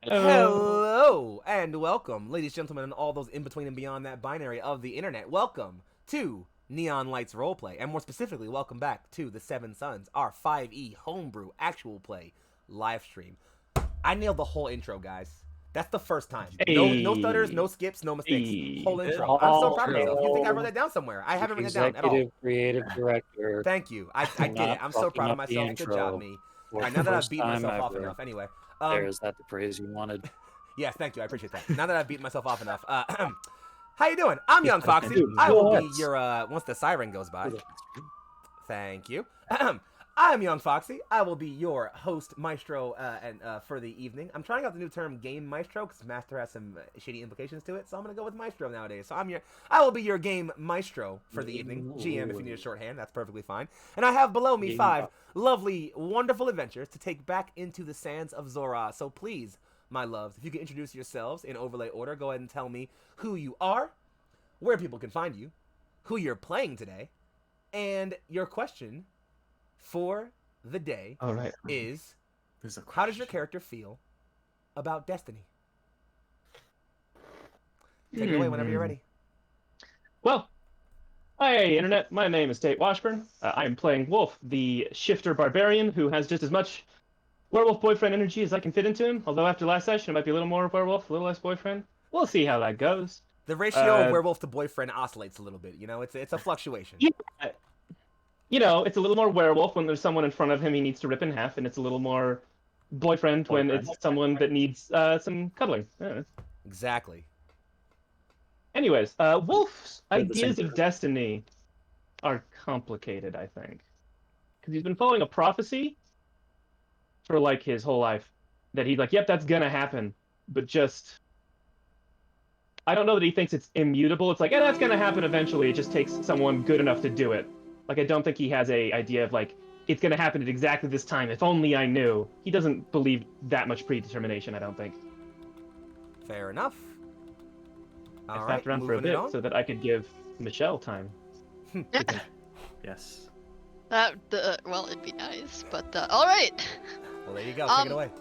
Hello and welcome, ladies, gentlemen, and all those in between and beyond that binary of the internet. Welcome to Neon Lights Roleplay, and more specifically, welcome back to the Seven Sons, our 5e homebrew actual play live stream. I nailed the whole intro, guys. That's the first time. No stutters, no Hey, skips, no mistakes. Whole hey, intro. I'm so all proud of myself. You think I wrote hail that down somewhere? I the haven't written it down at all. executive creative director Thank you. I for did it. not I'm so proud fucking of up the myself. Good job, intro me. All for right, the now that I've first beaten time myself off ever. enough, anyway. There's that the praise you wanted. Yes, thank you. I appreciate that. Now that I've beaten myself off enough, how you doing? I'm Young I can Foxxii. do I will be what? your once the siren goes by. Thank you. I'm Young Foxxii. I will be your host, maestro, and for the evening. I'm trying out the new term game maestro because master has some shitty implications to it, so I'm gonna go with maestro nowadays. So I will be your game maestro for the evening. GM, if you need a shorthand, that's perfectly fine. And I have below me 5 lovely, wonderful adventures to take back into the sands of Zor'aa. So please, my loves, if you could introduce yourselves in overlay order, go ahead and tell me who you are, where people can find you, who you're playing today, and your question for the day All right. is, There's a how does your character feel about Destiny? Take it away whenever you're ready. Well, hi, Internet. My name is Tate Washburn. I am playing Wolf, the shifter barbarian who has just as much werewolf boyfriend energy as I can fit into him. Although after last session, it might be a little more werewolf, a little less boyfriend. We'll see how that goes. The ratio of werewolf to boyfriend oscillates a little bit. You know, it's a fluctuation. Yeah, it's a little more werewolf when there's someone in front of him he needs to rip in half, and it's a little more boyfriend when it's someone that needs some cuddling. Yeah. Exactly. Anyways, Wolf's ideas of destiny are complicated, I think, because he's been following a prophecy for like his whole life that he's like, yep, that's gonna happen, but just I don't know that he thinks it's immutable. It's like, yeah, that's gonna happen eventually. It just takes someone good enough to do it. Like, I don't think he has a idea of like it's gonna happen at exactly this time. If only I knew. He doesn't believe that much predetermination. I don't think. Fair enough. I sat around for a bit so that I could give Michelle time. Yes. Well, it'd be nice, but all right. Well, there you go. Take it away.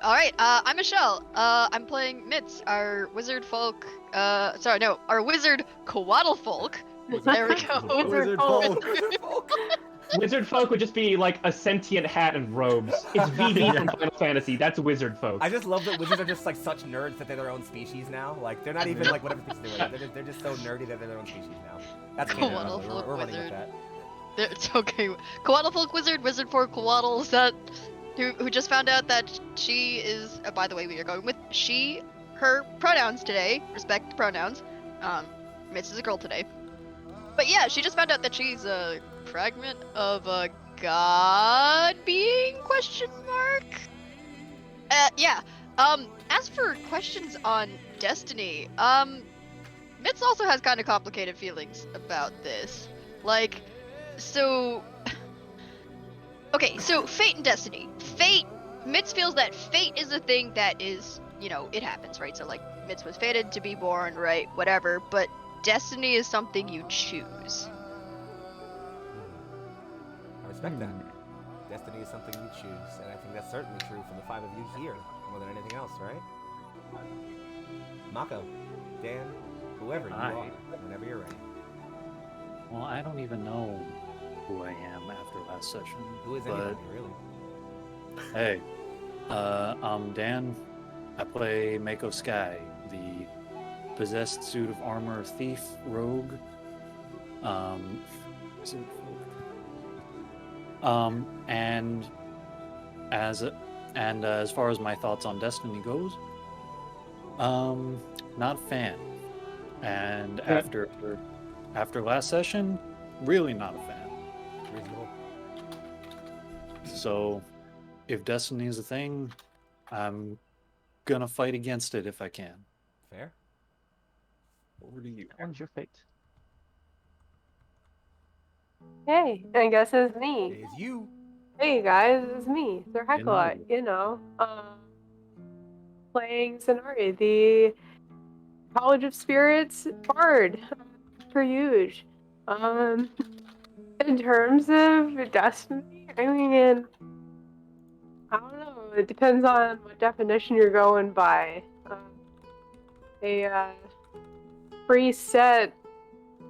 All right. I'm Michelle. I'm playing Mitz, our wizard folk. Our wizard Coatl folk. There we go. Wizard folk. Wizard folk would just be like a sentient hat and robes. It's VV from Final Fantasy. That's wizard folk. I just love that wizards are just like such nerds that they're their own species now. Like they're not even like whatever species they're. They're just so nerdy that they're their own species now. That's Coatl folk we're running with wizard. that. It's okay. Coatl folk wizard for Coatls that who just found out that she is. By the way, we are going with she, her pronouns today. Respect pronouns. Mitz is a girl today. But yeah, she just found out that she's a fragment of a god being ? Yeah. As for questions on Destiny, Mitz also has kind of complicated feelings about this. Like, so... Okay, so Fate and Destiny. Mitz feels that Fate is a thing that is, it happens, right? So, like, Mitz was fated to be born, right? Whatever, but Destiny is something you choose. I respect that. Destiny is something you choose, and I think that's certainly true for the 5 of you here, more than anything else, right? Mako, Dan, whoever you are, whenever you're ready. Well, I don't even know who I am after last session. Who is anybody, really? Hey, I'm Dan. I play Mako Sky, the possessed suit of armor thief rogue. And as far as my thoughts on Destiny goes, not a fan. And after last session, really not a fan. Reasonable. So, if Destiny is a thing, I'm gonna fight against it if I can. Fair. Over to you. When's your fate? Hey, I guess it's me. It is you. Hey guys, it's me, Zor'aa, playing Sonari, the College of Spirits bard, for huge. In terms of Destiny, I mean, I don't know, it depends on what definition you're going by. A preset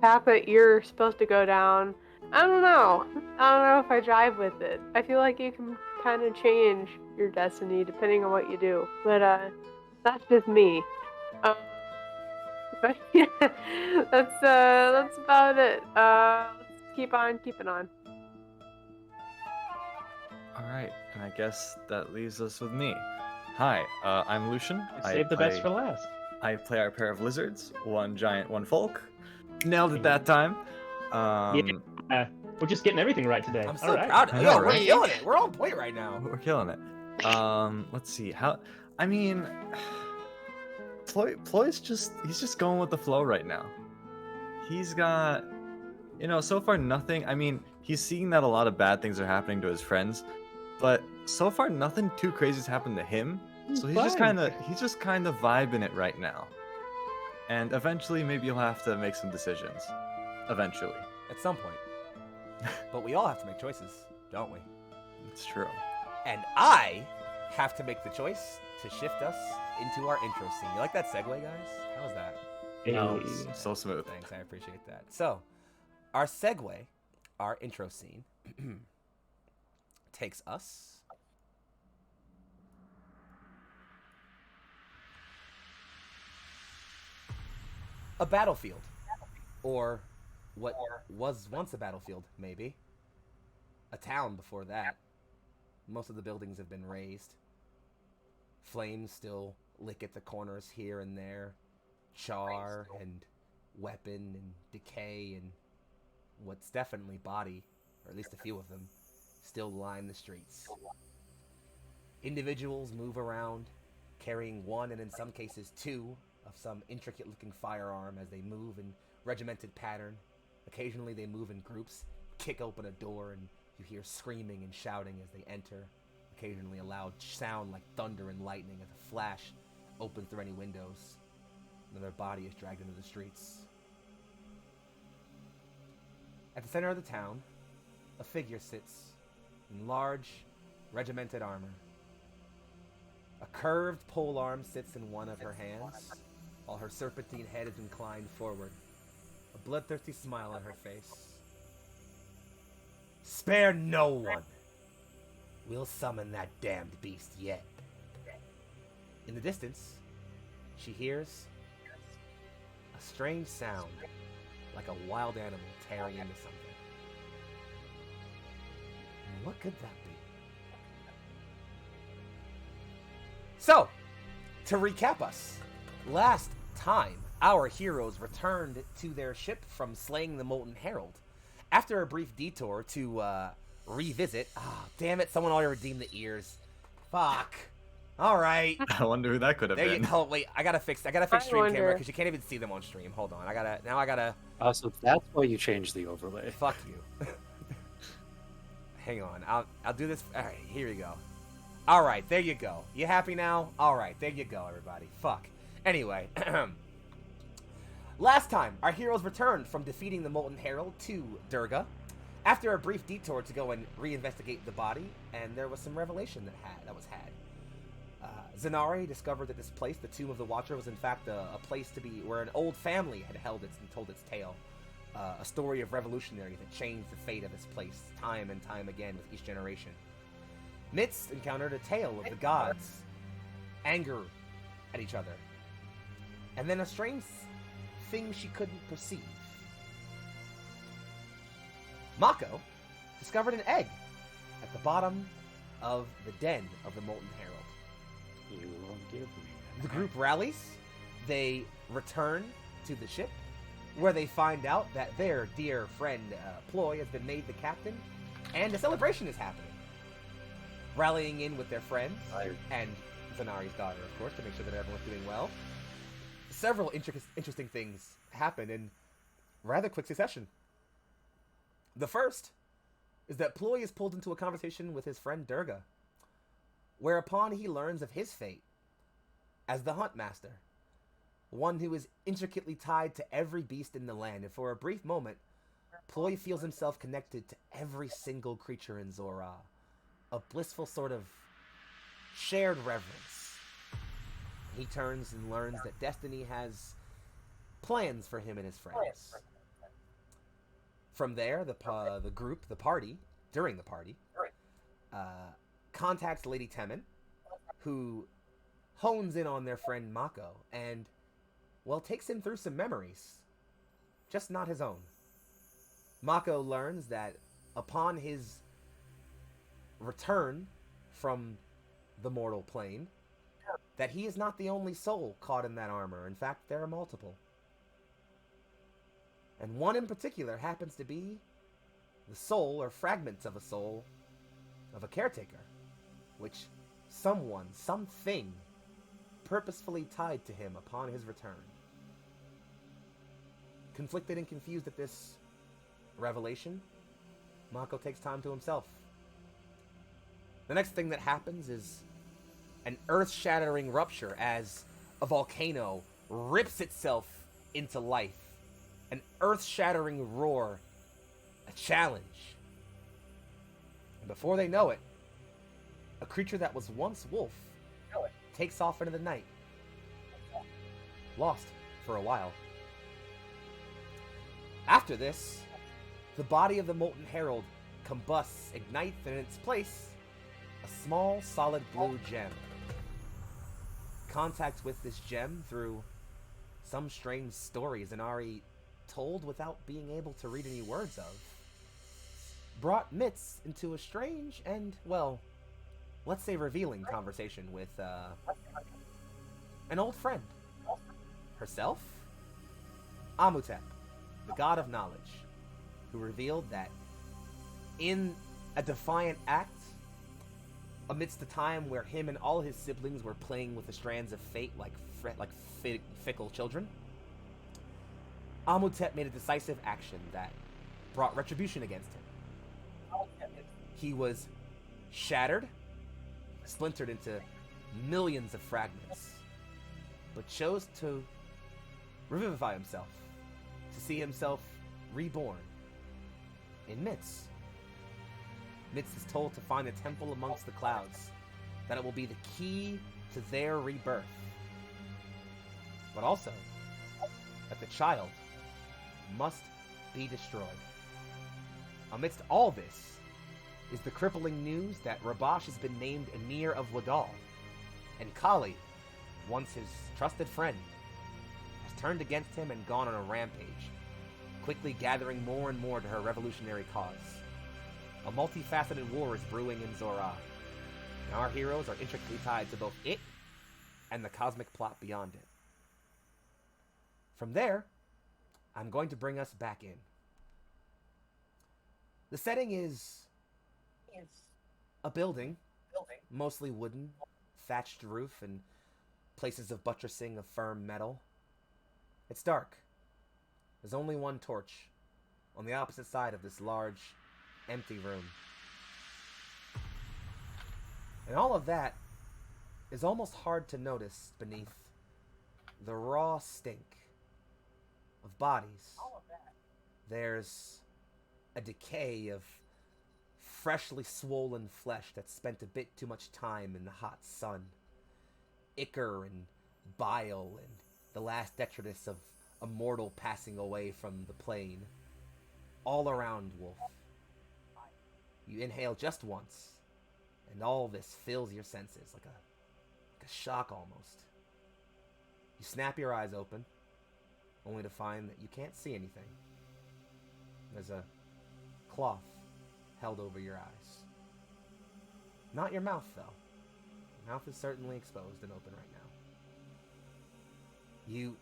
path that you're supposed to go down. I don't know. I don't know if I jive with it. I feel like you can kind of change your destiny depending on what you do. But that's just me. But yeah, that's about it. Let's keep on keeping on. Alright, and I guess that leaves us with me. Hi, I'm Lucian. Save the best for last. I play our pair of lizards, one giant, one folk. Nailed it that time. We're just getting everything right today. I'm so All right. proud of I you. know, Yo, we're right? killing it. We're on point right now. We're killing it. Let's see. Ploy's he's just going with the flow right now. He's got, so far nothing. He's seeing that a lot of bad things are happening to his friends, but so far nothing too crazy has happened to him. So he's just kind of vibing it right now. And eventually maybe he'll have to make some decisions. Eventually. At some point. But we all have to make choices, don't we? It's true. And I have to make the choice to shift us into our intro scene. You like that segue, guys? How was that? No, it's so smooth. Thanks, I appreciate that. So, our segue, our intro scene, takes us a battlefield, or what was once a battlefield, maybe. A town before that. Most of the buildings have been razed. Flames still lick at the corners here and there. Char and weapon and decay and what's definitely body, or at least a few of them, still line the streets. Individuals move around, carrying one and in some cases two of some intricate-looking firearm as they move in regimented pattern. Occasionally they move in groups, kick open a door, and you hear screaming and shouting as they enter. Occasionally a loud sound like thunder and lightning as a flash opens through any windows. Another body is dragged into the streets. At the center of the town, a figure sits in large, regimented armor. A curved polearm sits in one of her hands, while her serpentine head is inclined forward. A bloodthirsty smile on her face. Spare no one! We'll summon that damned beast yet. In the distance, she hears a strange sound, like a wild animal tearing into something. And what could that be? So, to recap us, last time our heroes returned to their ship from slaying the Molten Herald. After a brief detour to revisit, damn it, someone already redeemed the ears. Fuck. All right. I wonder who that could have been. Oh wait, I gotta fix stream camera because you can't even see them on stream. Hold on, I gotta. Oh, so that's why you changed the overlay. Fuck you. Hang on, I'll do this. All right, here we go. All right, there you go. You happy now? All right, there you go, everybody. Fuck. Anyway, last time our heroes returned from defeating the Molten Herald to Durga, after a brief detour to go and reinvestigate the body, and there was some revelation that was had. Zanari discovered that this place, the Tomb of the Watcher, was in fact a place to be where an old family had held its and told its tale. A story of revolutionaries that changed the fate of this place time and time again with each generation. Mitz encountered a tale of the gods' anger at each other, and then a strange thing she couldn't perceive. Mako discovered an egg at the bottom of the den of the Molten Herald. You won't give me that. The group rallies. They return to the ship, where they find out that their dear friend Ploy has been made the captain, and a celebration is happening. Rallying in with their friends, and Zanari's daughter, of course, to make sure that everyone's doing well. Several interesting things happen in rather quick succession. The first is that Ploy is pulled into a conversation with his friend Durga, whereupon he learns of his fate as the Hunt Master, one who is intricately tied to every beast in the land, and for a brief moment, Ploy feels himself connected to every single creature in Zor'aa. A blissful sort of shared reverence. He turns and learns that destiny has plans for him and his friends. From there, the party, during the party, contacts Lady Temin, who hones in on their friend Mako and, well, takes him through some memories, just not his own. Mako learns that upon his return from the mortal plane, that he is not the only soul caught in that armor. In fact, there are multiple. And one in particular happens to be the soul, or fragments of a soul, of a caretaker, which something, purposefully tied to him upon his return. Conflicted and confused at this revelation, Mako takes time to himself. The next thing that happens is an earth-shattering rupture as a volcano rips itself into life. An earth-shattering roar, a challenge. And before they know it, a creature that was once wolf takes off into the night. Lost for a while. After this, the body of the Molten Herald combusts, ignites, and in its place, a small, solid blue gem. Contact with this gem through some strange stories Inari told without being able to read any words of, brought Mitz into a strange and, well, let's say revealing conversation with an old friend. Herself? Amutep, the god of knowledge, who revealed that in a defiant act, amidst the time where him and all his siblings were playing with the strands of fate like fickle children, Amutep made a decisive action that brought retribution against him. He was shattered, splintered into millions of fragments, but chose to revivify himself, to see himself reborn in Mitz. Mitz is told to find a temple amongst the clouds, that it will be the key to their rebirth. But also, that the child must be destroyed. Amidst all this is the crippling news that Rabash has been named Emir of Wadal, and Kali, once his trusted friend, has turned against him and gone on a rampage, quickly gathering more and more to her revolutionary cause. A multifaceted war is brewing in Zor'aa, and our heroes are intricately tied to both it and the cosmic plot beyond it. From there, I'm going to bring us back in. The setting is a building, mostly wooden, thatched roof, and places of buttressing of firm metal. It's dark. There's only one torch on the opposite side of this large, empty room. And all of that is almost hard to notice beneath the raw stink of bodies. There's a decay of freshly swollen flesh that's spent a bit too much time in the hot sun. Ichor and bile and the last detritus of a mortal passing away from the plane. All around, Wolf. You inhale just once, and all this fills your senses like a shock almost. You snap your eyes open, only to find that you can't see anything. There's a cloth held over your eyes. Not your mouth, though. Your mouth is certainly exposed and open right now. You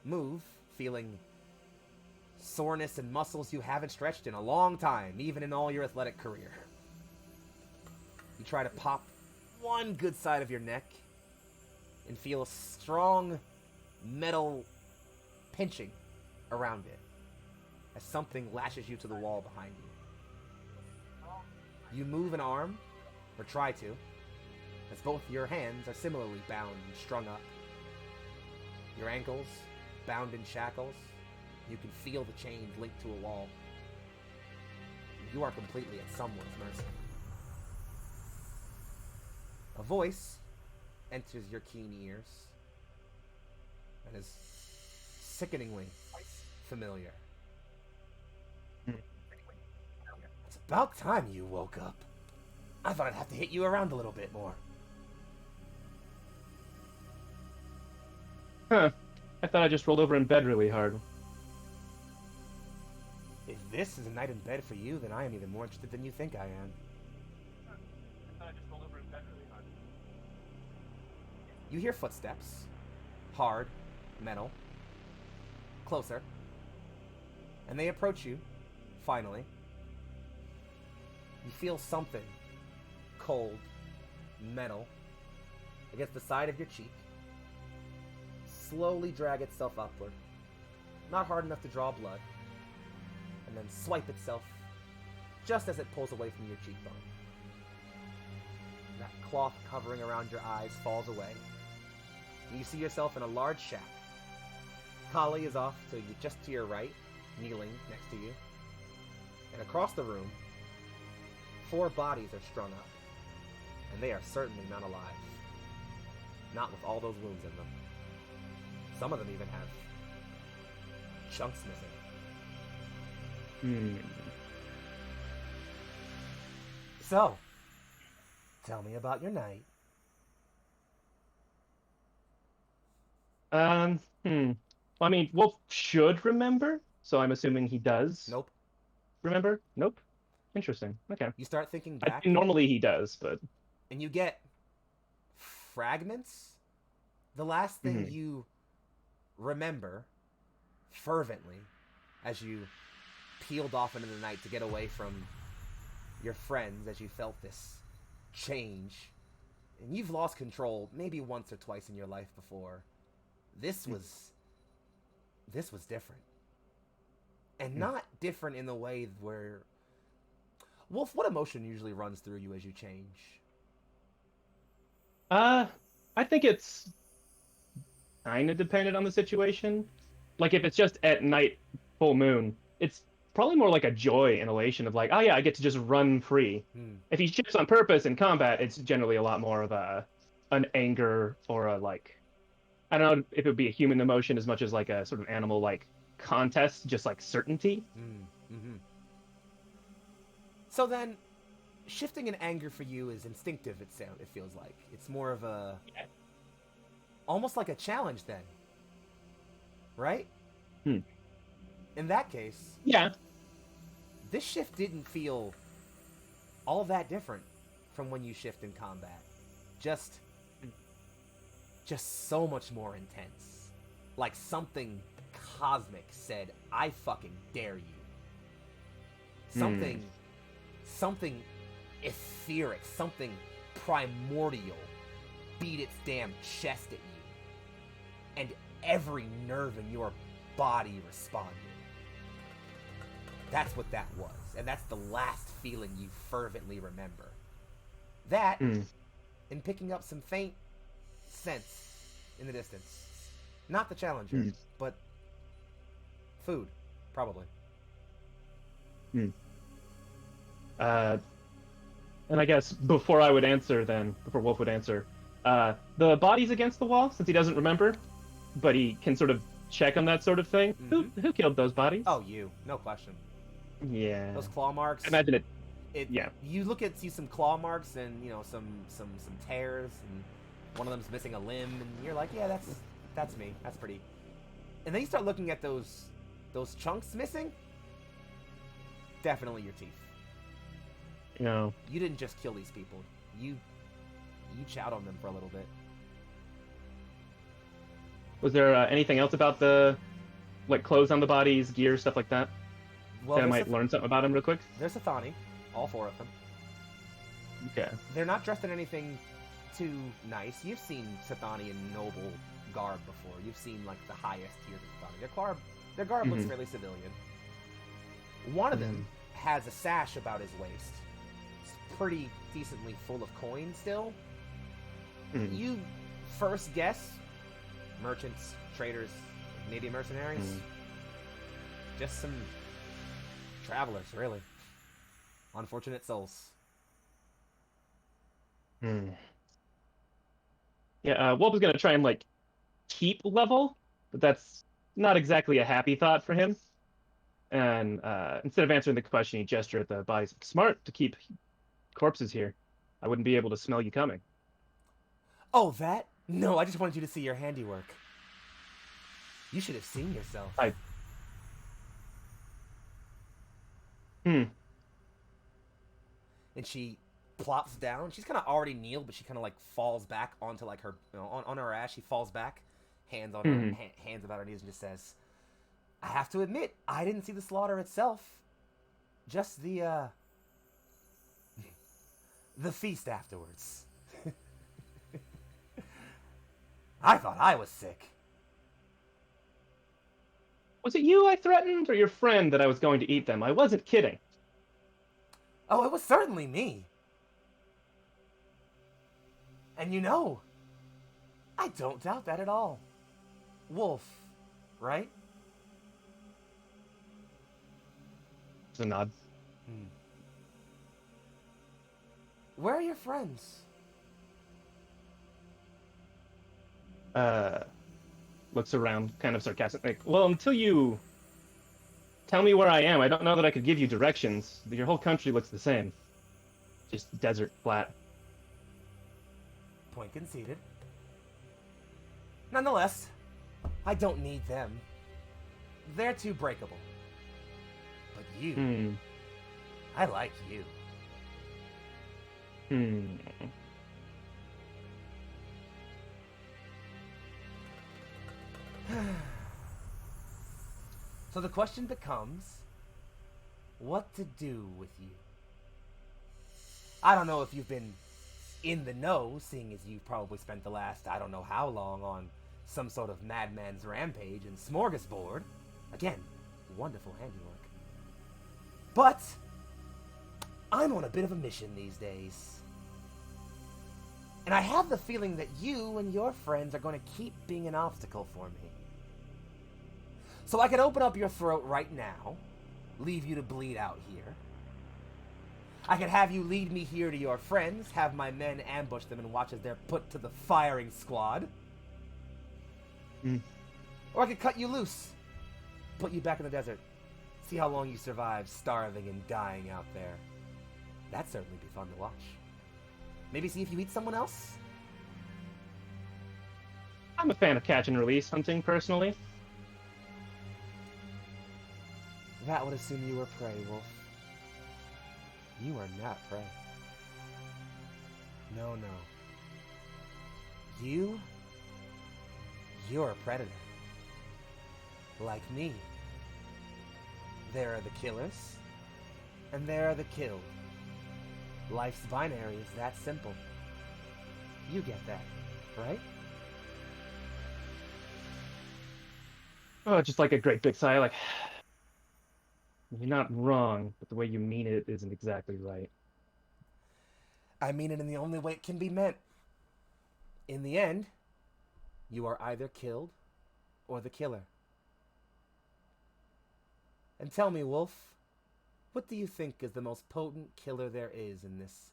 move, feeling soreness and muscles you haven't stretched in a long time, even in all your athletic career. You try to pop one good side of your neck and feel a strong metal pinching around it as something lashes you to the wall behind you. You move an arm, or try to, as both your hands are similarly bound and strung up. Your ankles bound in shackles. You can feel the chains linked to a wall. You are completely at someone's mercy. A voice enters your keen ears and is sickeningly familiar. It's about time you woke up. I thought I'd have to hit you around a little bit more. Huh. I thought I just rolled over in bed really hard. If this is a night in bed for you, then I am even more interested than you think I am. I thought I just rolled over in bed really hard. You hear footsteps. Hard, metal. Closer. And they approach you, finally. You feel something cold, metal, against the side of your cheek. Slowly drag itself upward. Not hard enough to draw blood. And then swipe itself just as it pulls away from your cheekbone. That cloth covering around your eyes falls away. And you see yourself in a large shack. Kali is off just to your right, kneeling next to you. And across the room, 4 bodies are strung up. And they are certainly not alive. Not with all those wounds in them. Some of them even have chunks missing. So, tell me about your night. Well, I mean, Wolf should remember, so I'm assuming he does. Nope. Remember? Nope. Interesting. Okay. You start thinking I back, think normally he does, but and you get fragments. The last thing you remember fervently as you peeled off into the night to get away from your friends, as you felt this change, and you've lost control maybe once or twice in your life before. This was different, and not different in the way where Wolf, what emotion usually runs through you as you change? I think it's kind of dependent on the situation. Like, if it's just at night, full moon, it's probably more like a joy and elation of like, oh yeah, I get to just run free. If he shifts on purpose in combat, it's generally a lot more of an anger or a like, I don't know if it would be a human emotion as much as like a sort of animal like contest, just like certainty. So then, shifting in anger for you is instinctive. It feels like it's more of a, almost like a challenge then, right? In that case, this shift didn't feel all that different from when you shift in combat. Just so much more intense. Like something cosmic said, "I fucking dare you." Something etheric, something primordial beat its damn chest at you. And every nerve in your body responded. That's what that was. And that's the last feeling you fervently remember. That, and picking up some faint scents in the distance. Not the Challenger, but food, probably. And I guess before Wolf would answer, the body's against the wall, since he doesn't remember, but he can sort of check on that sort of thing. Who killed those bodies? Oh, you. No question. Yeah. Those claw marks. Imagine it. Yeah. You see some claw marks and, some tears, and one of them's missing a limb, and you're like, yeah, that's me. That's pretty. And then you start looking at those chunks missing. Definitely your teeth. You didn't just kill these people. You chowed on them for a little bit. Was there anything else about the, like, clothes on the bodies, gear, stuff like that? Well, that I might learn something about them real quick? There's Sathani, all 4 of them. Okay. They're not dressed in anything too nice. You've seen Sathani in noble garb before. You've seen, like, the highest tiers of Sathani. Their garb looks fairly civilian. One of them has a sash about his waist. It's pretty decently full of coins still. You first guess merchants, traders, maybe mercenaries. Just some travelers, really. Unfortunate souls. Yeah, Wolf is gonna try and like keep level, but that's not exactly a happy thought for him. And instead of answering the question, he gestured at the bodies. Smart to keep corpses here. I wouldn't be able to smell you coming. Oh, that? No, I just wanted you to see your handiwork. You should have seen yourself. Hmm. And she plops down. She's kind of already kneeled, but she kind of like falls back onto like her, on her ass. She falls back, hands on her hands about her knees, and just says, "I have to admit, I didn't see the slaughter itself. Just the feast afterwards. I thought I was sick." Was it you I threatened, or your friend that I was going to eat them? I wasn't kidding. Oh, it was certainly me. And you know, I don't doubt that at all. Wolf, right? It's a nod. Where are your friends? Looks around, kind of sarcastic. Like, well, until you tell me where I am, I don't know that I could give you directions. Your whole country looks the same. Just desert, flat. Point conceded. Nonetheless, I don't need them. They're too breakable. But you, I like you. So the question becomes, what to do with you? I don't know if you've been in the know, seeing as you've probably spent the last I don't know how long on some sort of madman's rampage and smorgasbord. Again, wonderful handiwork. But I'm on a bit of a mission these days. And I have the feeling that you and your friends are going to keep being an obstacle for me. So I could open up your throat right now, leave you to bleed out here. I could have you lead me here to your friends, have my men ambush them and watch as they're put to the firing squad. Or I could cut you loose, put you back in the desert, see how long you survive starving and dying out there. That'd certainly be fun to watch. Maybe see if you eat someone else? I'm a fan of catch and release hunting, personally. That would assume you were prey, Wolf. You are not prey. No, no. You're a predator. Like me. There are the killers, and there are the killed. Life's binary is that simple. You get that, right? Oh, just like a great big sigh, like, you're not wrong, but the way you mean it isn't exactly right. I mean it in the only way it can be meant. In the end, you are either killed or the killer. And tell me, Wolf, what do you think is the most potent killer there is in this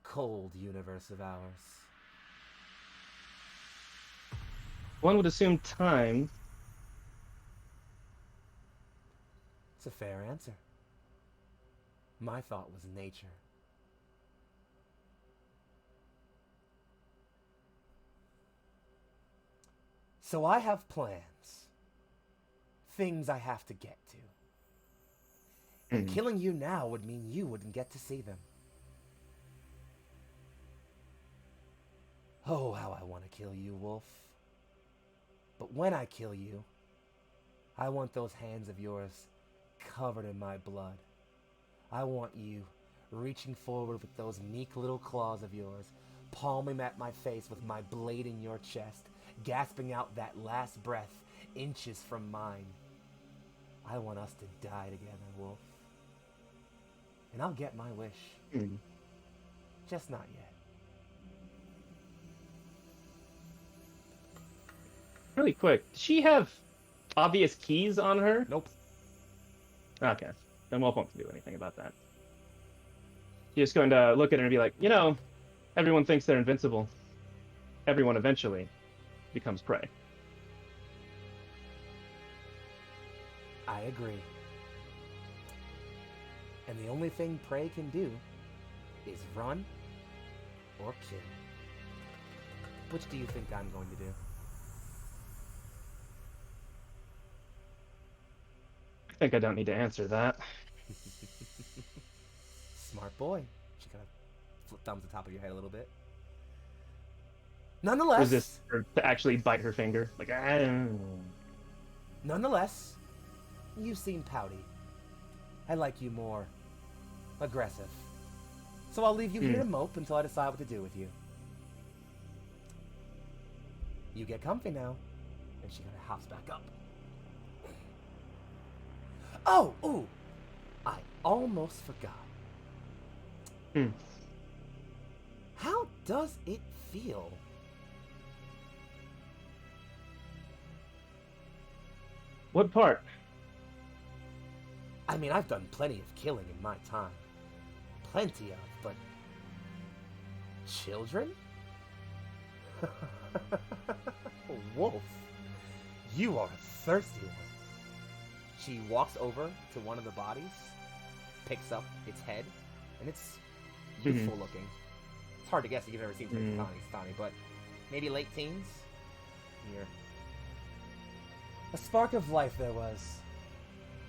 cold universe of ours? One would assume time. It's a fair answer. My thought was nature. So I have plans. Things I have to get to. And killing you now would mean you wouldn't get to see them. Oh, how I want to kill you, Wolf. But when I kill you, I want those hands of yours covered in my blood. I want you reaching forward with those meek little claws of yours, palming at my face with my blade in your chest, gasping out that last breath inches from mine. I want us to die together, Wolf. And I'll get my wish. Just not yet. Really quick, does she have obvious keys on her? Nope. Okay, then Wolf won't do anything about that. She's just going to look at her and be like, you know, everyone thinks they're invincible. everyone eventually becomes prey. I agree. And the only thing prey can do is run or kill. Which do you think I'm going to do? I think I don't need to answer that. Smart boy. She kind of thumbs the top of your head a little bit. Nonetheless, Resist her to actually bite her finger. Like, nonetheless, you seem pouty. I like you more aggressive. So I'll leave you here to mope until I decide what to do with you. You get comfy now. And she kind of hops back up. Oh, ooh! I almost forgot. How does it feel? What part? I mean, I've done plenty of killing in my time. Plenty of, but... children? Wolf, you are a thirsty one. She walks over to one of the bodies, picks up its head, and it's youthful looking. It's hard to guess if you've ever seen Tawny, but maybe late teens? Here. A spark of life there was.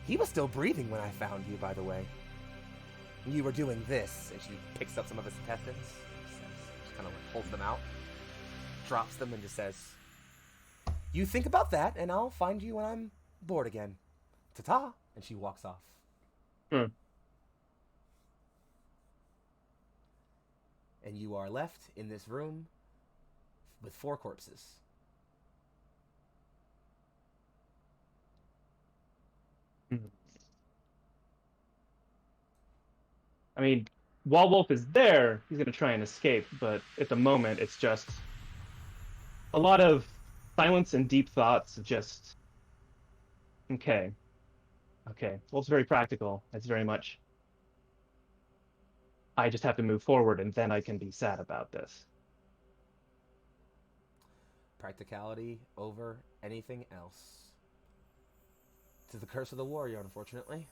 He was still breathing when I found you, by the way. You were doing this, and she picks up some of his intestines, just kind of holds them out, drops them, and just says, "You think about that, and I'll find you when I'm bored again. Ta-ta!" And she walks off. And you are left in this room with 4 corpses. I mean, while Wolf is there, he's going to try and escape, but at the moment, it's just a lot of silence and deep thoughts of just, okay. Wolf's very practical. It's very much, I just have to move forward, and then I can be sad about this. Practicality over anything else. It's the curse of the warrior, unfortunately.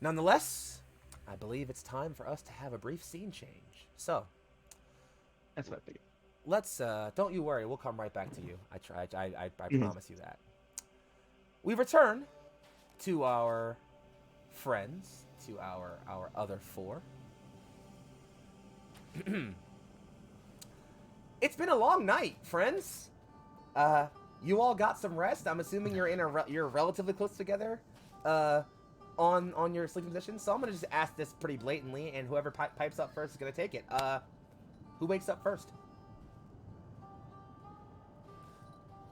Nonetheless, I believe it's time for us to have a brief scene change. So, That's what I figured. let's, don't you worry, we'll come right back to you. I promise you that. We return to our friends, to our other 4. It's been a long night, friends. You all got some rest. I'm assuming you're you're relatively close together, on your sleeping position. So I'm gonna just ask this pretty blatantly, and whoever pipes up first is gonna take it. Who wakes up first?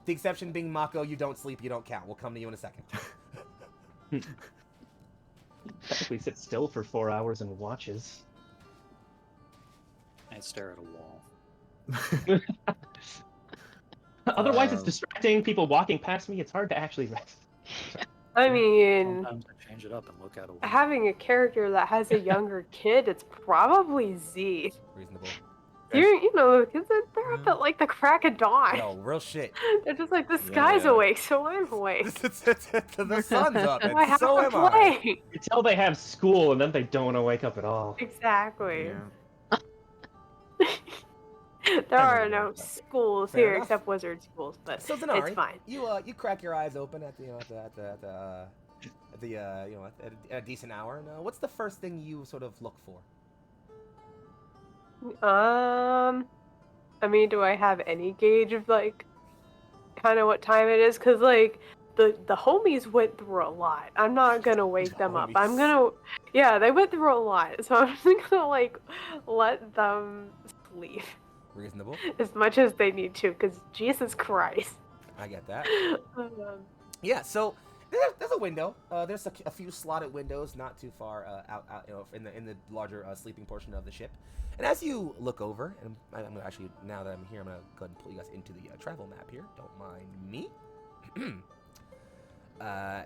The exception being Mako. You don't sleep. You don't count. We'll come to you in a second. Technically sits still for 4 hours and watches. I stare at a wall. Otherwise, it's distracting. People walking past me, it's hard to actually rest. I mean, Sometimes I change it up and look at a wall. having a character that has a younger kid, it's probably Z. Reasonable. You know, because they're up at like the crack of dawn. Yo, real shit. They're just like, the sky's Yeah. awake, so I'm awake. The sun's up, I and have so to am I. play. Until they have school, and then they don't want to wake up at all. Exactly. Yeah. There I are know. no schools Fair here enough. except wizard schools, but So Zanari, it's fine. you crack your eyes open at at a decent hour. And what's the first thing you sort of look for? I mean, do I have any gauge of like kind of what time it is? Cause like the homies went through a lot. I'm not gonna wake them up. I'm homies. yeah, they went through a lot, so I'm just gonna like let them sleep Reasonable. as much as they need to. Cause Jesus Christ. I get that. Um, Yeah. So there's a window. There's a few slotted windows, not too far out in the larger sleeping portion of the ship. And as you look over, and I'm gonna actually, now that I'm here, I'm gonna go ahead and pull you guys into the travel map here. Don't mind me.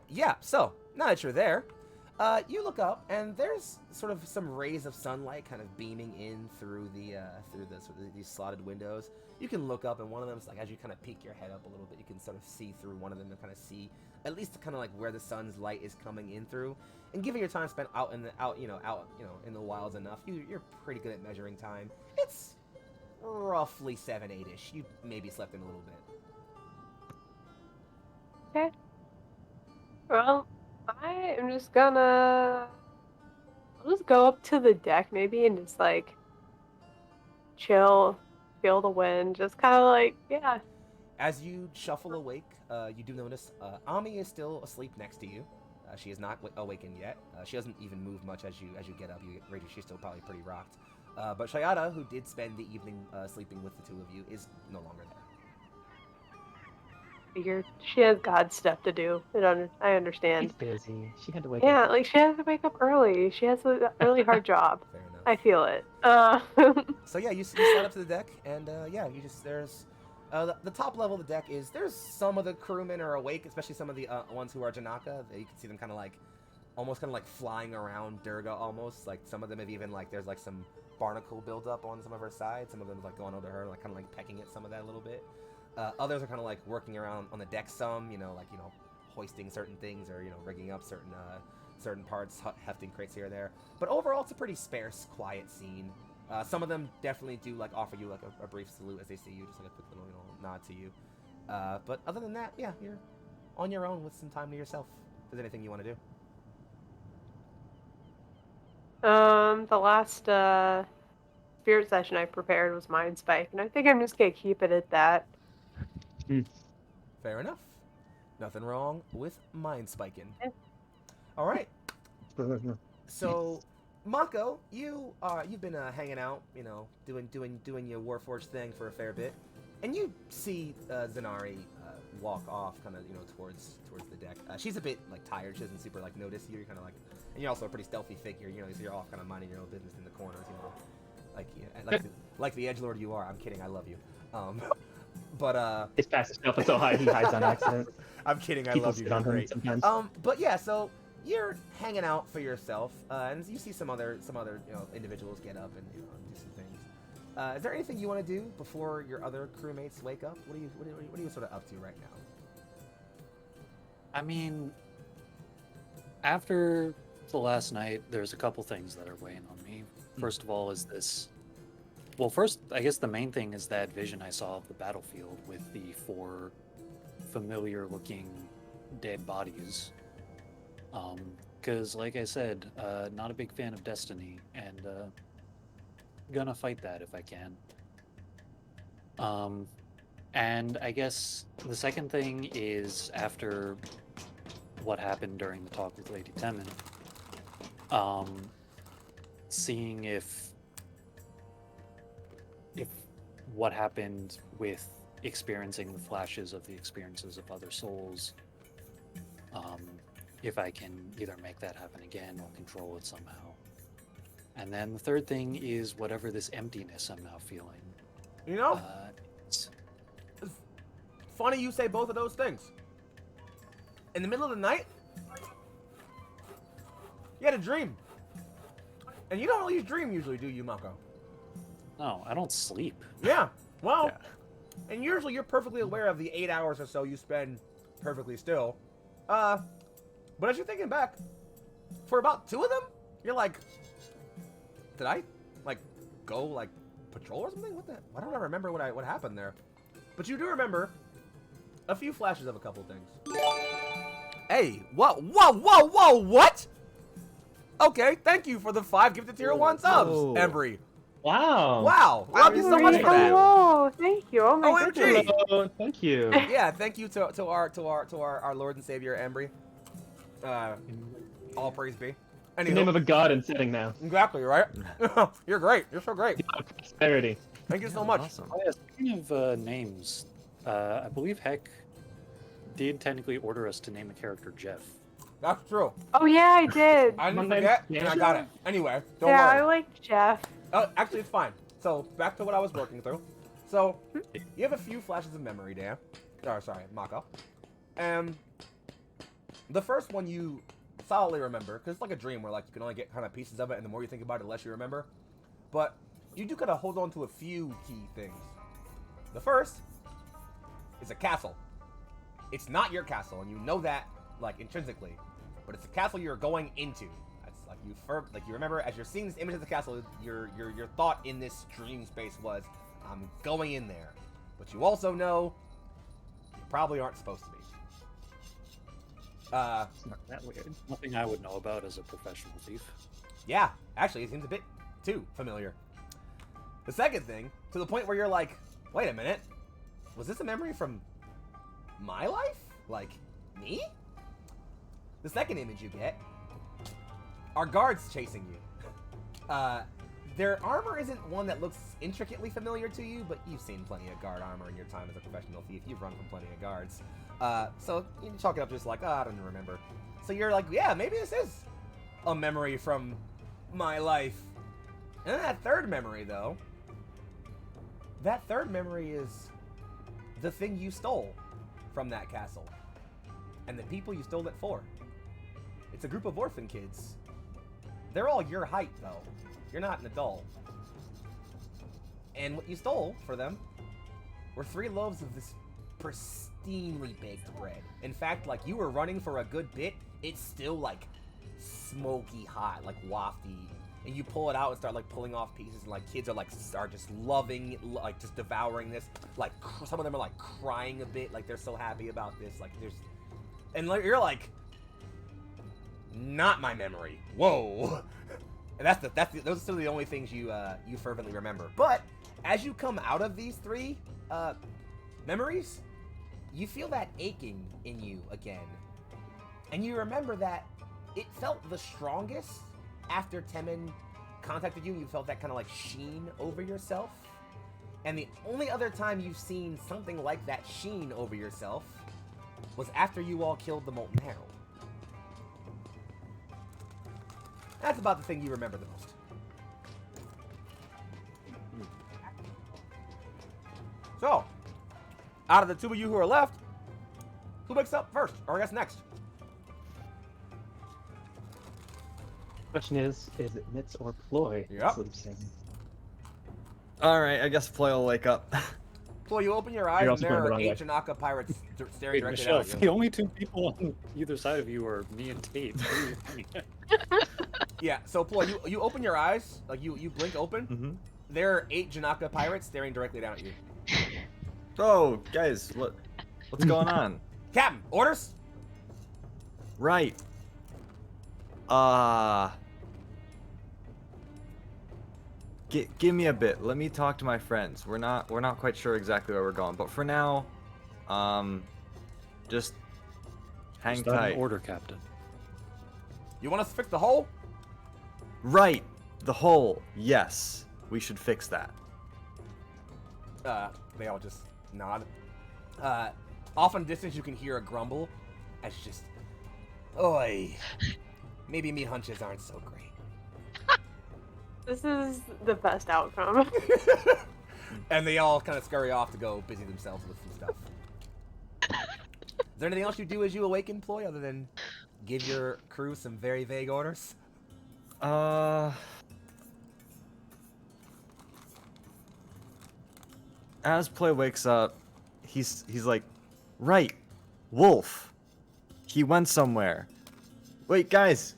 Yeah. So now that you're there, You look up, and there's sort of some rays of sunlight kind of beaming in through these slotted windows. You can look up, and one of them is like, as you kind of peek your head up a little bit, you can sort of see through one of them and kind of see at least kind of like where the sun's light is coming in through. And given your time spent out in the wilds enough, you're pretty good at measuring time. It's roughly 7-8ish. You maybe slept in a little bit. Okay. Well, I am just gonna... I'll just go up to the deck maybe and just, like, chill, feel the wind, just kind of like, yeah. As you shuffle awake, you do notice Ami is still asleep next to you. She is not awakened yet. She doesn't even move much as you get up. She's still probably pretty rocked. But Shayada, who did spend the evening sleeping with the two of you, is no longer there. Figured she has God stuff to do. I understand. She's busy. She had to wake Yeah, up. like she has to wake up early. She has a really hard job. Fair enough. I feel it. So yeah, you slide up to the deck, and yeah, there's the top level of the deck is there's some of the crewmen are awake, especially some of the ones who are Janaka. You can see them kind of like almost flying around Durga almost. Like some of them have even like there's like some barnacle buildup on some of her sides. Some of them like going over her, like kind of like pecking at some of that a little bit. Others are kind of like working around on the deck some, hoisting certain things or, rigging up certain parts, hefting crates here or there. But overall, it's a pretty sparse, quiet scene. Some of them definitely do like offer you like a brief salute as they see you, just like a quick little nod to you. But other than that, yeah, you're on your own with some time to yourself. If there's anything you want to do. The last spirit session I prepared was Mind Spike, and I think I'm just gonna keep it at that. Fair enough. Nothing wrong with mind spiking. All right. So, Mako, you've been hanging out, doing your Warforged thing for a fair bit, and you see Zanari walk off, kind of towards the deck. She's a bit like tired. She doesn't super like notice you. You're kind of like, and you're also a pretty stealthy figure. So you're off kind of minding your own business in the corners. Like the edgelord you are. I'm kidding. I love you. But His passive stealth is so high he hides on accident. I'm kidding. I People love you. sit on You're him great. sometimes. But yeah, so you're hanging out for yourself, and you see some other individuals get up and do some things. Is there anything you want to do before your other crewmates wake up? What are you sort of up to right now? I mean, after the last night, there's a couple things that are weighing on me. First of all, is this. Well, first, I guess the main thing is that vision I saw of the battlefield with the 4 familiar-looking dead bodies. Because, like I said, not a big fan of Destiny, and gonna fight that if I can. And I guess the second thing is after what happened during the talk with Lady Temin, seeing if what happened with experiencing the flashes of the experiences of other souls, if I can either make that happen again or control it somehow. And then the third thing is whatever this emptiness I'm now feeling. It's funny you say both of those things. In the middle of the night, you had a dream. And you don't really dream usually, do you, Mako? No, I don't sleep. Yeah. Well, and usually you're perfectly aware of the 8 hours or so you spend perfectly still. But as you're thinking back, for about 2 of them, you're like, did I, go, patrol or something? I don't remember what happened there. But you do remember a few flashes of a couple things. Hey, whoa, what? Okay, thank you for the 5 gifted tier 1 subs, Embry. Wow. Love you so much for that. Oh, thank you. Oh my OMG. goodness. Oh, thank you. Yeah, thank you to our Lord and Savior Embry. All praise be. The name of a god in setting now. Exactly, right? You're great. You're so great. Prosperity. Thank you so much. Awesome. Oh, yeah, speaking of names, I believe Heck did technically order us to name a character Jeff. That's true. Oh yeah, I did. I didn't My forget, name's and I got it. Anyway, don't Yeah, worry. I like Jeff. Actually, it's fine. So, back to what I was working through. So, you have a few flashes of memory, Dan. Mako. And the first one you solidly remember, because it's like a dream where like you can only get kind of pieces of it, and the more you think about it, the less you remember. But you do kind of hold on to a few key things. The first is a castle. It's not your castle, and you know that like intrinsically, but it's a castle you're going into. That's like you remember as you're seeing this image of the castle, your thought in this dream space was, I'm going in there. But you also know you probably aren't supposed to be. It's not that weird. Nothing I would know about as a professional thief. Yeah, actually, it seems a bit too familiar. The second thing, to the point where you're like, wait a minute, was this a memory from my life? Like, me? The second image you get are guards chasing you. Their armor isn't one that looks intricately familiar to you, but you've seen plenty of guard armor in your time as a professional thief. You've run from plenty of guards. So you chalk it up just like, oh, I don't remember. So you're like, yeah, maybe this is a memory from my life. And then that third memory, though, that third memory is the thing you stole from that castle. And the people you stole it for. It's a group of orphan kids. They're all your height, though. You're not an adult. And what you stole for them were 3 loaves of this pristinely baked bread. In fact, like, you were running for a good bit, it's still, like, smoky hot, like, wafty. And you pull it out and start, like, pulling off pieces, and, like, kids are, like, are just loving, like, just devouring this. Like, some of them are, like, crying a bit, like, they're so happy about this. Like, there's... And you're like... Not my memory. Whoa! And those are still the only things you fervently remember. But as you come out of these 3 memories, you feel that aching in you again, and you remember that it felt the strongest after Temin contacted you. You felt that kind of like sheen over yourself, and the only other time you've seen something like that sheen over yourself was after you all killed the Molten Herald. That's about the thing you remember the most. So, out of the 2 of you who are left, who wakes up first? Or I guess next? Question is it Mitz or Ploy? Yep. That's what I'm saying. Alright, I guess Ploy will wake up. Ploy, you open your eyes You're and also there going the are wrong 8 way. Janaka pirates staring Wait, directly Michelle, at you. the only 2 people on either side of you are me and Tate. What are you thinking? Yeah, so Ploy, you open your eyes, like you blink open. Mm-hmm. There are 8 Janaka pirates staring directly down at you. Oh, guys, what's going on? Captain, orders? Right. Give me a bit. Let me talk to my friends. We're not quite sure exactly where we're going, but for now, just hang Is that an tight. order, Captain? You want us to fix the hole? Right. The hole. Yes. We should fix that. They all just nod. Off in the distance, you can hear a grumble. It's just, oi. Maybe me hunches aren't so great. This is the best outcome. And they all kind of scurry off to go busy themselves with some stuff. Is there anything else you do as you awaken, Ploy, other than give your crew some very vague orders? As Ploy wakes up, he's like, right, Wolf. He went somewhere. Wait, guys,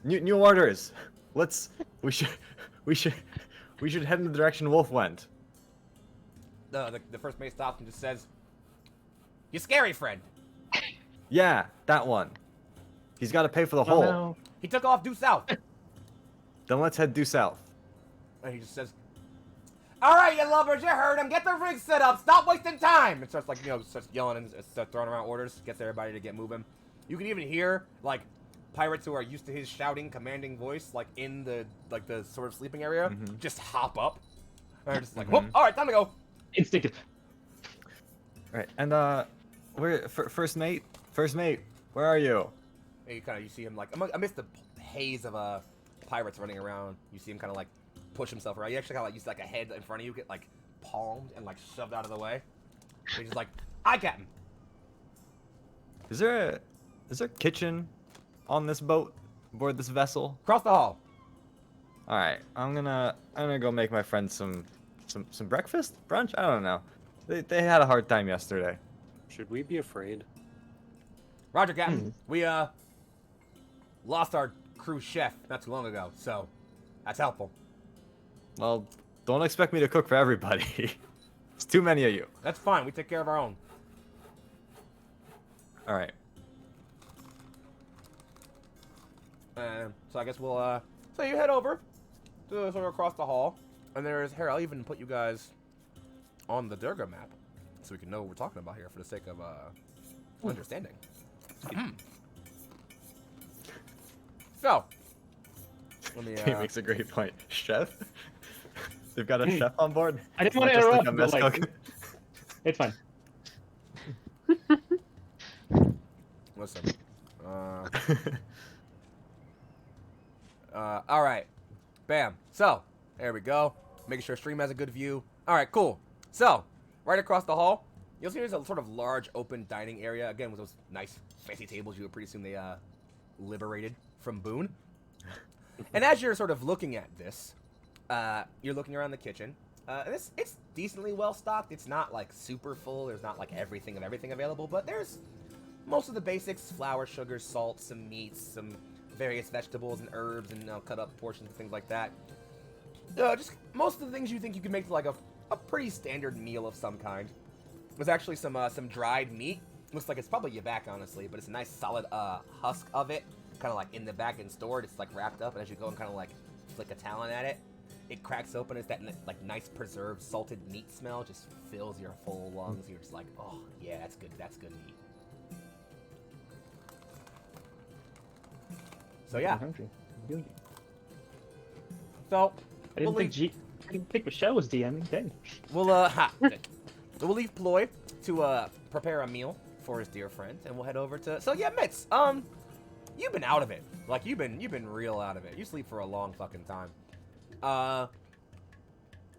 new orders. We should head in the direction Wolf went. The first mate stops and just says, "You scary friend." Yeah, that one. He's got to pay for the hole. No. He took off due south. Then let's head due south. And he just says, "All right, you lovers, you heard him. Get the rig set up. Stop wasting time." And starts starts yelling and starts throwing around orders. Gets everybody to get moving. You can even hear like pirates who are used to his shouting, commanding voice, like in the sort of sleeping area, just hop up. And they're just like, "Whoop! All right, time to go." Instinctive. Right, and where first mate, where are you? And you see him like amidst the haze of pirates running around. You see him kind of like push himself around. You actually kind of like use like a head in front of you, get like palmed and like shoved out of the way. And he's just like, "Aye, Captain." Is there a kitchen on this boat, aboard this vessel? Across the hall. All right, I'm gonna go make my friends some breakfast, brunch. I don't know. They had a hard time yesterday. Should we be afraid? Roger, Captain. We lost our crew chef not too long ago, so that's helpful. Well, don't expect me to cook for everybody. It's too many of you. That's fine. We take care of our own. All right. So I guess we'll so you head over to sort of across the hall, and there's here. I'll even put you guys on the Durga map so we can know what we're talking about here for the sake of understanding. So, let me. He makes a great point. Chef? They've got a chef on board? I didn't It's want to not just interrupt, like a but mess like, cook? it's fine. Listen. All right. Bam. So, there we go. Making sure stream has a good view. All right, cool. So, right across the hall, you'll see there's a sort of large open dining area. Again, with those nice fancy tables you would pretty soon they liberated from Boone. And as you're sort of looking at this, you're looking around the kitchen. It's decently well stocked. It's not like super full. There's not like everything available, but there's most of the basics: flour, sugar, salt, some meats, some various vegetables and herbs, and cut up portions and things like that. Just most of the things you think you can make to like a pretty standard meal of some kind. There's actually some dried meat. Looks like it's probably yabak, honestly, but it's a nice solid husk of it, kind of like in the back and stored. It's like wrapped up, and as you go and kind of like flick a talon at it, it cracks open. It's that like nice preserved salted meat smell just fills your full lungs. You're just like, oh yeah, that's good meat. So yeah. I'm hungry. So I didn't think Michelle was DMing. Dang. we'll we'll leave Ploy to prepare a meal for his dear friend, and we'll head over to. So yeah, Mitz, you've been out of it. Like you've been real out of it. You sleep for a long fucking time.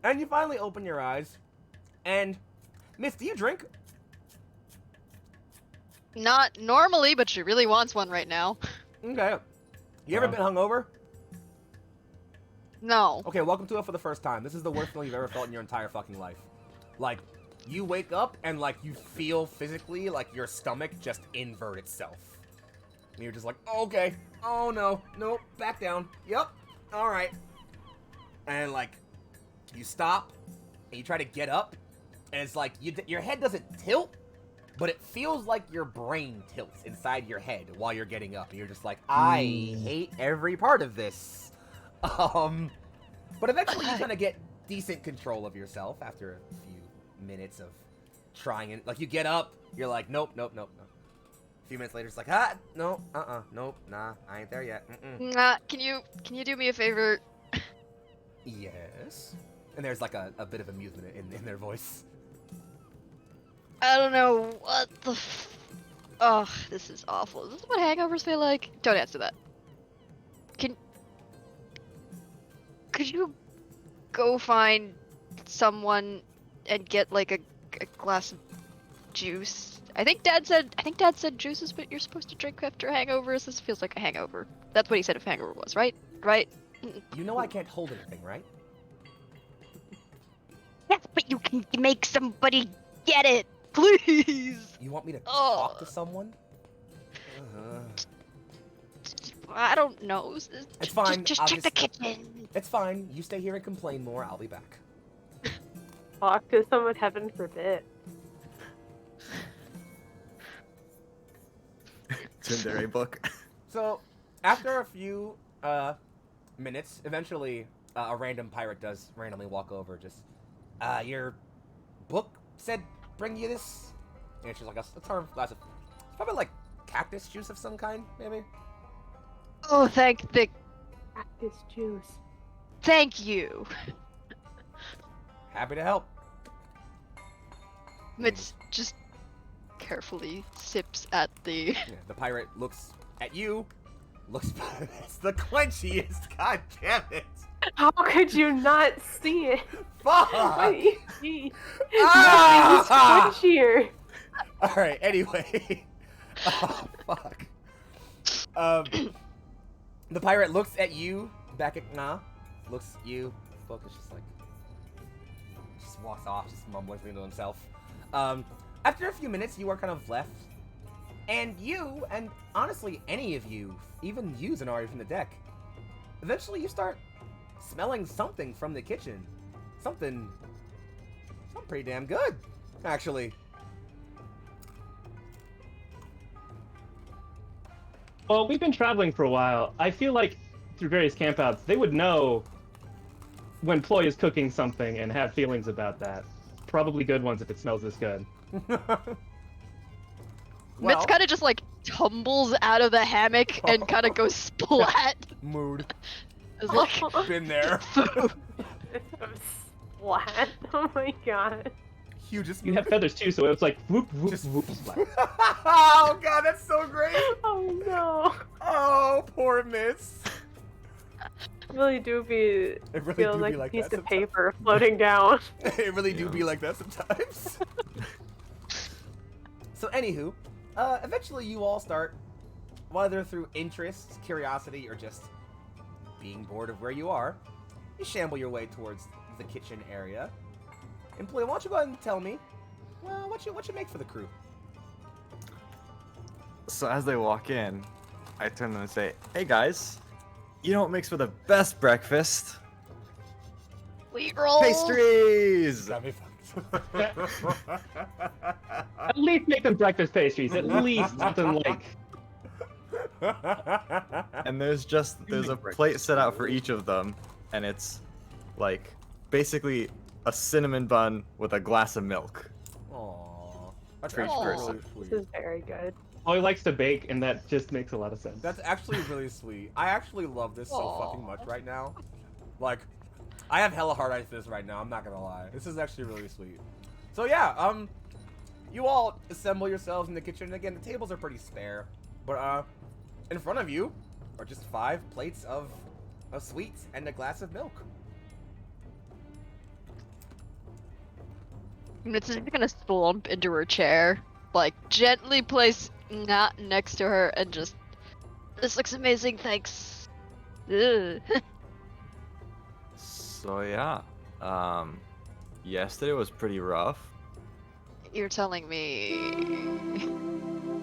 And you finally open your eyes, and Mitz, do you drink? Not normally, but she really wants one right now. Okay. You ever been hungover? No. Okay, welcome to it for the first time. This is the worst feeling you've ever felt in your entire fucking life. Like, you wake up and, like, you feel physically like your stomach just invert itself. And you're just like, oh, okay. Oh, no. Nope. Back down. Yep. All right. And, like, you stop and you try to get up. And it's like, your head doesn't tilt, but it feels like your brain tilts inside your head while you're getting up. And you're just like, I hate every part of this. But eventually you kind of get decent control of yourself after a few minutes of trying it. Like, you get up, you're like, nope. A few minutes later, it's like, nope, nah, I ain't there yet. Nah, can you do me a favor? Yes. And there's like a bit of amusement in their voice. I don't know what the oh, this is awful. Is this what hangovers feel like? Don't answer that. Could you go find someone and get like a glass of juice? I think Dad said juice is what you're supposed to drink after hangovers. This feels like a hangover. That's what he said if hangover was, right? Right? You know I can't hold anything, right? Yes, but you can make somebody get it, please. You want me to talk to someone? I don't know. It's fine. Just check the kitchen. It's fine. You stay here and complain more. I'll be back. Talk to someone, heaven forbid. Tsundere book. So, after a few minutes, eventually a random pirate does randomly walk over. Just, your book said bring you this? And she's like, a term glass of, it's probably like cactus juice of some kind, maybe? Oh, thank Cactus juice. Thank you. Happy to help. Mitz just carefully sips at the. Yeah, the pirate looks at you. Looks. It's the clenchiest. God damn it. How could you not see it? Fuck. What do you see? Ah! Nothing's squishier. All right. Anyway. Oh fuck. The pirate looks at you, back at Nah, looks at you, focus, just walks off, just mumbling something to himself. After a few minutes, you are kind of left, and you, and honestly any of you, even you, Zanari, from the deck, eventually you start smelling something from the kitchen. Something pretty damn good, actually. Well, we've been traveling for a while. I feel like through various campouts, they would know when Ploy is cooking something and have feelings about that. Probably good ones if it smells this good. Mitz kind of just like tumbles out of the hammock and kind of goes splat. Mood. It's like Been there. food. Splat. Oh my god. You just You have feathers too, so it's like whoop whoop Just- whoop splat. Oh god, that's so great. Oh no. Oh, poor Miss. Really do be It really feels do like be a like piece that of paper floating down. It really do Yeah. be like that sometimes. So, anywho, eventually you all start, whether through interest, curiosity, or just being bored of where you are, you shamble your way towards the kitchen area. Employee, why don't you go ahead and tell me, well, what you make for the crew? So as they walk in, I turn to them and say, "Hey guys, you know what makes for the best breakfast? Wheat rolls. Pastries!" Got me fucked. At least make them breakfast pastries. At least something like. And there's a plate set out for each of them, and it's like basically a cinnamon bun with a glass of milk. Aww. That's For each actually person. really This sweet. is very good. Ploy likes to bake, and that just makes a lot of sense. That's actually really sweet. I actually love this so Aw. fucking much right now. Like, I have hella hard eyes for this right now, I'm not gonna lie. This is actually really sweet. So yeah, you all assemble yourselves in the kitchen. Again, the tables are pretty spare. But, in front of you are just 5 plates of sweets and a glass of milk. Mitz is gonna slump into her chair, like gently place Nat next to her, and just, this looks amazing, thanks. Ugh. So yeah, yesterday was pretty rough, You're telling me.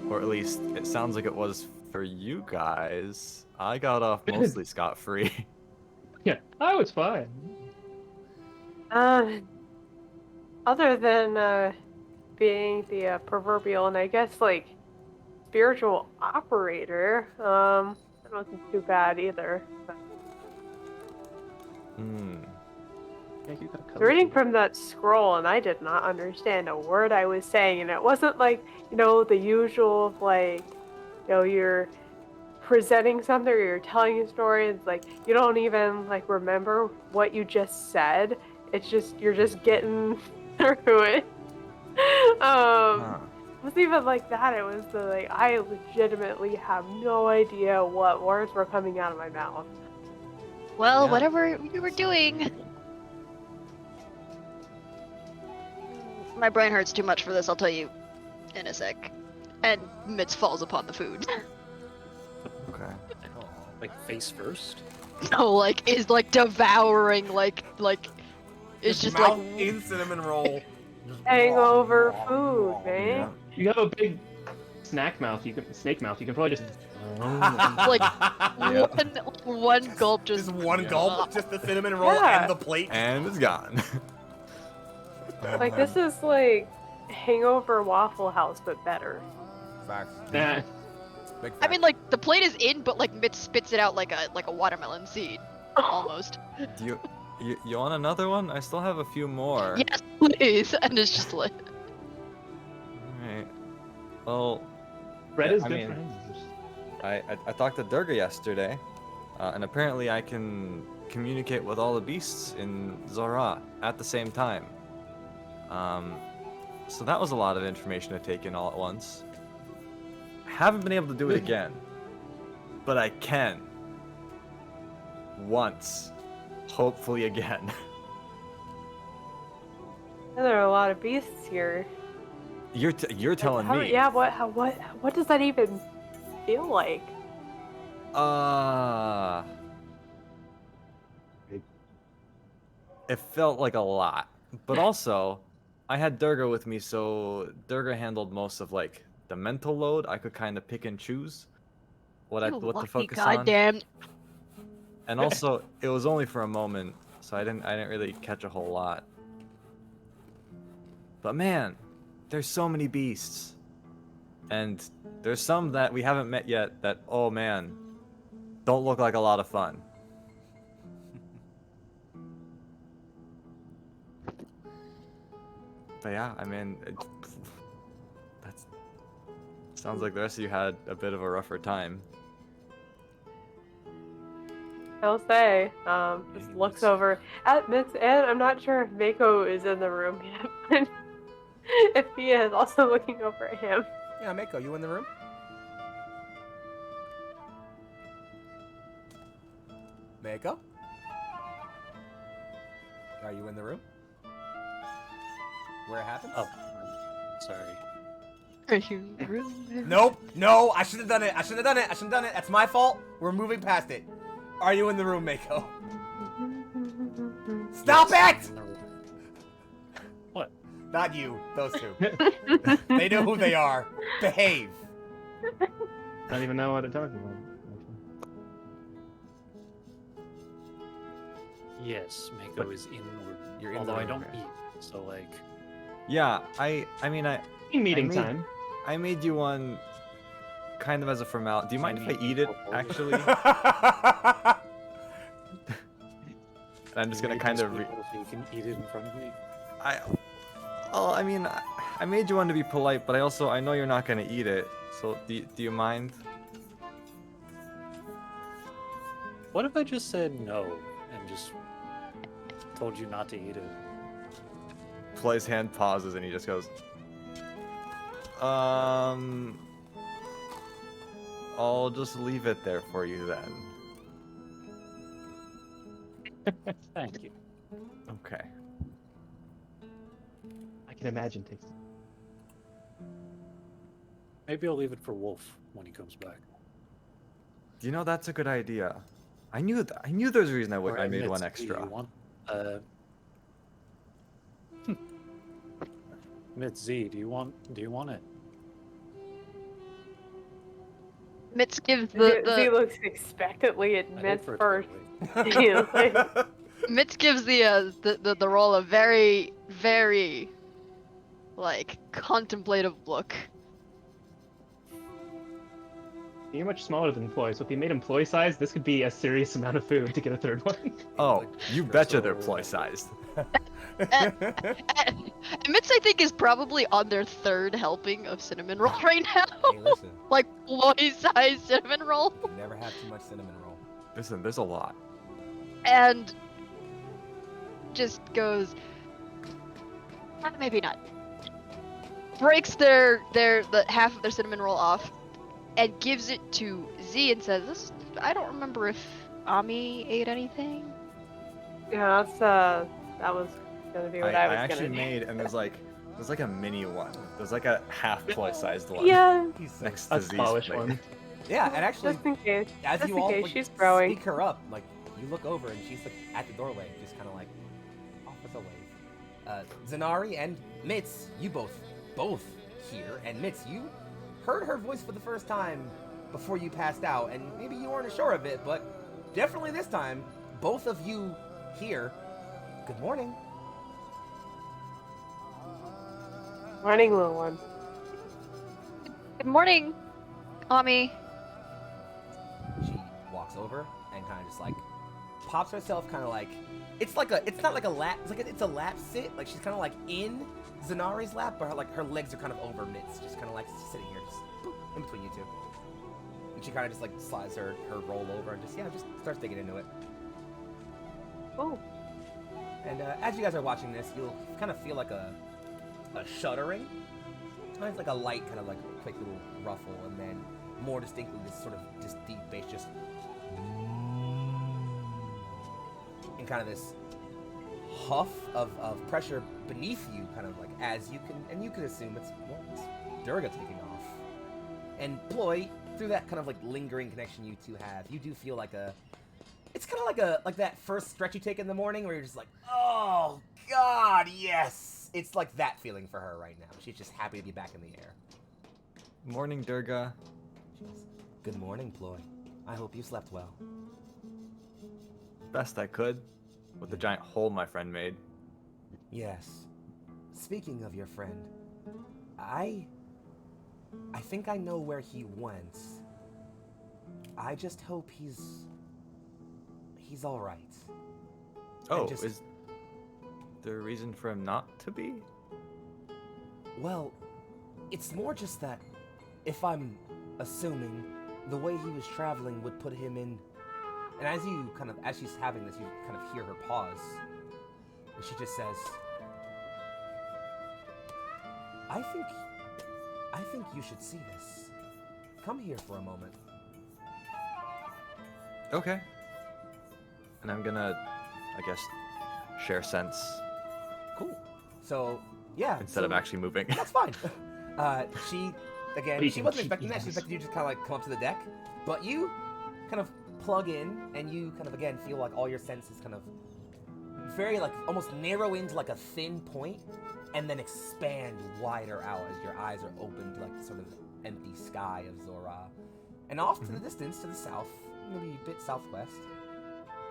or at least it sounds like it was for you guys. I got off mostly scot-free. Yeah, oh, it's fine. Other than being the proverbial and I guess like spiritual operator, that wasn't too bad either. But Yeah, you got I was reading from that scroll and I did not understand a word I was saying, and it wasn't like, the usual of like, you're presenting something or you're telling a story. It's like you don't even like remember what you just said. It's just you're just getting through it. It wasn't even like that. It was I legitimately have no idea what words were coming out of my mouth. Well, Yeah. whatever you were doing. My brain hurts too much for this, I'll tell you in a sec. And Mitz falls upon the food. Okay. Aw. Like face first. No, like, is like devouring, like, it's just mouth like, in cinnamon roll. Hangover food, man. You have a big snake mouth. You can probably just. like Yeah. one gulp just. Just one gulp, just the cinnamon roll Yeah. and the plate. And it's gone. Like this is like Hangover Waffle House, but better. Facts. Nah. Big I facts. mean, like the plate is in, but like Mitz spits it out like a watermelon seed, almost. Do you want another one? I still have a few more. Yes, please. And it's just like, Alright. Well, Bread Yeah, is I good mean- for him. I talked to Durga yesterday, and apparently I can communicate with all the beasts in Zor'aa at the same time. So that was a lot of information to take in all at once. I haven't been able to do it again, but I can. Once. Hopefully again. And there are a lot of beasts here. You're telling How- me. Yeah. What does that even feel like? It felt like a lot, but also I had Durga with me, so Durga handled most of like the mental load. I could kind of pick and choose what You to lucky focus on. goddamn. And also, it was only for a moment, so I didn't really catch a whole lot. But man, there's so many beasts, and there's some that we haven't met yet that, oh man, don't look like a lot of fun. But yeah, I mean, that's sounds like the rest of you had a bit of a rougher time. I'll say, just looks over at Mitz, and I'm not sure if Mako is in the room yet, but if he is, also looking over at him. Yeah, Mako, you in the room? Mako? Are you in the room? Where it happens? Oh, sorry. Are you in the room? Nope. No, I should have done it. I shouldn't have done it. I shouldn't have done it. That's my fault. We're moving past it. Are you in the room, Mako? Stop Yes, it! I'm in the room. What? Not you. Those two. They know who they are. Behave. Don't even know what to talk about. Yes, Mako is in the room. You're in the Although I room, don't okay. eat, so like. Yeah, I mean, Meeting made- time. I made you one kind of as a formality. Do you mind if I eat it, actually? I'm just gonna kind of. So you can eat it in front of me. I mean, I made you one to be polite, but I know you're not gonna eat it. So do you mind? What if I just said no and just told you not to eat it? Play's hand pauses and he just goes, I'll just leave it there for you then. Thank you. Okay. I can imagine tasting. Maybe I'll leave it for Wolf when he comes back. You know, that's a good idea. I knew there's a reason I Alright, made one Mitz, extra. Do you want, Mitz Z, do you want it? Mitz gives He the looks expectantly at I did Mitz for it first. quickly. Mitz gives the roll a very, very like contemplative look. You're much smaller than employee, so if you made employee size, this could be a serious amount of food to get a third one. Oh, you betcha they're ploy-sized. And Mitz, I think, is probably on their third helping of cinnamon roll right now. Hey, listen. Like employee-sized cinnamon roll. You never have too much cinnamon roll. Listen, there's a lot. And just goes, maybe not. Breaks the half of their cinnamon roll off and gives it to Z and says, "This, I don't remember if Ami ate anything." Yeah, that was gonna be what I was actually gonna do. made, and there's like a mini one. There's like a half ploy-sized one. Yeah, Next to A Z's smallish plate. one. Yeah, and actually, just in case. as Just you in all case like, she's growing. speak her up, like you look over and she's like at the doorway, just kind of like offers a wave. Zanari and Mitz, you both here, and Mitz, you heard her voice for the first time before you passed out, and maybe you weren't sure of it, but definitely this time, both of you here. Good morning. Morning, little one. Good morning, Ami. She walks over and kind of just like pops herself, kind of like it's not like a lap, it's a lap sit. Like she's kind of like in Zanari's lap, but her legs are kind of over Mitz, just kind of like sitting here, just boop, in between you two. And she kind of just like slides her roll over and just starts digging into it. Oh, And as you guys are watching this, you'll kind of feel like a shuddering. It's like a light kind of like quick little ruffle, and then more distinctly this sort of just deep bass, just and kind of this huff of pressure beneath you, kind of like as you can assume it's Durga taking off. And Ploy, through that kind of like lingering connection you two have, you do feel like a. It's kind of like that first stretch you take in the morning where you're just like, oh God, yes. It's like that feeling for her right now. She's just happy to be back in the air. Morning, Durga. Good morning, Ploy. I hope you slept well. Best I could, with the giant hole my friend made. Yes. Speaking of your friend, I think I know where he went. I just hope he's all right. Oh, just- is there a reason for him not to be? Well, it's more just that if I'm assuming the way he was traveling would put him in. And as she's having this, you kind of hear her pause. And she just says, I think you should see this. Come here for a moment. Okay. And I'm gonna, I guess, share sense Cool. So, yeah. instead of actually moving. That's fine. She Speaking wasn't expecting that. cheeky. She expected you to just kind of like come up to the deck. But you kind of plug in, and you kind of, again, feel like all your senses kind of very, like, almost narrow into, like, a thin point, and then expand wider out as your eyes are open to, like, the sort of empty sky of Zor'aa. And off to the distance, to the south, maybe a bit southwest,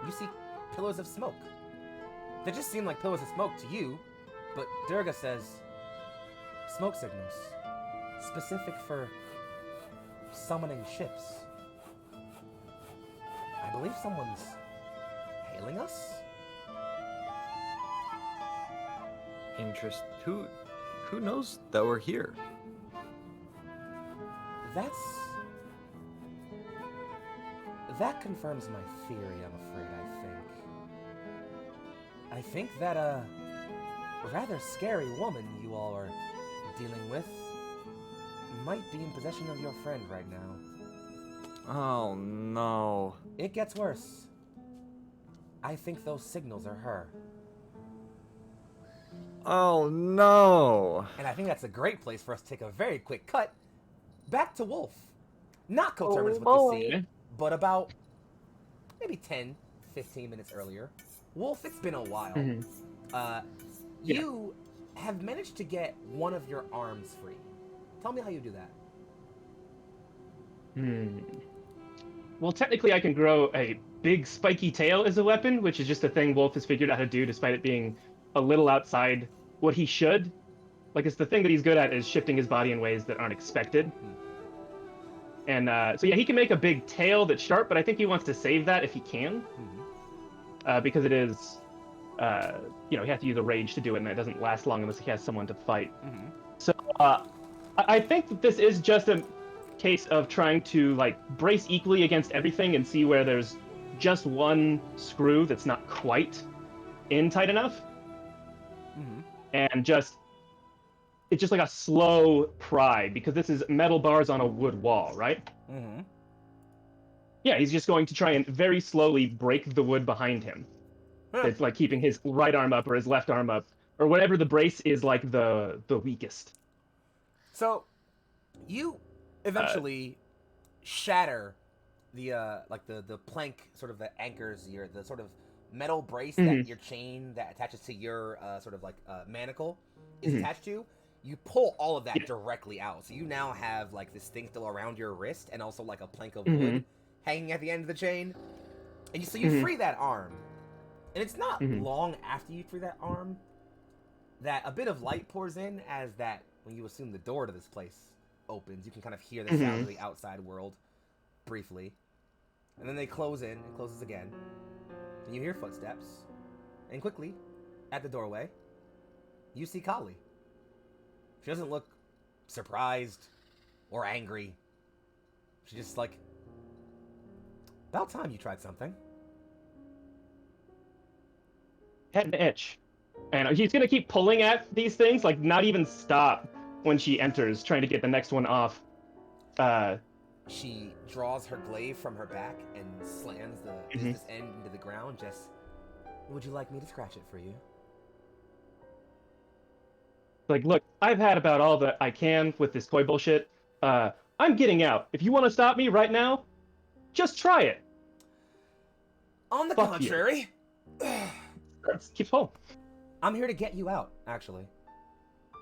you see pillars of smoke. They just seem like pillars of smoke to you, but Durga says, smoke signals, specific for summoning ships. I believe someone's hailing us? Who knows that we're here? That confirms my theory, I'm afraid, I think that a rather scary woman you all are dealing with might be in possession of your friend right now. Oh no. It gets worse. I think those signals are her. Oh no. And I think that's a great place for us to take a very quick cut back to Wolf. Not coterminous with the boy. scene, but about maybe 10, 15 minutes earlier. Wolf, it's been a while. You have managed to get one of your arms free. Tell me how you do that. Well, technically, I can grow a big spiky tail as a weapon, which is just a thing Wolf has figured out how to do, despite it being a little outside what he should. Like, it's the thing that he's good at is shifting his body in ways that aren't expected. And so yeah, he can make a big tail that's sharp, but I think he wants to save that if he can, because it is, you has to use a rage to do it, and it doesn't last long unless he has someone to fight. So I think that this is just a case of trying to like brace equally against everything and see where there's just one screw that's not quite in tight enough, and it's just like a slow pry, because this is metal bars on a wood wall, right? Yeah, he's just going to try and very slowly break the wood behind him. It's like keeping his right arm up or his left arm up, or whatever the brace is like the weakest. So, you eventually shatter the the plank, sort of that anchors the sort of metal brace that your chain that attaches to your sort of like manacle is attached to. You pull all of that directly out, so you now have like this thing still around your wrist, and also like a plank of wood hanging at the end of the chain. And you free that arm, and it's not long after you free that arm that a bit of light pours in, as that when you assume the door to this place opens, you can kind of hear the sound of the outside world briefly, and then they close in and closes again, and you hear footsteps, and quickly at the doorway you see Kali. She doesn't look surprised or angry. She's just like, about time you tried something. Head and itch. And he's going to keep pulling at these things, like not even stop when she enters, trying to get the next one off. She draws her glaive from her back and slams the business end into the ground. Just, would you like me to scratch it for you? Like, look, I've had about all that I can with this toy bullshit. I'm getting out. If you want to stop me right now, just try it. On the Fuck you. contrary, Keep home. I'm here to get you out, actually.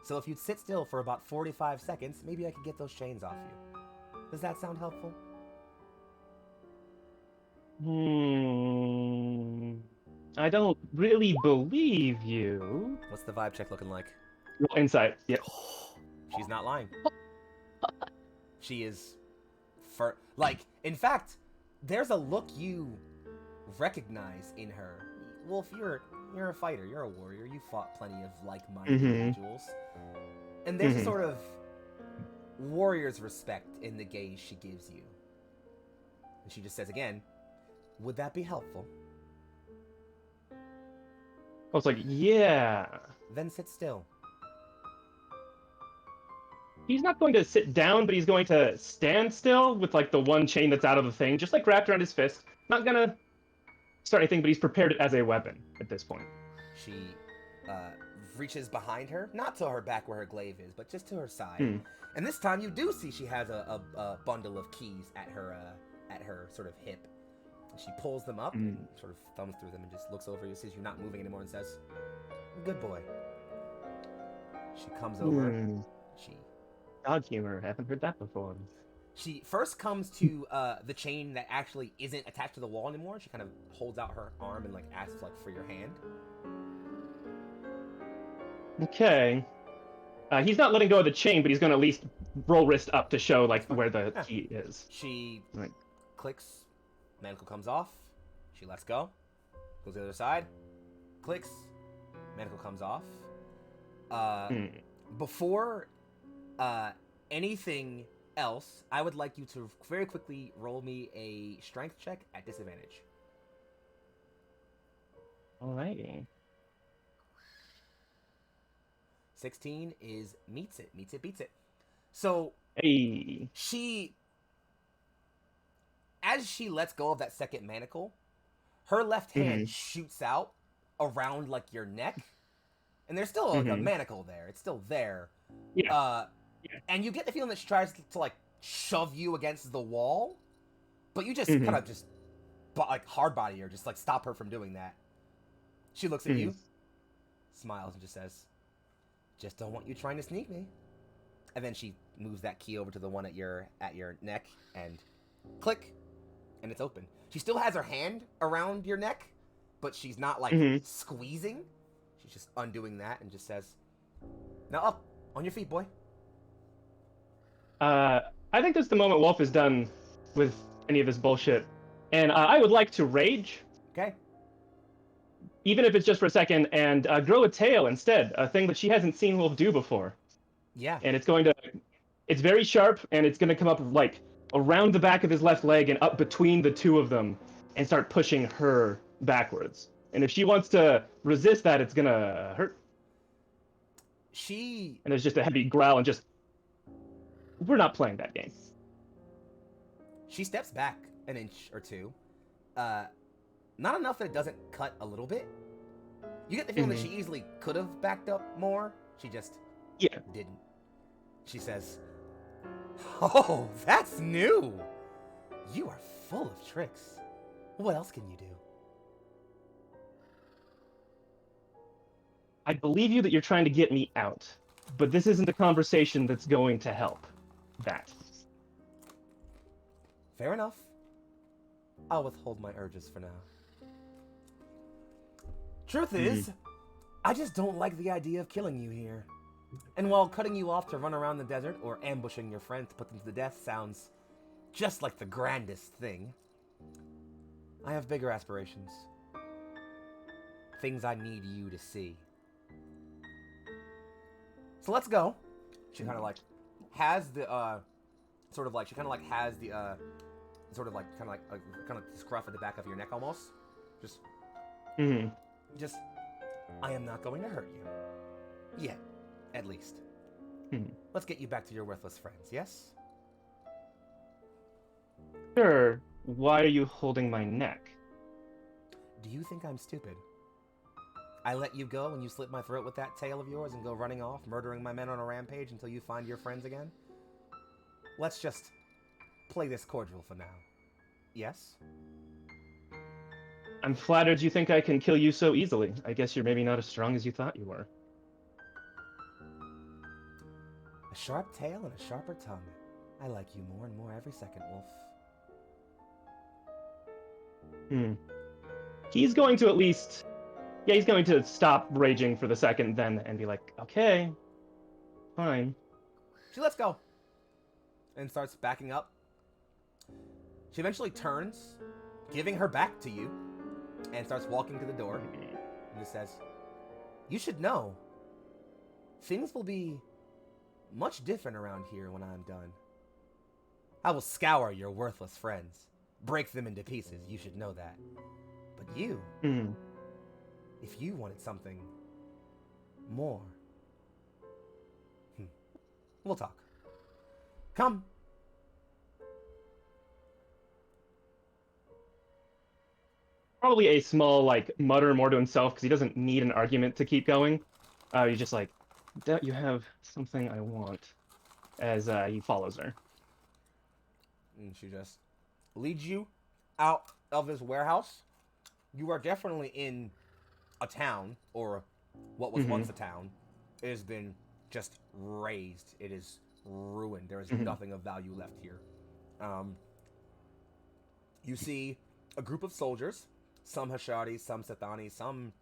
So if you'd sit still for about 45 seconds, maybe I could get those chains off you. Does that sound helpful? I don't really believe you. What's the vibe check looking like? Roll insight. Yeah. She's not lying. She is... in fact, there's a look you recognize in her. Wolf, you're a fighter. You're a warrior. You fought plenty of like-minded individuals. And there's a sort of warrior's respect in the gaze she gives you. And she just says again, would that be helpful? I was like, yeah. Then sit still. He's not going to sit down, but he's going to stand still with like the one chain that's out of the thing, just like wrapped around his fist. Not gonna start anything, but he's prepared it as a weapon at this point. She reaches behind her, not to her back where her glaive is, but just to her side. And this time you do see she has a bundle of keys at her sort of hip. And she pulls them up and sort of thumbs through them and just looks over you, sees you're not moving anymore, and says, "Good boy." She comes over. She Dog humor. Haven't heard that before. She first comes to the chain that actually isn't attached to the wall anymore. She kind of holds out her arm and like asks like for your hand. Okay. He's not letting go of the chain, but he's going to at least roll wrist up to show like where the key is. She Right. clicks. Manacle comes off. She lets go. Goes to the other side. Clicks. Manacle comes off. Before anything else, I would like you to very quickly roll me a strength check at disadvantage. Alrighty. 16 is meets it, beats it. So Hey. as she lets go of that second manacle, her left hand shoots out around like your neck, and there's still like a manacle there. It's still there. Yeah. And you get the feeling that she tries to like shove you against the wall, but you just kind of just like hard body her, just like stop her from doing that. She looks at you, smiles, and just says, "Just don't want you trying to sneak me." And then she moves that key over to the one at your neck, and click, and it's open. She still has her hand around your neck, but she's not like squeezing. She's just undoing that and just says, "Now up on your feet, boy." I think this is the moment Wolf is done with any of this bullshit, and I would like to rage. Okay. Even if it's just for a second, and grow a tail instead, a thing that she hasn't seen Wolf do before. Yeah. And it's very sharp, and it's going to come up like around the back of his left leg and up between the two of them and start pushing her backwards. And if she wants to resist that, it's going to hurt. And there's just a heavy growl and just, we're not playing that game. She steps back an inch or two. Not enough that it doesn't cut a little bit. You get the feeling that she easily could have backed up more. She just didn't. She says, "Oh, that's new. You are full of tricks. What else can you do?" I believe you that you're trying to get me out, but this isn't a conversation that's going to help that. Fair enough. I'll withhold my urges for now. Truth is, I just don't like the idea of killing you here. And while cutting you off to run around the desert or ambushing your friends to put them to death sounds just like the grandest thing, I have bigger aspirations. Things I need you to see. So let's go. She kind of like has the scruff at the back of your neck almost. Just, I am not going to hurt you. Yet, at least. Let's get you back to your worthless friends, yes? Sure. Why are you holding my neck? Do you think I'm stupid? I let you go and you slit my throat with that tail of yours and go running off, murdering my men on a rampage until you find your friends again? let's just play this cordial for now. Yes? I'm flattered you think I can kill you so easily. I guess you're maybe not as strong as you thought you were. A sharp tail and a sharper tongue. I like you more and more every second, Wolf. He's going to at least... Yeah, he's going to stop raging for the second then and be like, okay, fine. She lets go and starts backing up. She eventually turns, giving her back to you, and starts walking to the door. And just says, you should know, things will be much different around here when I'm done. I will scour your worthless friends, break them into pieces, you should know that. But you, if you wanted something more, we'll talk. Come. Probably a small, like, mutter more to himself because he doesn't need an argument to keep going. He's just like, don't you have something I want? As he follows her. And she just leads you out of this warehouse. You are definitely in a town, or what was once a town. It has been just razed. It is ruined. There is nothing of value left here. You see a group of soldiers, some Hashadi, some Sethani, some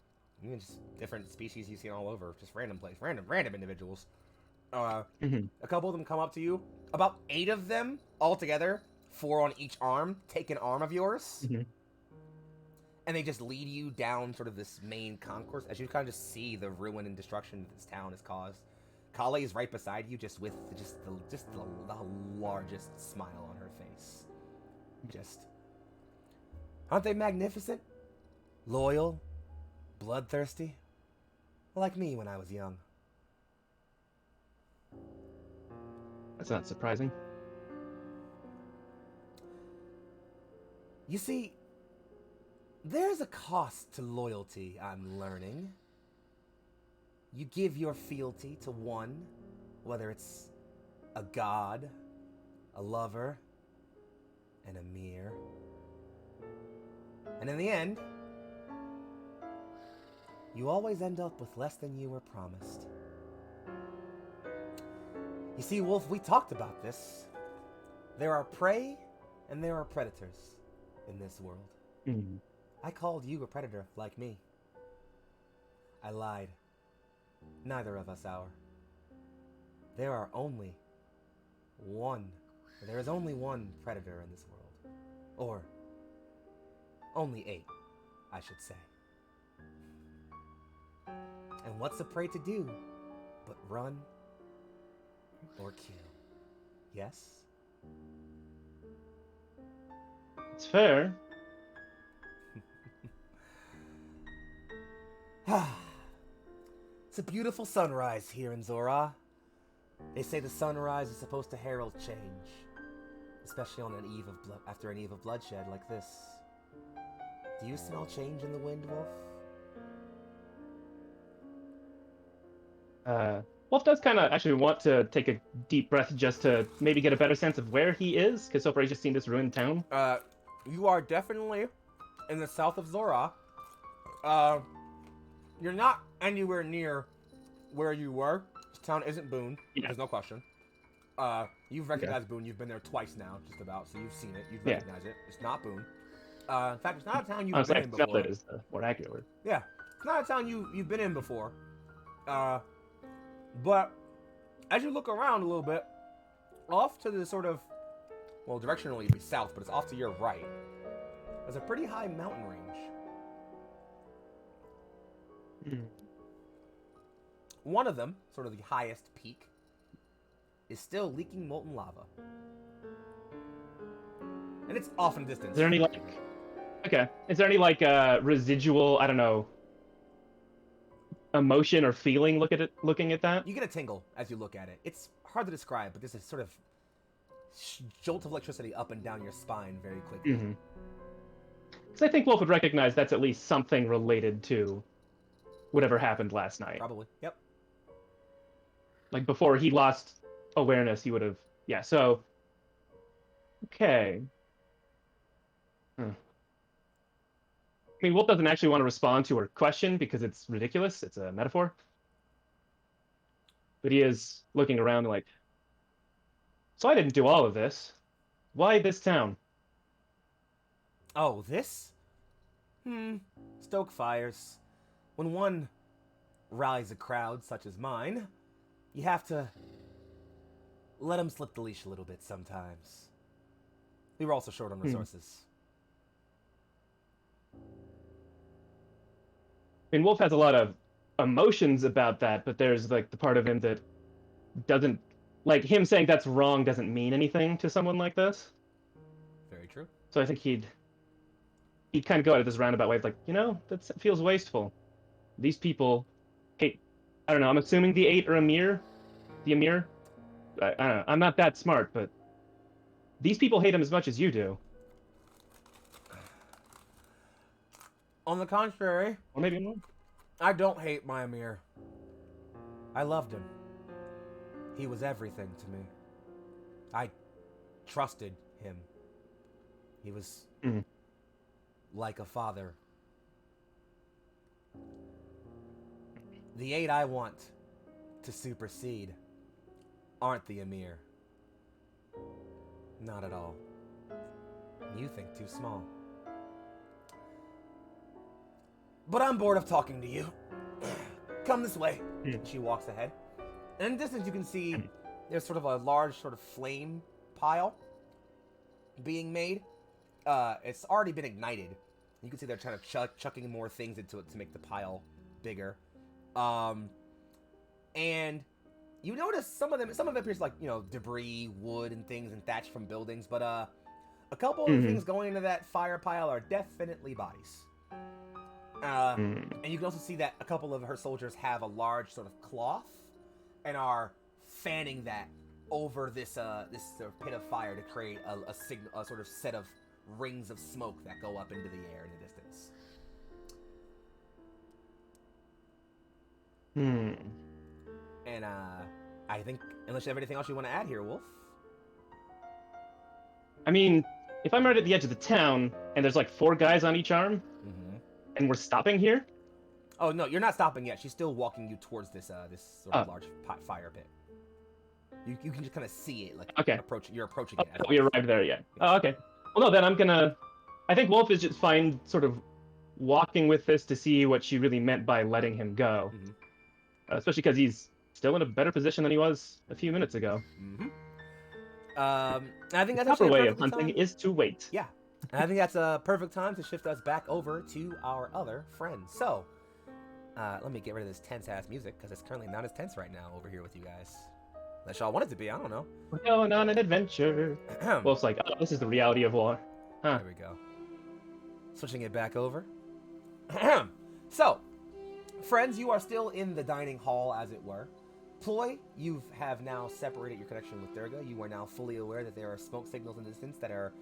just different species you've seen all over, just random individuals. A couple of them come up to you. About 8 of them altogether, 4 on each arm, take an arm of yours. And they just lead you down sort of this main concourse as you kind of just see the ruin and destruction that this town has caused. Kale is right beside you, just with the largest smile on her face. Aren't they magnificent? Loyal? Bloodthirsty? Like me when I was young. That's not surprising. You see, there's a cost to loyalty, I'm learning. You give your fealty to one, whether it's a god, a lover, an emir. And in the end, you always end up with less than you were promised. You see, Wolf, we talked about this. There are prey and there are predators in this world. I called you a predator like me. I lied. Neither of us are. There is only one predator in this world. Or, only 8, I should say. And what's a prey to do but run or kill? Yes? It's fair. It's a beautiful sunrise here in Zor'aa. They say the sunrise is supposed to herald change, especially on after an eve of bloodshed like this. Do you smell change in the wind, Wolf? Wolf does kind of actually want to take a deep breath just to maybe get a better sense of where he is, because so far he's just seen this ruined town. You are definitely in the south of Zor'aa. You're not anywhere near where you were. This town isn't Boone. Yeah. There's no question. You've recognized Boone. You've been there twice now, just about, so you've seen it. You've recognized it. It's not Boone. In fact, it's not a town you've been in before. That is more accurate word. Yeah, it's not a town you've been in before. But as you look around a little bit, off to the sort of, well, directionally it'd be south, but it's off to your right. There's a pretty high mountain range. One of them, sort of the highest peak, is still leaking molten lava. And it's off in the distance. Is there any, residual, I don't know, emotion or feeling looking at that? You get a tingle as you look at it. It's hard to describe, but there's a sort of jolt of electricity up and down your spine very quickly. Because I think Wolf would recognize that's at least something related to whatever happened last night. Probably. Yep. Like, before he lost awareness, he would have... Yeah, so Okay. I mean, Wolf doesn't actually want to respond to her question because it's ridiculous. It's a metaphor. But he is looking around like, so I didn't do all of this. Why this town? Oh, this? Stoke fires. When one rallies a crowd such as mine, you have to let them slip the leash a little bit sometimes. We were also short on resources. I mean, Wolf has a lot of emotions about that, but there's like the part of him that doesn't, like him saying that's wrong doesn't mean anything to someone like this. Very true. So I think he'd kind of go at it this roundabout way, like, that feels wasteful. These people hate, I don't know, I'm assuming the 8 are Emir? The Emir? I don't know, I'm not that smart, but these people hate him as much as you do. On the contrary, Or maybe I'm wrong. I don't hate my Amir. I loved him. He was everything to me. I trusted him. He was like a father. The 8 I want to supersede aren't the Emir. Not at all. You think too small. But I'm bored of talking to you. Come this way. She walks ahead. And in the distance you can see there's sort of a large sort of flame pile being made. It's already been ignited. You can see they're trying to chucking more things into it to make the pile bigger. And you notice some of it appears like, debris, wood, and things, and thatch from buildings, but a couple of the things going into that fire pile are definitely bodies. And you can also see that a couple of her soldiers have a large sort of cloth and are fanning that over this sort of pit of fire to create a sort of set of rings of smoke that go up into the air in the distance. And I think, unless you have anything else you want to add here, Wolf. I mean, if I'm right at the edge of the town and there's like 4 guys on each arm, and we're stopping here. Oh no, you're not stopping yet. She's still walking you towards this sort of large fire pit. You can just kind of see it, like you're approaching it. We arrived there yet. Oh, okay. Well, no, then I think Wolf is just fine, sort of walking with this to see what she really meant by letting him go, especially because he's still in a better position than he was a few minutes ago. I think that's the proper actually way of hunting is to wait. Yeah. And I think that's a perfect time to shift us back over to our other friends. So, let me get rid of this tense-ass music, because it's currently not as tense right now over here with you guys. Unless y'all want it to be, I don't know. We're going on an adventure. Wolf's like, oh, this is the reality of war. Huh. There we go. Switching it back over. So, friends, you are still in the dining hall, as it were. Ploy, you have now separated your connection with Durga. You are now fully aware that there are smoke signals in the distance that are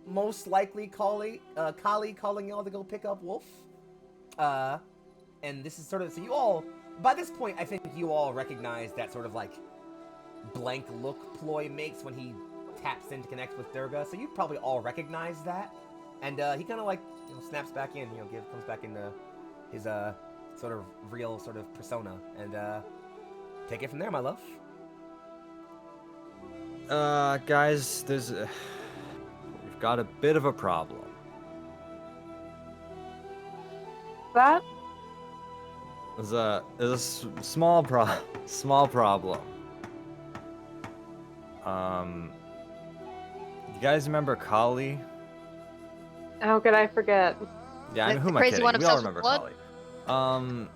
most likely Kali calling y'all to go pick up Wolf. And this is sort of, so you all, by this point, I think you all recognize that sort of like blank look Ploy makes when he taps in to connect with Durga. So you probably all recognize that. And he kind of like, snaps back in, comes back into his sort of real sort of persona. And take it from there, my love. Guys, we've got a bit of a problem. That? There's a small problem. You guys remember Kali? How could I forget? Yeah, I mean, who am I crazy kidding? one We all obsessed with remember blood? Kali.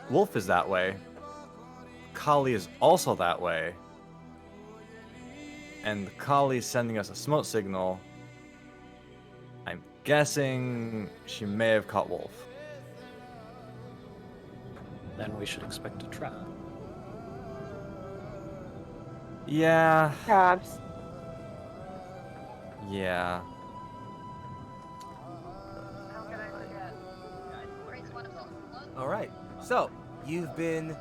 Wolf is that way. Kali is also that way. And Kali's sending us a smoke signal. I'm guessing she may have caught Wolf. Then we should expect a trap. Yeah. Perhaps. Yeah. How could I forget? All right. So, you've been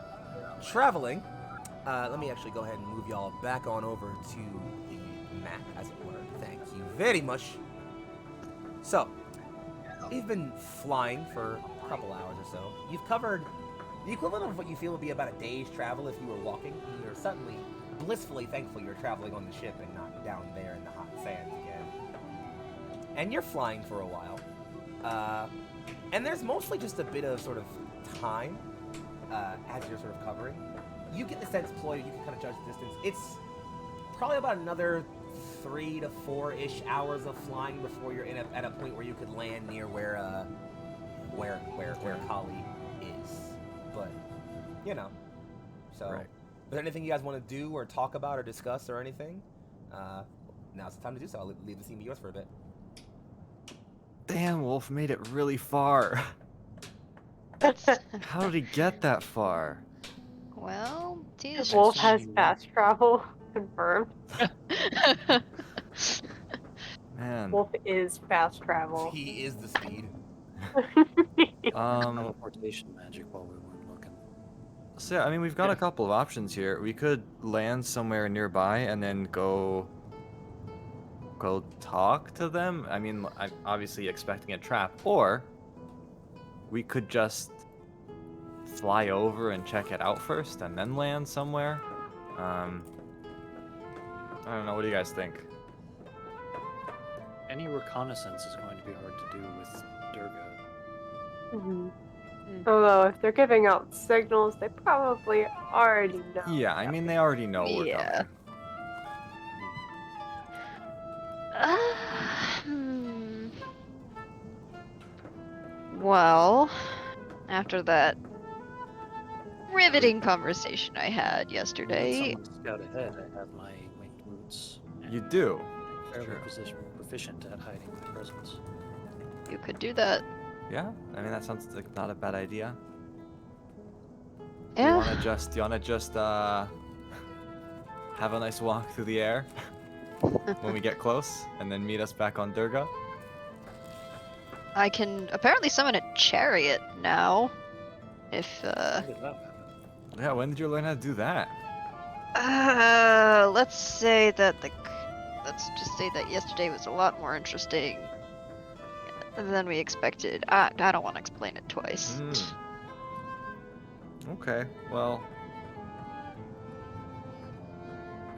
traveling. Let me actually go ahead and move y'all back on over to the map, as it were. very much. So, you've been flying for a couple hours or so. You've covered the equivalent of what you feel would be about a day's travel if you were walking. You're suddenly blissfully thankful you're traveling on the ship and not down there in the hot sands again. And you're flying for a while. And there's mostly just a bit of sort of time as you're sort of covering. You get the sense, Ploy, you can kind of judge the distance. It's probably about another 3 to 4-ish hours of flying before you're at a point where you could land near where Kali is. But, you know. So, Right. is there anything you guys want to do or talk about or discuss or anything? Now's the time to do so. I'll leave the scene be yours for a bit. Damn, Wolf made it really far. How did he get that far? Well, tease. Wolf has fast travel confirmed. Man. Wolf is fast travel. He is the speed. Teleportation magic while we weren't looking. So yeah, I mean, we've got a couple of options here. We could land somewhere nearby and then go talk to them. I mean, I'm obviously expecting a trap, or we could just fly over and check it out first and then land somewhere. I don't know. What do you guys think? Any reconnaissance is going to be hard to do with Durga. Mhm. Although, if they're giving out signals, they probably already know. Yeah, I mean, they already know we're Yeah. coming. Well, after that riveting conversation I had yesterday, Someone scout ahead. I have my winged boots. and You do. fairly True. proficient at hiding my presence. you could do that. Yeah, I mean, that sounds like not a bad idea. Yeah. You wanna just have a nice walk through the air when we get close, and then meet us back on Durga? I can apparently summon a chariot now. If How did that happen? Yeah, when did you learn how to do that? let's just say that yesterday was a lot more interesting than we expected. I don't want to explain it twice. Okay, well,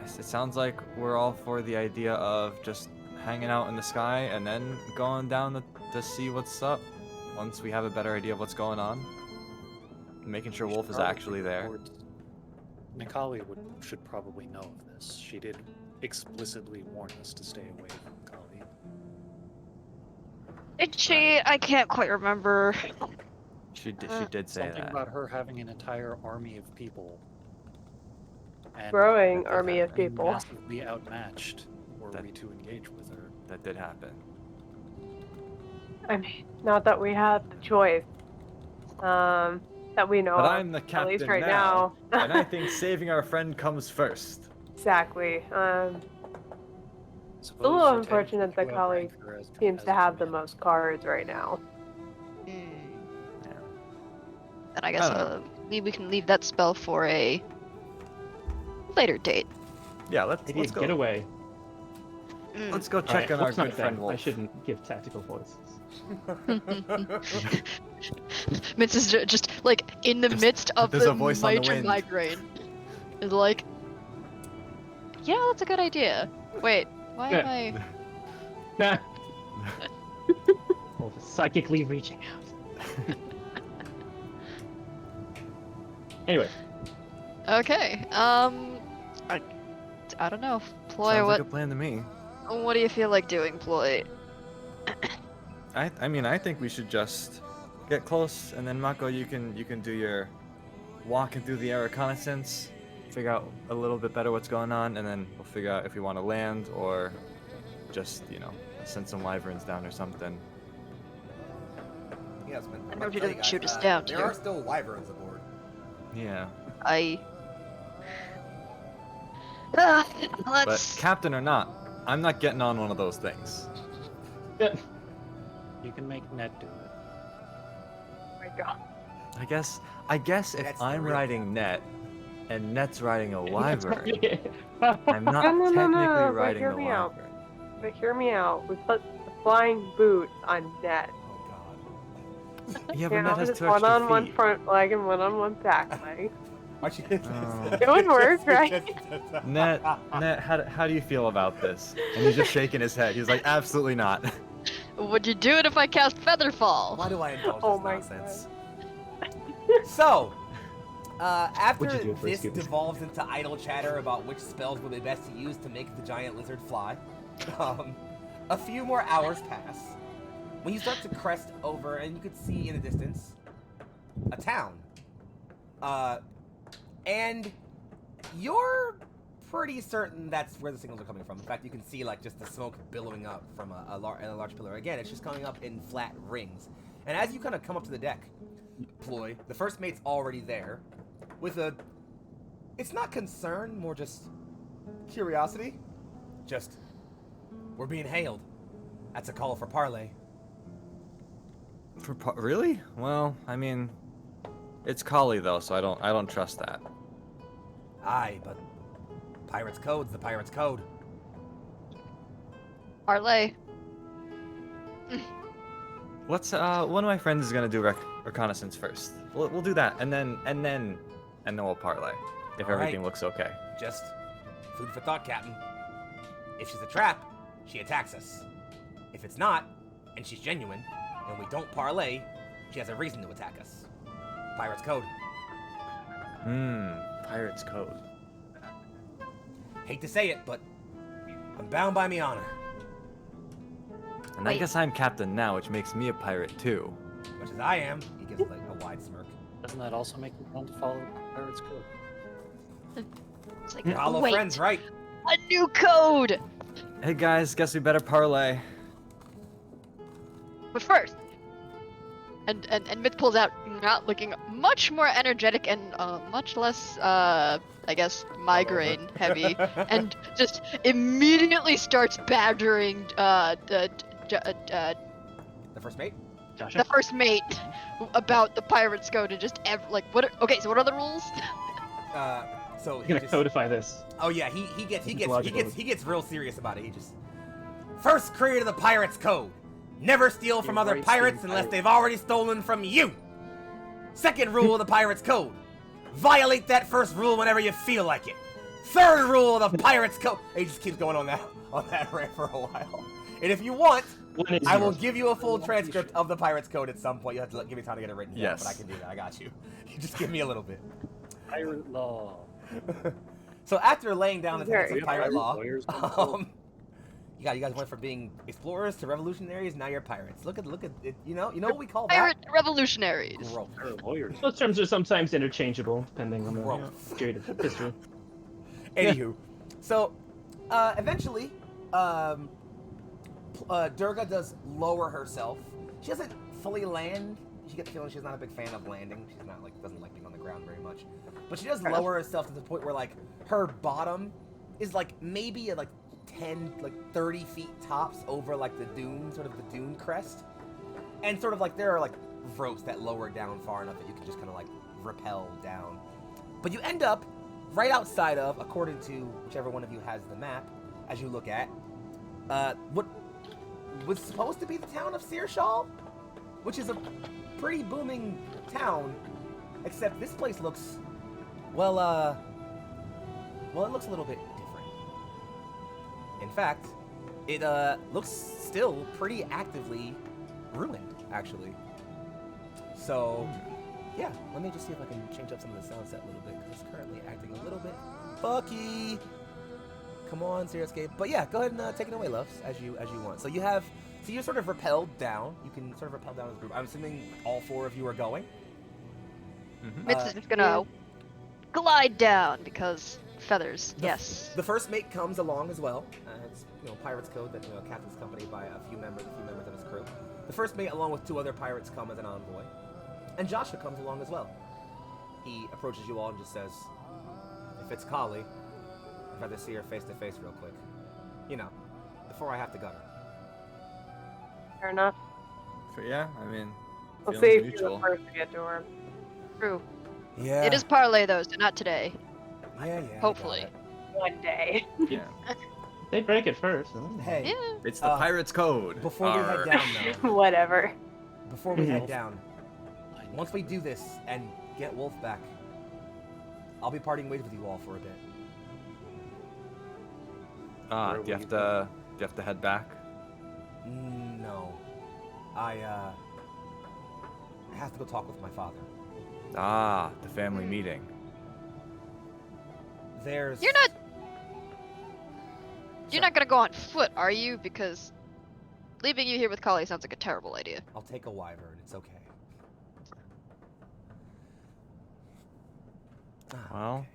it sounds like we're all for the idea of just hanging out in the sky and then going down to see what's up once we have a better idea of what's going on. Making sure We should Wolf is probably actually there. report- Nikali should probably know of this. She did explicitly warn us to stay away from Kali. Did she? I can't quite remember. She did say Something that. about her having an entire army of people. And Growing that army of being people. massively outmatched were That- we to engage with her. That did happen. I mean, not that we have the choice. That we know But of, I'm the at least captain right now, now. and I think saving our friend comes first. Exactly. Suppose It's a little you're unfortunate technically that to Kali outrank her as- seems as to a have the commander. most cards right now. Then I guess I don't we can leave that spell for a later date. Yeah, let's Idiot go. getaway. Let's go Alright, check on our Wolf's not good friend there. Wolf. I shouldn't give tactical voices. Mitz is just like in the midst of there's the a voice on the major wind. migraine. Is like, yeah, that's a good idea. Wait, why am I? Nah. Wolf is psychically reaching out. Anyway, Okay. I don't know. Ploy, Sounds what like a plan to me. what do you feel like doing, Ploy? I mean, I think we should just get close, and then Mako, you can do your walking through the air reconnaissance, figure out a little bit better what's going on, and then we'll figure out if we want to land or just, send some wyverns down or something. Yes, man. I hope she doesn't shoot us down, There too. are still wyverns aboard. Yeah. Let's. But captain or not, I'm not getting on one of those things. You can make Ned do it. Oh my god. I guess if That's the I'm real riding captain. Net and Net's riding a wyvern, yeah. I'm not No, technically but riding hear the me out. wyvern. But hear me out. We put the flying boots on Net. Oh god. Yeah, but Ned has just 2 one extra on one feet. front leg and one on one back leg. Aren't you? It would work, right? Ned, how do you feel about this? And he's just shaking his head. He's like, absolutely not. Would you do it if I cast Featherfall? Why do I indulge Oh this my nonsense? So, after What'd you do for this stupid? devolves into idle chatter about which spells will be best to use to make the giant lizard fly, a few more hours pass. When you start to crest over, and you could see in the distance a town. And you're pretty certain that's where the signals are coming from. In fact, you can see like just the smoke billowing up from a large pillar. Again, it's just coming up in flat rings. And as you kind of come up to the deck, Ploy, the first mate's already there with a... It's not concern, more just curiosity. Just, we're being hailed. That's a call for parley. Really? Well, I mean, it's Kali though, so I don't trust that. Aye, but pirate's code's the pirate's code. Parlay. Let's one of my friends is gonna do reconnaissance first. We'll do that, and then we'll parlay if All right. everything looks okay. Just food for thought, Captain. If she's a trap, she attacks us. If it's not, and she's genuine, and we don't parlay, she has a reason to attack us. Pirate's code. Pirate's code. Hate to say it, but I'm bound by me honor. And I Wait. guess I'm captain now, which makes me a pirate too. Much as I am, he gives like a wide smirk. Doesn't that also make you want to follow Pirate's Code? It's like, Follow wait, friends, right? a new code! Hey guys, guess we better parlay. But first, and Myth pulls out, not looking much more energetic and much less, I guess, migraine heavy, and just immediately starts badgering The first mate? Joshua? the first mate about the pirate's code and just like what? Okay, so what are the rules? So I'm he gonna just... codify this. Oh yeah, he gets logical. he gets real serious about it. He just first created the pirate's code. Never steal from You're other right, pirates Steve, unless pirate. they've already stolen from you. Second rule of the pirate's code. Violate that first rule whenever you feel like it. Third rule of the pirate's code. He just keeps going on that rant for a while. And if you want, When is I will yours? give you a full transcript of the pirate's code at some point. You have to give me time to get it written down, Yes. but I can do that. I got you. You just give me a little bit. Pirate law. So after laying down the tenets Very of pirate law, lawyers. you guys went from being explorers to revolutionaries. Now you're pirates. Look at it. You know what we call Pirate that? revolutionaries. Growth. Pirate lawyers. Those terms are sometimes interchangeable, depending on the Growth. period of history. Anywho, so eventually, Durga does lower herself. She doesn't fully land. She gets the feeling she's not a big fan of landing. She's not doesn't like being on the ground very much. But she does lower herself to the point where like her bottom is like maybe at like 30 feet tops over like the dune, sort of the dune crest. And sort of like there are like ropes that lower down far enough that you can just kind of like rappel down. But you end up right outside of, according to whichever one of you has the map, as you look at, what was supposed to be the town of Searshall, which is a pretty booming town, except this place looks, well, it looks a little bit different. In fact, it looks still pretty actively ruined, actually. So, yeah, let me just see if I can change up some of the sound set a little bit, because it's currently acting a little bit fucky. Come on, Seriourscape. But yeah, go ahead and take it away, loves, as you want. So you're sort of rappelled down. You can sort of rappel down as a group. I'm assuming all four of you are going. Myth is just gonna glide down because feathers. Yes. The first mate comes along as well. It's pirate's code that captain's accompanied by a few members of his crew. The first mate, along with two other pirates, come as an envoy, and Joshua comes along as well. He approaches you all and just says, "If it's Kali, I'd rather see her face to face real quick. Before I have to gut her." Fair enough. Yeah, I mean, We'll feelings see are if you're mutual. the first to get to her. True. Yeah. It is parlay though, so not today. Yeah. Hopefully. I got it. One day. Yeah. They break it first. Hey, Yeah. It's the pirate's code. before we head Arr. down, though, Whatever. before we head Mhm. down, once we do this and get Wolf back, I'll be parting ways with you all for a bit. Where Do you will have to head back? No, I have to go talk with my father. Ah, the family meeting. There's You're not gonna go on foot, are you? Because leaving you here with Kali sounds like a terrible idea. I'll take a wyvern. It's okay. Well, Okay.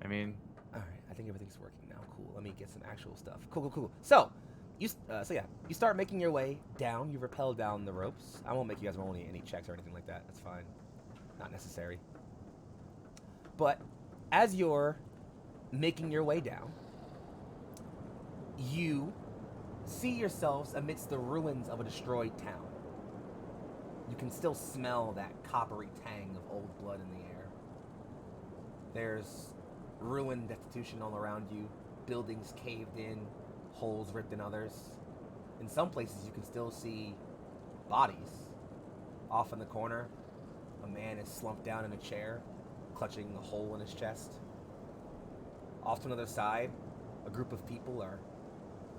I mean, All right, I think everything's working now. Cool. Let me get some actual stuff. Cool. So, you start making your way down. You rappel down the ropes. I won't make you guys roll any checks or anything like that. That's fine. Not necessary. But as you're making your way down, you see yourselves amidst the ruins of a destroyed town. You can still smell that coppery tang of old blood in the air. There's ruined destitution all around you, buildings caved in, holes ripped in others. In some places you can still see bodies. Off in the corner, a man is slumped down in a chair, clutching a hole in his chest. Off to another side, a group of people are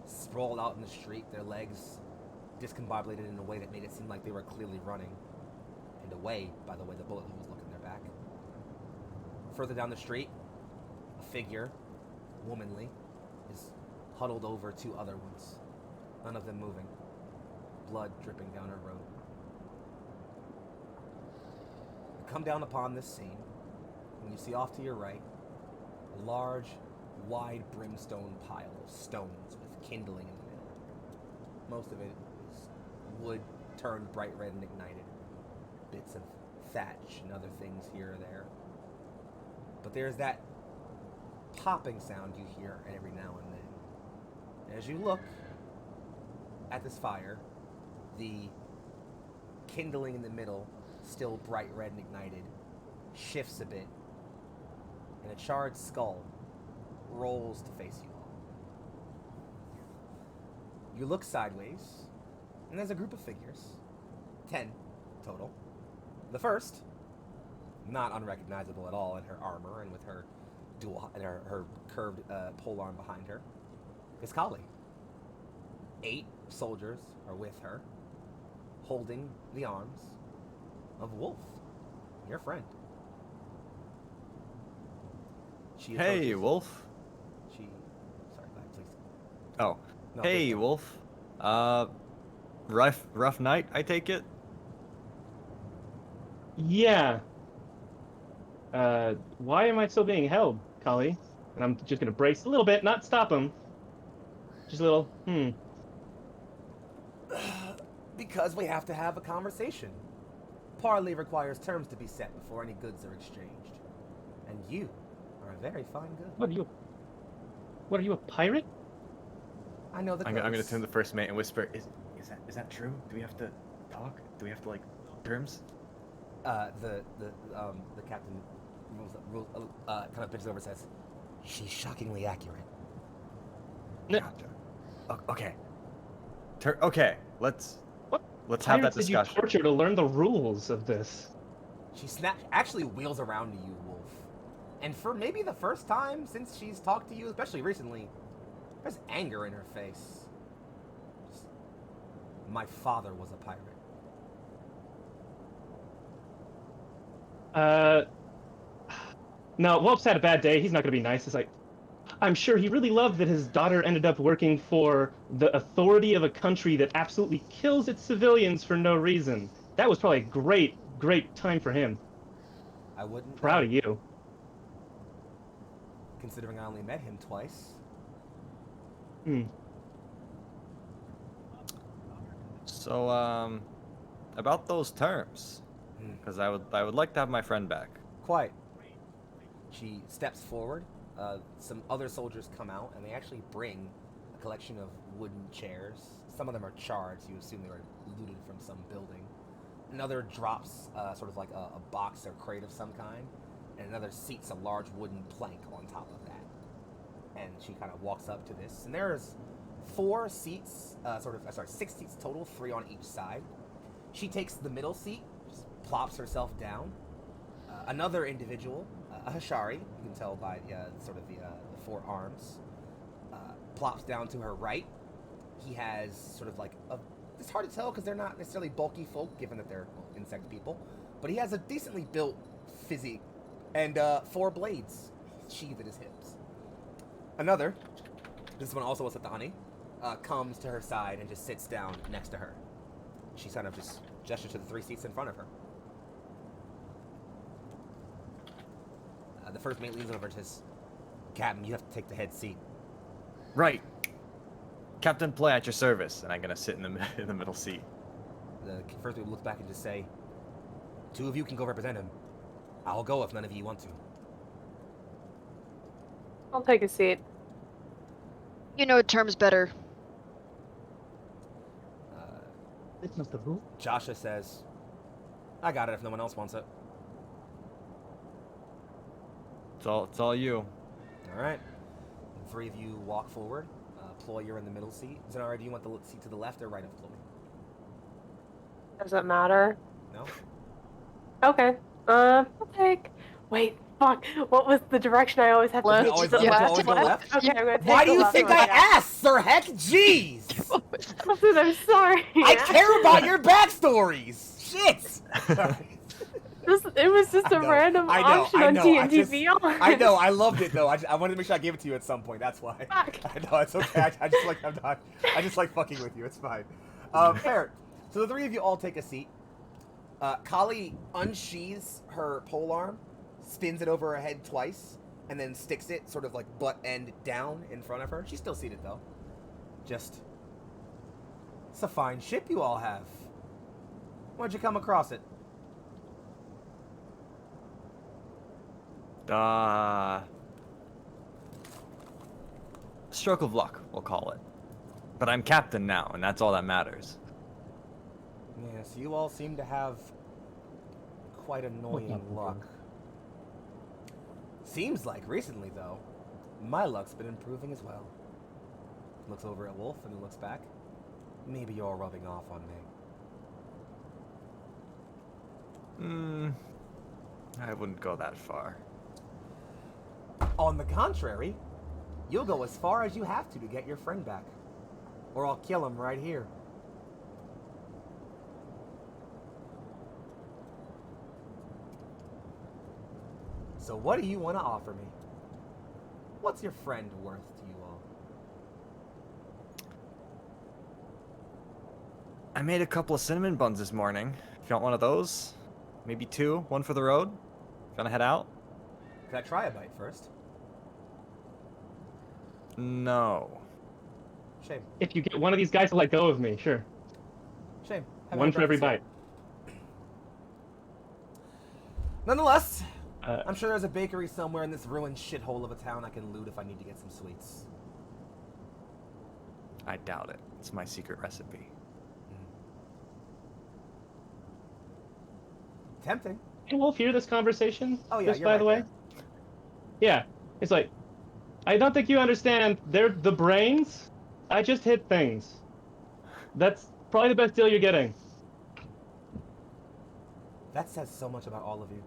sprawled out in the street, their legs discombobulated in a way that made it seem like they were clearly running, and away by the way the bullet holes look in their back. Further down the street, a figure, womanly, is huddled over two other ones, none of them moving, blood dripping down her robe. You come down upon this scene, and you see off to your right a large, wide brimstone pile of stones with kindling in the middle. Most of it is wood turned bright red and ignited, bits of thatch and other things here or there. But there's that popping sound you hear every now and then. As you look at this fire, the kindling in the middle, still bright red and ignited, shifts a bit, and a charred skull rolls to face you all. You look sideways, and there's a group of figures, 10 total. The first, not unrecognizable at all in her armor and with her her curved polearm behind her, is Kali. 8 soldiers are with her, holding the arms of Wolf, your friend. She hey, approaches- Wolf. She, sorry, go ahead, please. Oh, No, hey, please go. Wolf. Rough night, I take it? Yeah. Why am I still being held, Kali? And I'm just gonna brace a little bit, not stop him. Just a little, Because we have to have a conversation. Parley requires terms to be set before any goods are exchanged. And you are a very fine good. What are you, a pirate? I know the I'm gonna codes. turn to the first mate and whisper, is that true? Do we have to talk? Do we have to, like, terms? The captain kind of pitches over and says, she's shockingly accurate. Gotcha. Okay. Okay, let's have that Pirates did you discussion. torture to learn the rules of this? She actually wheels around to you, Wolf. And for maybe the first time since she's talked to you, especially recently, there's anger in her face. My father was a pirate. No, Wolf's had a bad day. He's not gonna be nice. It's like, I'm sure he really loved that his daughter ended up working for the authority of a country that absolutely kills its civilians for no reason. That was probably a great time for him. I wouldn't Proud of you. considering I only met him twice. So, about those terms, because I would like to have my friend back. Quite. She steps forward. Some other soldiers come out, and they actually bring a collection of wooden chairs. Some of them are charred, so you assume they were looted from some building. Another drops sort of like a box or crate of some kind, and another seats a large wooden plank on top of that. and she kind of walks up to this, and there's 4 seats, 6 seats total, 3 on each side. She takes the middle seat, just plops herself down. Another individual, a Hashari, you can tell by the 4 arms, plops down to her right. He has sort of like it's hard to tell because they're not necessarily bulky folk, given that they're insect people, but he has a decently built physique and 4 blades sheathed at his hips. Another, this one also was at the honey, comes to her side and just sits down next to her. She kind of just gestures to the 3 seats in front of her. The first mate leans over and says, "Captain, you have to take the head seat." Right. Captain Play at your service, and I'm gonna sit in the middle seat. The first mate will look back and just say, "2 of you can go represent him. I'll go if none of you want to." I'll take a seat. You know terms better. It's not the rule. Joshua says, "I got it if no one else wants it." It's all you. All right. The 3 of you walk forward. Ploy, you're in the middle seat. Zenara, do you want the seat to the left or right of Ploy? Does it matter? No? Okay. I'll take. Wait, fuck. What was the direction I always have to Left. take? Always The left. left? Always go left? Okay, I'm gonna take Why do the you left think one, I yeah. asked, Sir Heck? Jeez! Dude, I'm sorry. I care about your backstories! Shit! It was just a random option on D&D Beyond. I know, I loved it though. I wanted to make sure I gave it to you at some point, that's why. Fuck. I know, it's okay. I just like fucking with you, it's fine. Fair. So the 3 of you all take a seat. Kali unsheathes her polearm, spins it over her head twice, and then sticks it sort of like butt end down in front of her. She's still seated though. It's a fine ship you all have. Why'd you come across it? Stroke of luck, we'll call it. But I'm captain now, and that's all that matters. Yes, you all seem to have quite annoying luck. Seems like recently, though, my luck's been improving as well. Looks over at Wolf and then looks back. Maybe you're rubbing off on me. I wouldn't go that far. On the contrary, you'll go as far as you have to get your friend back. Or I'll kill him right here. So what do you want to offer me? What's your friend worth to you all? I made a couple of cinnamon buns this morning. If you want one of those, maybe 2, 1 for the road. If you want to head out? Can I try a bite first? No. Shame. If you get one of these guys to let go of me, sure. Shame. One for every bite. Nonetheless, I'm sure there's a bakery somewhere in this ruined shithole of a town I can loot if I need to get some sweets. I doubt it. It's my secret recipe. Tempting. Can Wolf hear this conversation? Oh yeah, just you're by right the way. there. Yeah, it's like, I don't think you understand. They're the brains. I just hit things. That's probably the best deal you're getting. That says so much about all of you.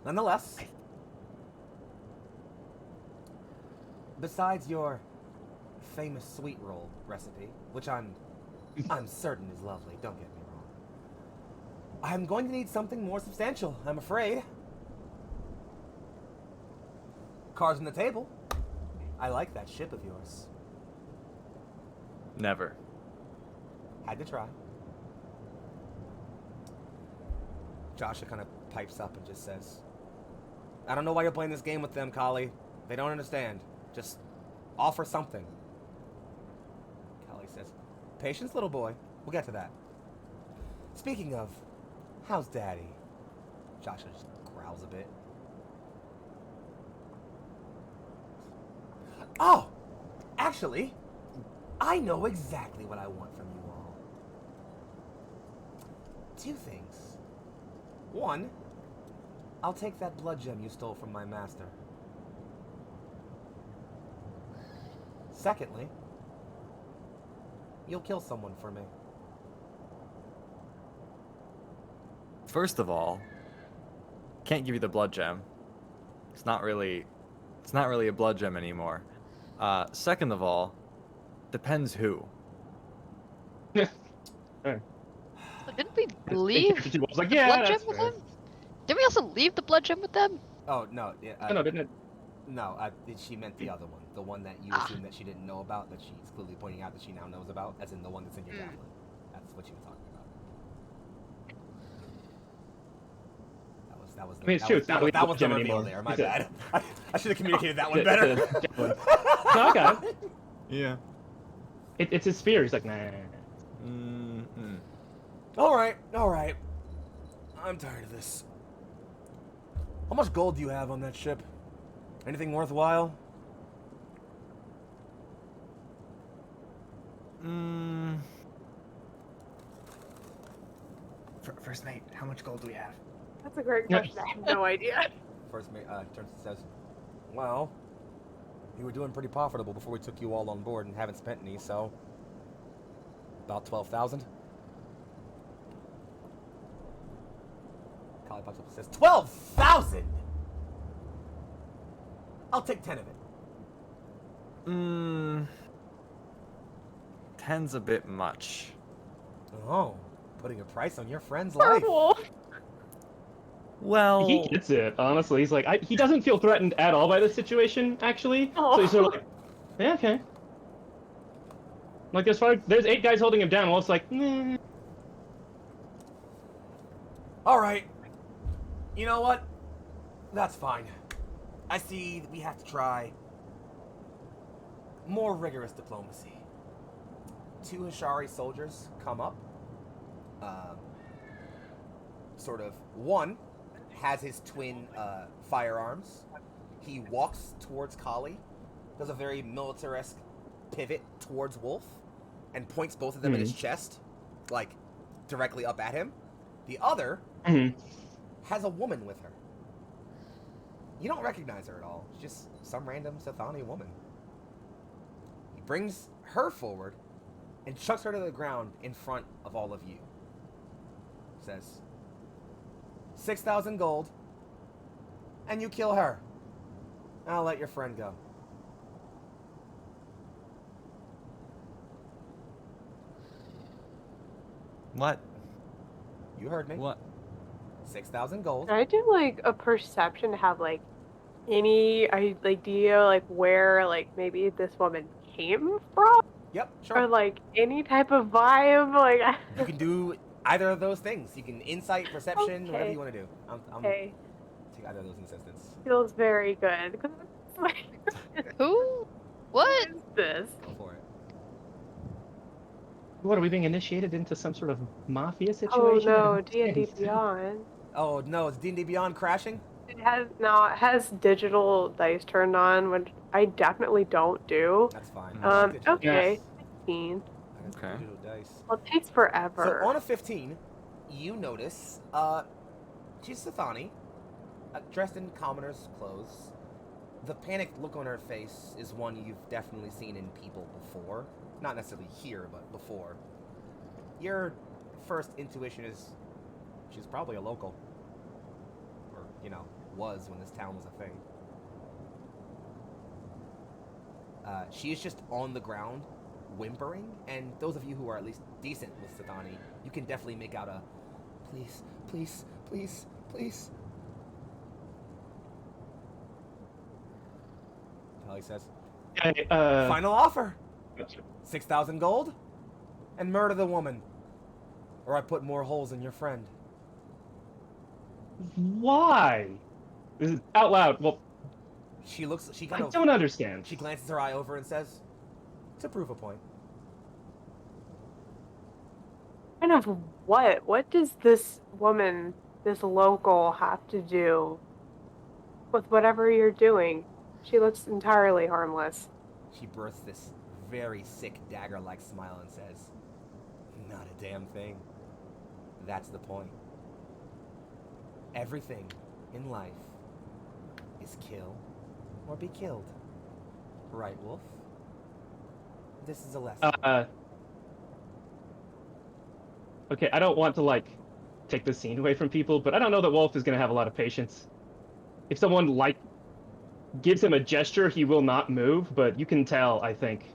Nonetheless, besides your famous sweet roll recipe, which I'm certain is lovely, don't get me wrong, I'm going to need something more substantial, I'm afraid. Cards on the table. I like that ship of yours. Never. Had to try. Joshua kind of pipes up and just says, I don't know why you're playing this game with them, Kali. They don't understand. Just offer something. Kali says, patience, little boy. We'll get to that. Speaking of, how's Daddy? Joshua just growls a bit. Oh! Actually, I know exactly what I want from you all. 2 things. 1, I'll take that blood gem you stole from my master. Secondly, you'll kill someone for me. First of all, can't give you the blood gem. It's not really a blood gem anymore. Second of all, depends who. So didn't we leave I was like, the yeah, blood gem that's with fair. them? Didn't we also leave the blood gem with them? Oh no, yeah, No, didn't it? no. She meant the other one, the one that you Ah. assumed that she didn't know about, that she's clearly pointing out that she now knows about, as in the one that's in your Mm. tablet. That's what you were talking about. That was. I mean, it's true, it's not really that was the gem reveal anymore. there. My It's a- bad. I should have communicated that one The- better. the javelin. No, I got it. Yeah. It's his spear. He's like, nah. Mm-mm. All right. I'm tired of this. How much gold do you have on that ship? Anything worthwhile? First mate, how much gold do we have? That's a great Yeah. question. I have no idea. First mate turns and says, "Well, you were doing pretty profitable before we took you all on board and haven't spent any, so about 12,000." Kali pops up and says, 12,000! I'll take 10 of it. 10's a bit much. Oh, putting a price on your friend's life. Purple. Well, He gets it, honestly. He's like, he doesn't feel threatened at all by this situation, actually. Oh. So he's sort of like, yeah, okay. Like, there's 8 guys holding him down. Well, it's like, nah. All right. You know what? That's fine. I see that we have to try more rigorous diplomacy. 2 Hashari soldiers come up. Sort of. One has his twin firearms. He walks towards Kali, does a very militaresque pivot towards Wolf, and points both of them at his chest, like directly up at him. The other has a woman with her. You don't recognize her at all. She's just some random Sathani woman. He brings her forward and chucks her to the ground in front of all of you. Says, 6,000 gold, and you kill her. I'll let your friend go. what? You heard me. What? 6,000 gold. Can I do like a perception to have like any idea like where like maybe this woman came from Yep, or sure. like any type of vibe like You can do either of those things. You can insight, perception, whatever Okay. you want to do. I'm okay, take either of those in assistance. feels very good. 'Cause it's like, Who? What? is this? Go for it. What, are we being initiated into some sort of mafia Oh situation? I no, don't D&D understand. Beyond. Oh no, is D&D Beyond crashing? It has digital dice turned on, which I definitely don't do. That's fine. I like digital Okay, dice. 15. I got Okay. digital dice. Well, it takes forever. So on a 15, you notice she's Sathani, dressed in commoner's clothes. The panicked look on her face is one you've definitely seen in people before. Not necessarily here, but before. Your first intuition is she's probably a local. Or, was when this town was a thing. She is just on the ground, whimpering, and those of you who are at least decent with Sathani, you can definitely make out a please, please, please, please. Kelly says, Hey, final offer, 6,000 gold, and murder the woman, or I put more holes in your friend. why? This is out loud. Well, She I kind of, don't understand. she glances her eye over and says, to prove a point. Kind of what? What does this woman, this local, have to do with whatever you're doing? She looks entirely harmless. She bursts this very sick dagger-like smile and says, not a damn thing. That's the point. Everything in life is kill or be killed. Right, Wolf? This is a lesson. Okay, I don't want to like take the scene away from people, but I don't know that Wolf is gonna have a lot of patience. If someone like gives him a gesture, he will not move, but you can tell, I think.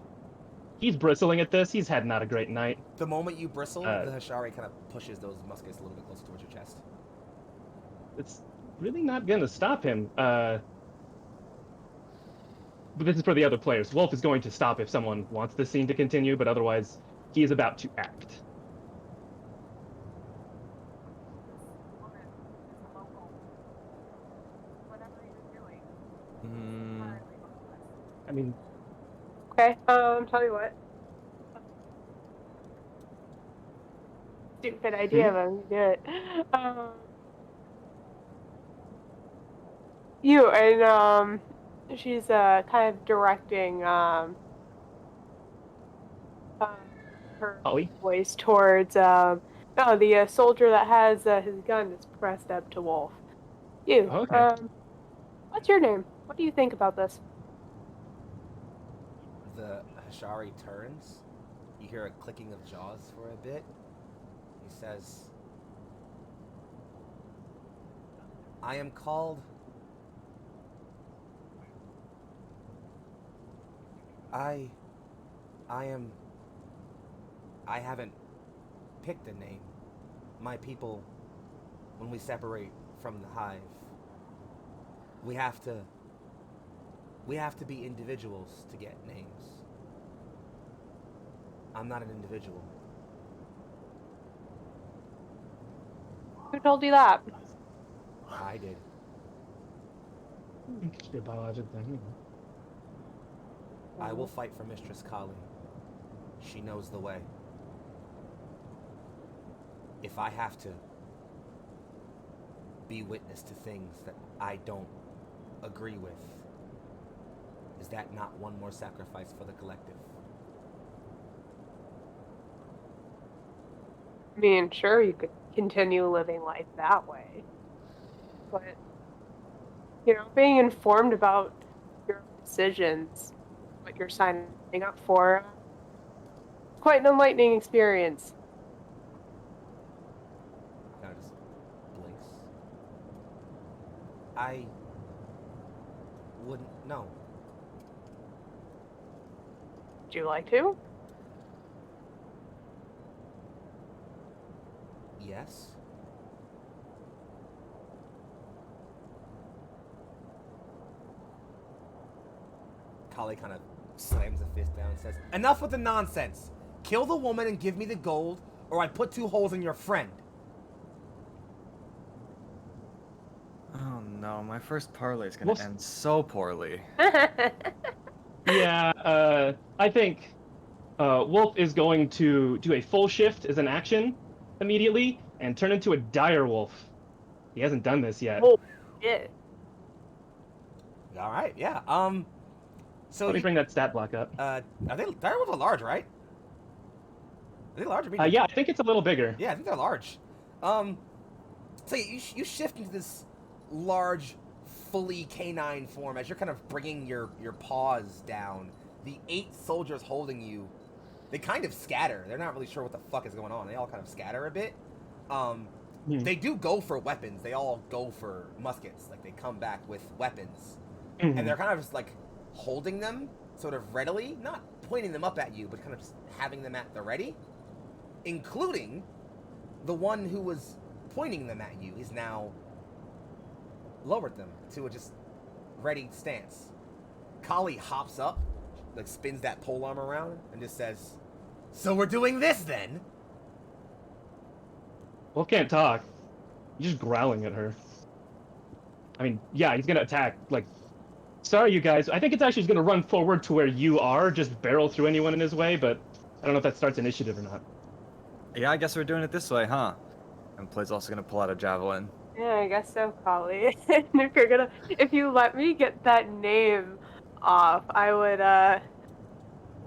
He's bristling at this. He's had not a great night. The moment you bristle, the Hashari kind of pushes those muskets a little bit closer towards your chest. It's really not gonna stop him. But this is for the other players. Wolf is going to stop if someone wants the scene to continue, but otherwise, he is about to act. I mean, Okay, tell you what. Stupid idea, but I'm gonna do it. You and she's kind of directing her Ollie? voice towards the soldier that has his gun is pressed up to Wolf. You, Okay. what's your name? What do you think about this? The Hashari turns. You hear a clicking of jaws for a bit. He says, I am called... I haven't picked a name. My people, when we separate from the hive, we have to be individuals to get names. I'm not an individual. Who told you that? I did. Your biological thing. I will fight for Mistress Kali. She knows the way. If I have to be witness to things that I don't agree with, is that not one more sacrifice for the collective? I mean, sure, you could continue living life that way. But, being informed about your decisions, what you're signing up for, quite an enlightening experience. Kind of just blinks. I wouldn't know. Would you like to? Yes. Kali kind of slams a fist down and says, enough with the nonsense! Kill the woman and give me the gold, or I put 2 holes in your friend. Oh no, my first parlay is gonna end so poorly. Yeah, I think Wolf is going to do a full shift as an action immediately and turn into a dire wolf. He hasn't done this yet. Oh, shit. All right, yeah. So Let me bring that stat block up. are they dire wolves are large, right? Are they large or medium? Yeah, I think it's a little bigger. Yeah, I think they're large. So you shift into this large, fully canine form as you're kind of bringing your paws down. The 8 soldiers holding you, they kind of scatter. They're not really sure what the fuck is going on. They all kind of scatter a bit. They do go for weapons. They all go for muskets. Like, they come back with weapons. And they're kind of just, like, holding them sort of readily. Not pointing them up at you, but kind of just having them at the ready. Including the one who was pointing them at you is now lowered them to a just ready stance. Kali hops up, like spins that polearm around, and just says, so we're doing this then? Wolf can't talk. He's just growling at her. I mean, yeah, he's gonna attack. Like, sorry, you guys. I think it's actually gonna run forward to where you are, just barrel through anyone in his way, but I don't know if that starts initiative or not. Yeah, I guess we're doing it this way, huh? And Play's also gonna pull out a javelin. Yeah, I guess so, Kali. If you let me get that name off, I would,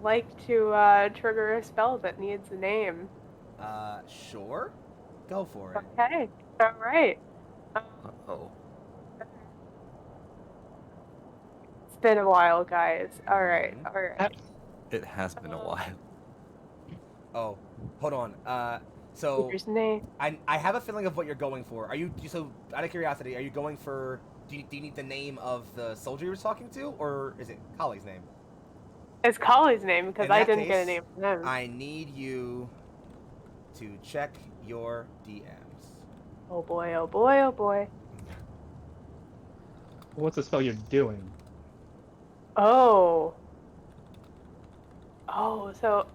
like to, trigger a spell that needs a name. Sure. Go for it. Okay, alright. Uh-oh. It's been a while, guys. Alright. It has been a while. Oh, hold on. So Leader's name. I have a feeling of what you're going for. Are you so out of curiosity? Are you going for? Do you need the name of the soldier you were talking to, or is it Kali's name? It's Collie's name because In I that didn't get a case, name from him. I need you to check your DMs. Oh boy, oh boy, oh boy. What's the spell you're doing? Oh. Oh, so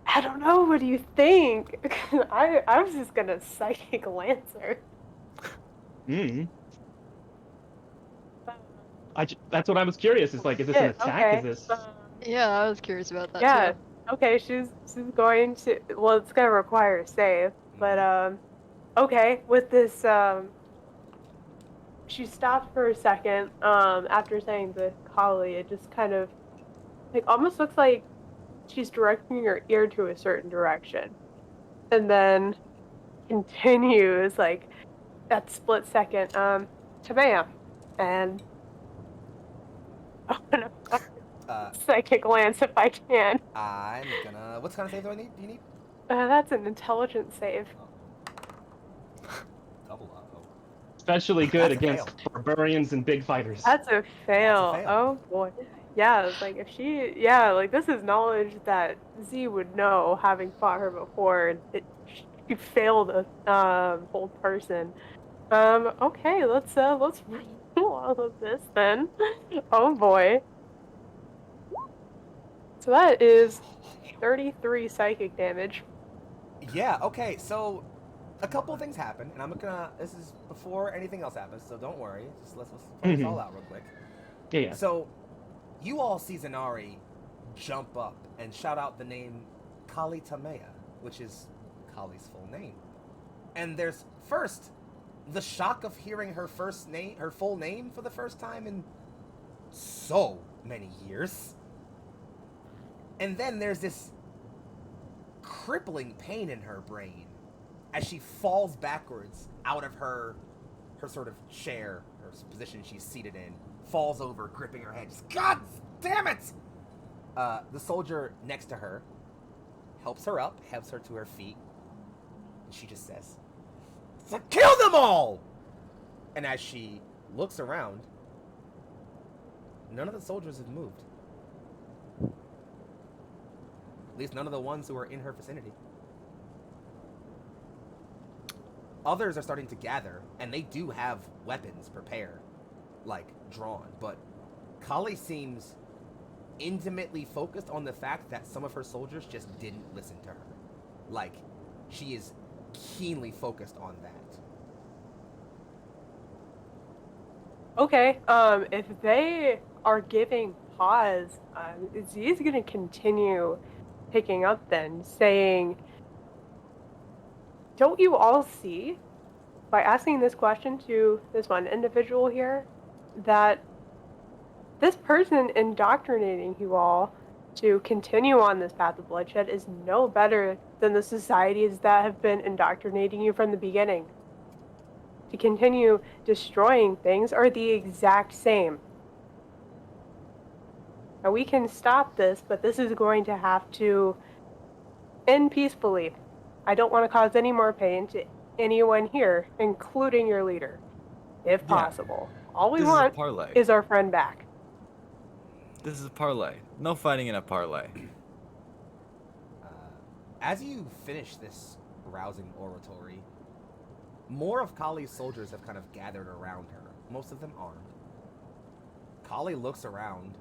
I don't know. What do you think? I was just gonna psychic lancer. Hmm. That's what I was curious. Is like, is this an attack? Okay. Is this? Yeah, I was curious about that Yeah. too. Okay, she's going to. Well, it's gonna require a save, but okay. With this, she stopped for a second. After saying the collie, it just kind of like almost looks like she's directing her ear to a certain direction, and then continues like that split second. Tamaya, and I'm gonna psychic lance if I can. I'm gonna. What kind of save do I need? Do you need? That's an intelligence save. Double up. Oh. Especially good That's a against barbarians and big fighters. That's a fail. fail. Oh boy. Yeah, it's like if she, yeah, like this is knowledge that Z would know, having fought her before. She failed a whole person. Okay, let's roll all of this then. Oh boy. So that is 33 psychic damage. Yeah. Okay. So, a couple of things happen, and I'm gonna. This is before anything else happens, so don't worry. Just let's play this all out real quick. Yeah. So, you all see Zanari jump up and shout out the name Kali Tamea, which is Kali's full name. And there's first the shock of hearing her full name for the first time in so many years. And then there's this crippling pain in her brain as she falls backwards out of her sort of chair or position she's seated in, falls over, gripping her head. Just, God damn it! The soldier next to her helps her up, helps her to her feet, and she just says, "Kill them all!" And as she looks around, none of the soldiers have moved. At least none of the ones who are in her vicinity. Others are starting to gather, and they do have weapons prepared, like drawn, but Kali seems intimately focused on the fact that some of her soldiers just didn't listen to her. Like, she is keenly focused on that. Okay, if they are giving pause, Z is gonna continue picking up then, saying, don't you all see, by asking this question to this one individual here, that this person indoctrinating you all to continue on this path of bloodshed is no better than the societies that have been indoctrinating you from the beginning? To continue destroying things are the exact same. Now we can stop this, but this is going to have to end peacefully. I don't want to cause any more pain to anyone here, including your leader, if possible. All we want is our friend back. This is a parlay. No fighting in a parlay. As you finish this rousing oratory, more of Kali's soldiers have kind of gathered around her, most of them armed. Kali looks around,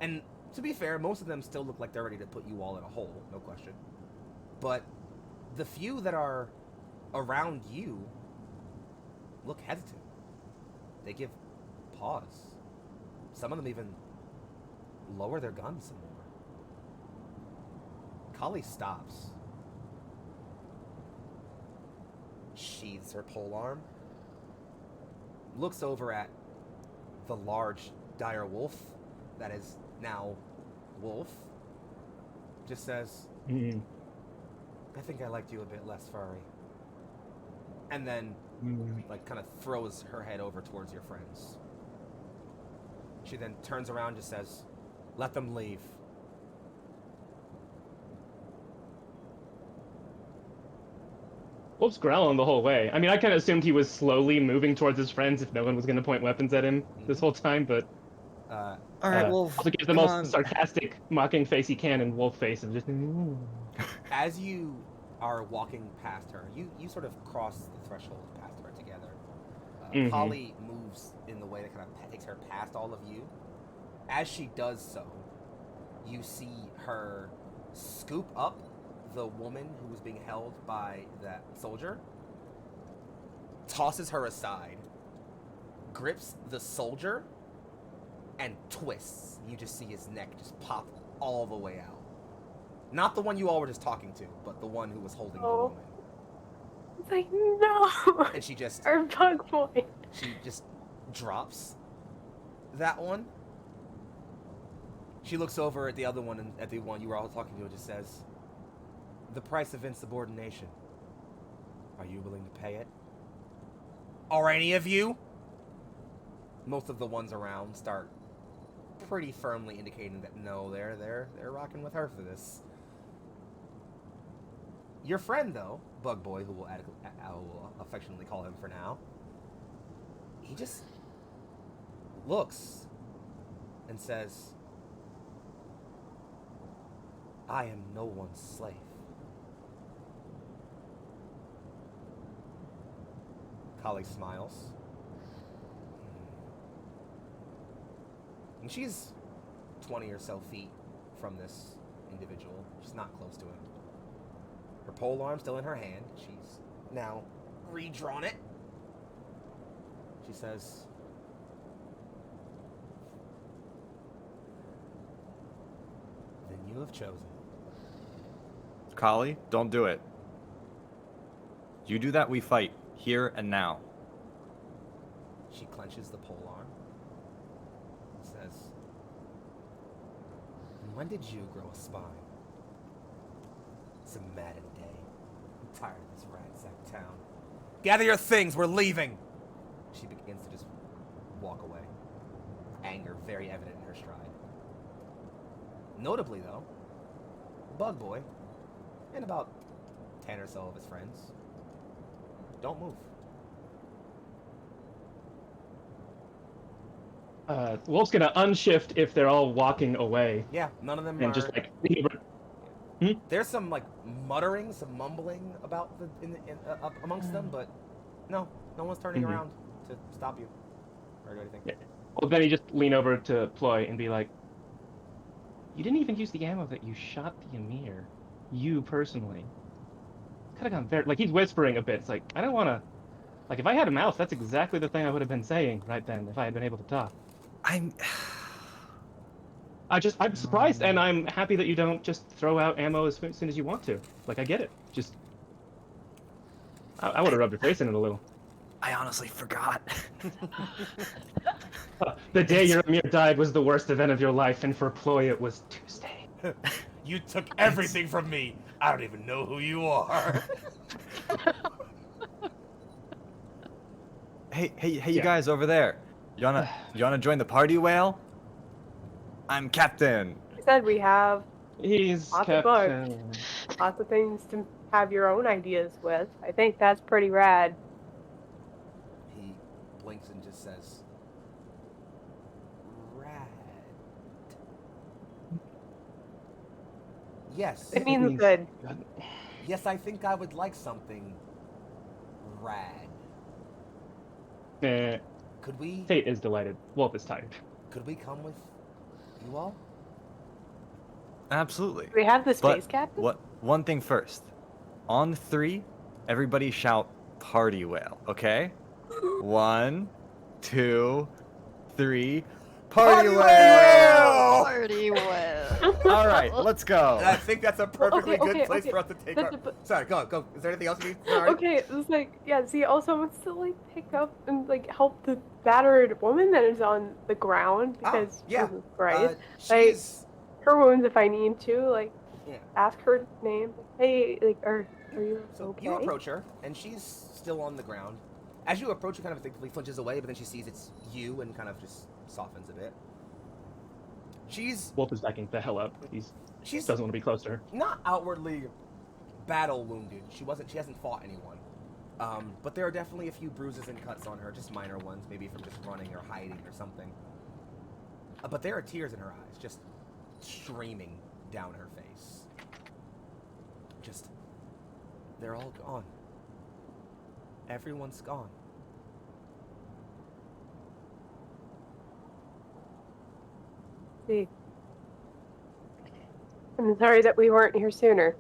and to be fair, most of them still look like they're ready to put you all in a hole, no question. But the few that are around you look hesitant. They give pause. Some of them even lower their guns some more. Kali stops, sheathes her polearm, looks over at the large, dire wolf that is now Wolf, just says, I think I liked you a bit less furry. And then, like, kind of throws her head over towards your friends. She then turns around and just says, let them leave. Wolf's growling the whole way. I mean, I kind of assumed he was slowly moving towards his friends if no one was going to point weapons at him this whole time, but Uh, All right, Wolf. also gives the come most on. sarcastic, mocking face he can in wolf face of just. as you are walking past her, you sort of cross the threshold past her together. Mhm. Polly moves in the way that kind of takes her past all of you. As she does so, you see her scoop up the woman who was being held by that soldier, tosses her aside, grips the soldier, and twists. You just see his neck just pop all the way out. Not the one you all were just talking to, but the one who was holding the woman. It's like, no! And she just Our bug boy. she just drops that one. She looks over at the other one and at the one you were all talking to and just says, "The price of insubordination. Are you willing to pay it? Are any of you?" Most of the ones around start pretty firmly indicating that no, they're rocking with her for this. Your friend, though, Bug Boy, who I will affectionately call him for now, he just looks and says, "I am no one's slave." Kali smiles. And she's 20 or so feet from this individual. She's not close to him. Her pole arm still in her hand. She's now redrawn it. She says, "Then you have chosen." Kali, don't do it. You do that, we fight. Here and now. She clenches the pole arm. Says, "And when did you grow a spine? It's a maddened day. I'm tired of this ransacked town. Gather your things, we're leaving!" She begins to just walk away. Anger very evident in her stride. Notably, though, Bug Boy and about 10 or so of his friends don't move. Wolf's gonna unshift if they're all walking away Yeah, none of them and are. just like. There's some like muttering, some mumbling about up amongst them, but no one's turning Mhm. around to stop you or do anything. Yeah. Well, then he just lean over to Ploy and be like, "You didn't even use the ammo that you shot the Emir. You personally. Could have gone very like he's whispering a bit. It's like I don't want to. Like if I had a mouth, that's exactly the thing I would have been saying right then if I had been able to talk. I'm I'm surprised, and I'm happy that you don't just throw out ammo as soon as you want to. Like I get it. Just I would have rubbed your face in it a little. I honestly forgot. The day your Emir died was the worst event of your life, and for Ploy it was Tuesday. You took everything from me. I don't even know who you are. Hey, you Yeah. guys over there. You wanna join the party, Whale? I'm Captain. You said we have He's Lots of Captain. lots of things to have your own ideas with. I think that's pretty rad. He blinks and just says, "Rad." Yes. It means means- good. Yes, I think I would like something rad. Eh, Could we Fate is delighted. Wolf is tired. come with you all? Absolutely. We have the space But captain. what? One thing first. On 3, everybody shout "Party Whale," okay? 1, 2, 3. Party Whale! Party well. All right, let's go. And I think that's a perfectly good okay, place okay. for us to take our. But- Sorry, go. Is there anything else you need? Sorry. Okay, it's like, yeah, Z also wants to like pick up and like help the battered woman that is on the ground because yeah. Jesus Christ. She's. Her wounds if I need to, like Yeah. ask her name. Hey, like are you So okay? you approach her, and she's still on the ground. As you approach, she kind of instinctively flinches away, but then she sees it's you and kind of just softens a bit. She's Wolf is backing the hell up. He she's doesn't want to be close to her. not outwardly battle wounded. She hasn't fought anyone. But there are definitely a few bruises and cuts on her, just minor ones, maybe from just running or hiding or something. But there are tears in her eyes, just streaming down her face. Just, they're all gone. Everyone's gone. See. I'm sorry that we weren't here sooner.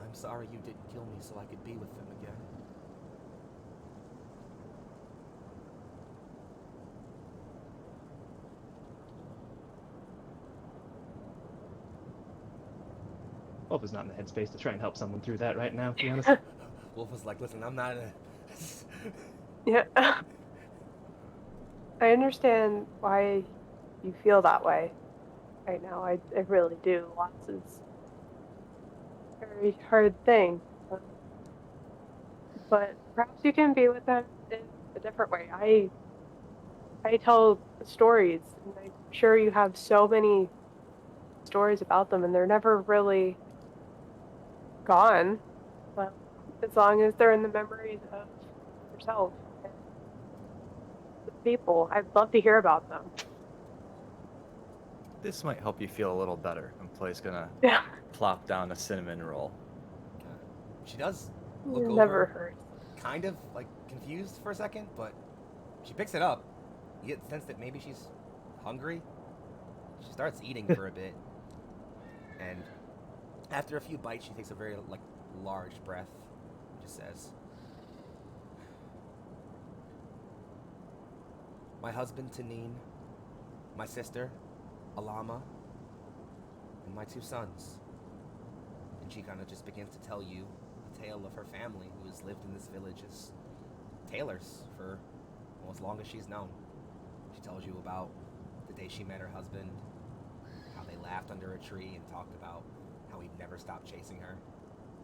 I'm sorry you didn't kill me so I could be with them again. Wolf is not in the headspace to try and help someone through that right now, to be honest. Wolf was like, listen, I'm not a... Yeah. I understand why you feel that way right now. I really do. Loss is a very hard thing. But perhaps you can be with them in a different way. I tell stories, and I'm sure you have so many stories about them, and they're never really gone. But as long as they're in the memories of yourself and the people, I'd love to hear about them. This might help you feel a little better. And Play's gonna Yeah. plop down a cinnamon roll. She does look It over, never hurts. kind of, like, confused for a second, but she picks it up. You get the sense that maybe she's hungry. She starts eating for a bit. And after a few bites, she takes a very, like, large breath. And just says, my husband, Tanine, my sister, Alama, and my 2 sons. And she kind of just begins to tell you a tale of her family who has lived in this village as tailors for well, as long as she's known. She tells you about the day she met her husband, how they laughed under a tree and talked about how he'd never stopped chasing her,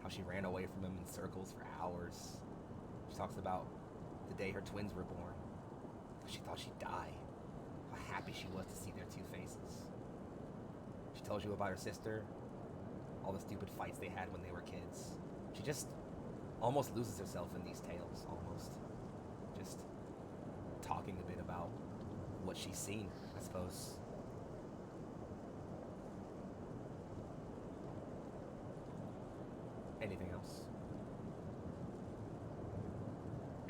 how she ran away from him in circles for hours. She talks about the day her twins were born. She thought she'd die. How happy she was to see their 2 faces. She tells you about her sister, all the stupid fights they had when they were kids. She just almost loses herself in these tales, almost. Just talking a bit about what she's seen, I suppose. Anything else?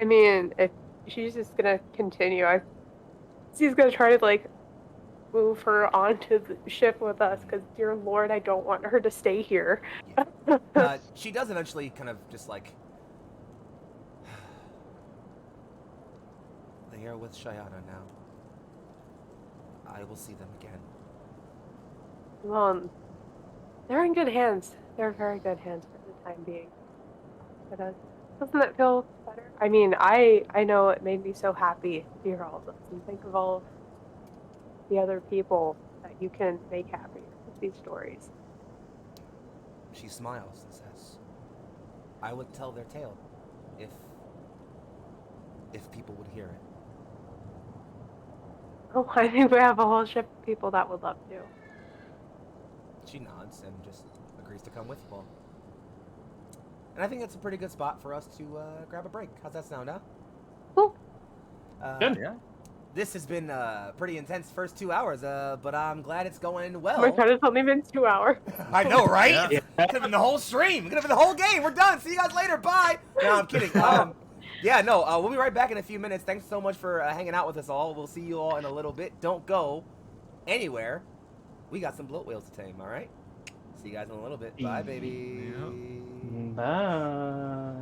I mean, if she's just gonna continue, she's gonna try to like move her onto the ship with us, because dear lord, I don't want her to stay here. Yeah. She does eventually kind of just like... They are with Shayana now. I will see them again. Well, they're in good hands. They're very good hands for the time being. But doesn't that feel better? I mean, I know it made me so happy to hear all this and think of all of the other people that you can make happy with these stories. She smiles and says, I would tell their tale if people would hear it. Oh, I think we have a whole ship of people that would love to. She nods and just agrees to come with you all. And I think that's a pretty good spot for us to grab a break. How's that sound, huh? Cool. Good. Yeah. This has been a pretty intense first 2 hours, but I'm glad it's going well. Oh my god, it's only been 2 hours. I know, right? Yeah. Could have been the whole stream. Could have been the whole game. We're done. See you guys later. Bye. No, I'm kidding. Yeah, no, we'll be right back in a few minutes. Thanks so much for hanging out with us all. We'll see you all in a little bit. Don't go anywhere. We got some bloat whales to tame, all right? See you guys in a little bit. Bye, baby. Bye.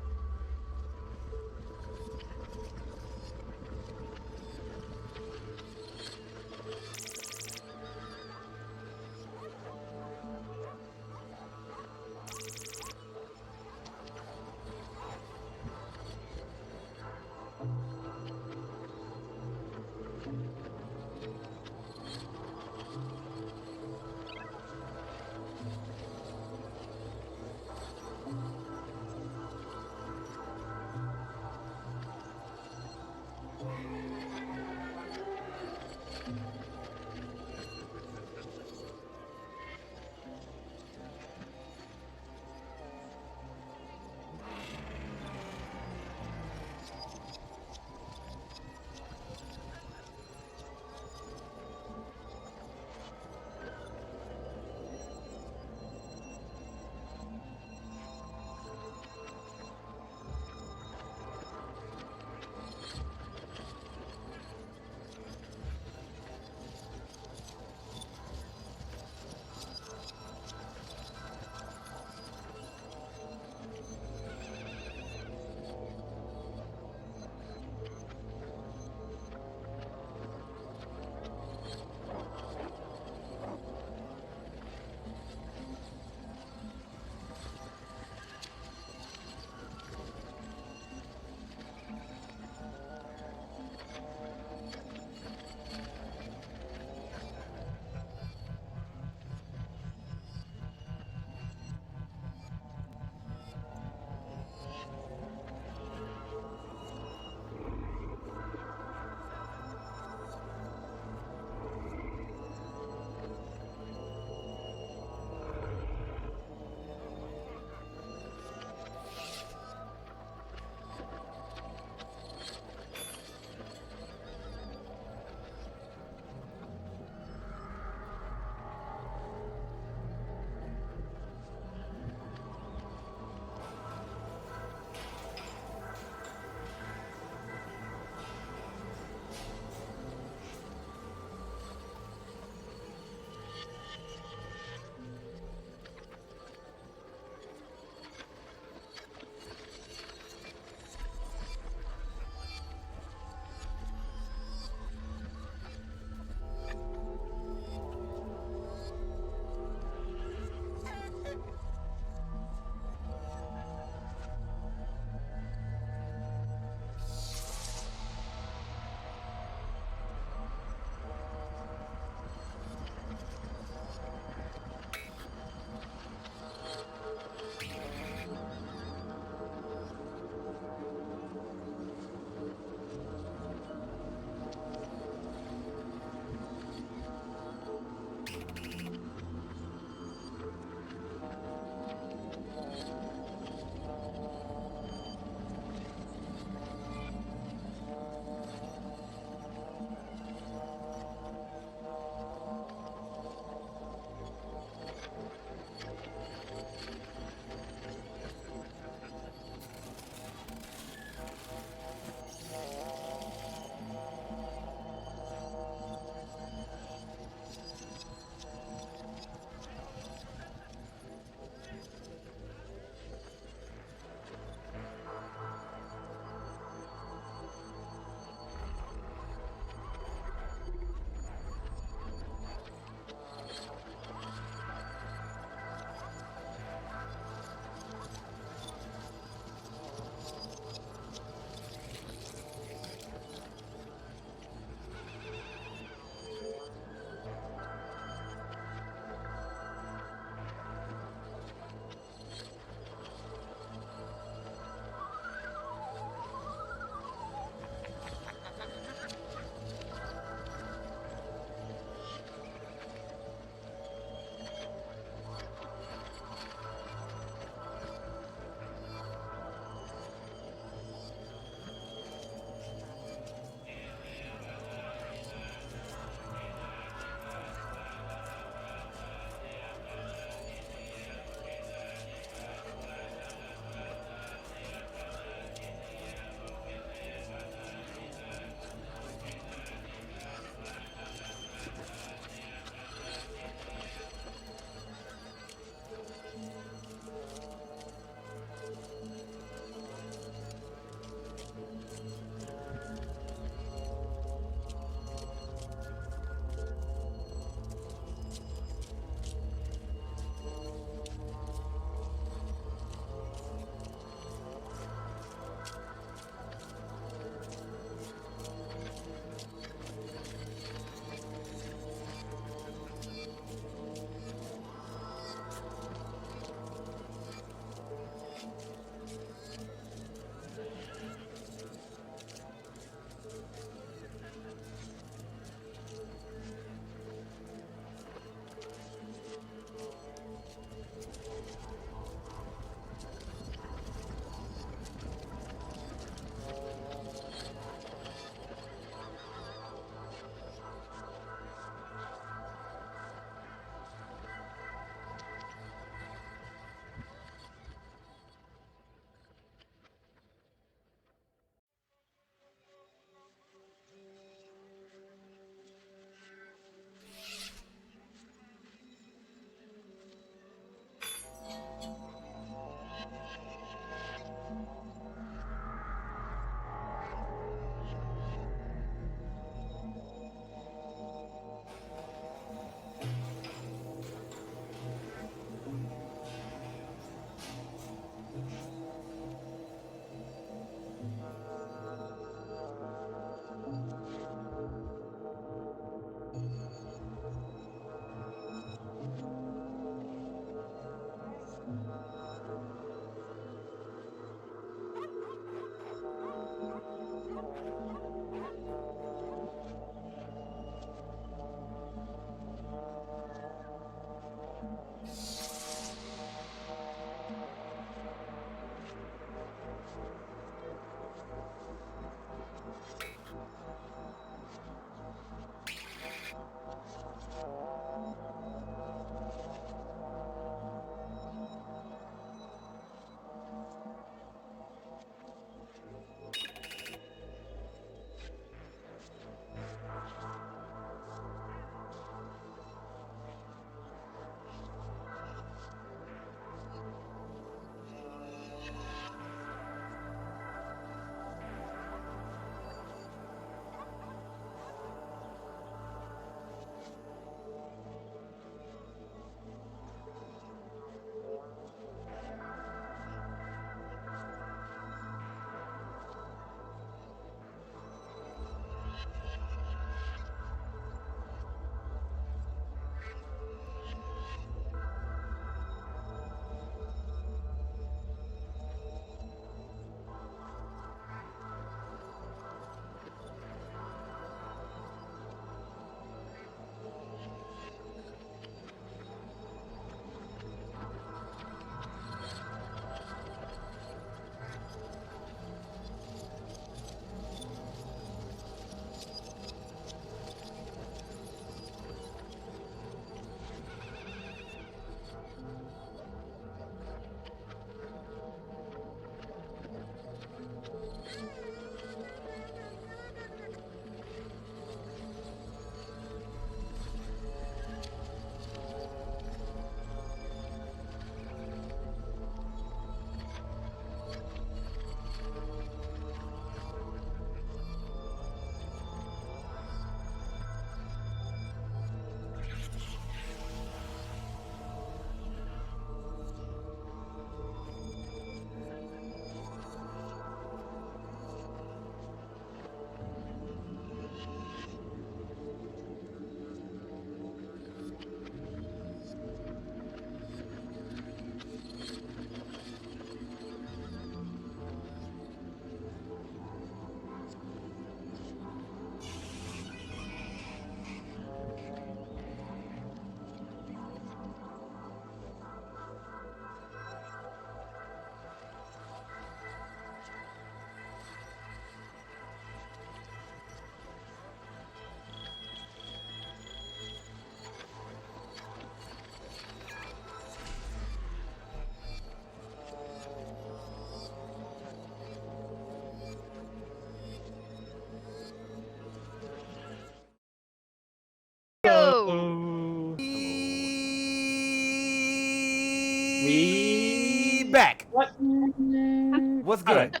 What's All good? right.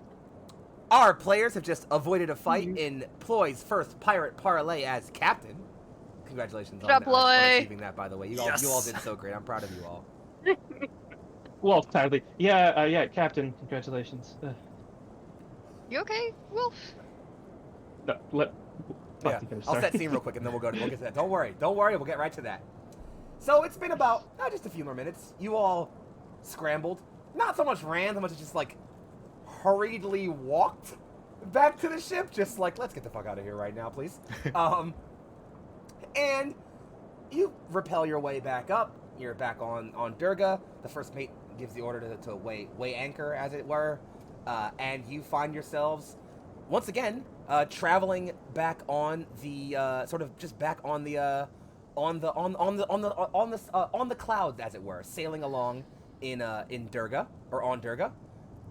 Our players have just avoided a fight in Ploy's first pirate parlay as captain. Congratulations Good job, on Ploy. achieving that, by the way. You all did so great. I'm proud of you all. Wolf, sadly. Yeah, Captain. Congratulations. You okay, Wolf? No, let Yeah, Foxxii finish. I'll Sorry. set scene real quick and then we'll get to that. Don't worry, we'll get right to that. So it's been about just a few more minutes. You all scrambled, not so much ran, so much as just like hurriedly walked back to the ship. Just like, let's get the fuck out of here right now, please. And you rappel your way back up. You're back on Durga. The first mate gives the order to weigh anchor, as it were, and you find yourselves once again traveling back on the on the clouds, as it were, sailing along in Durga, or on Durga,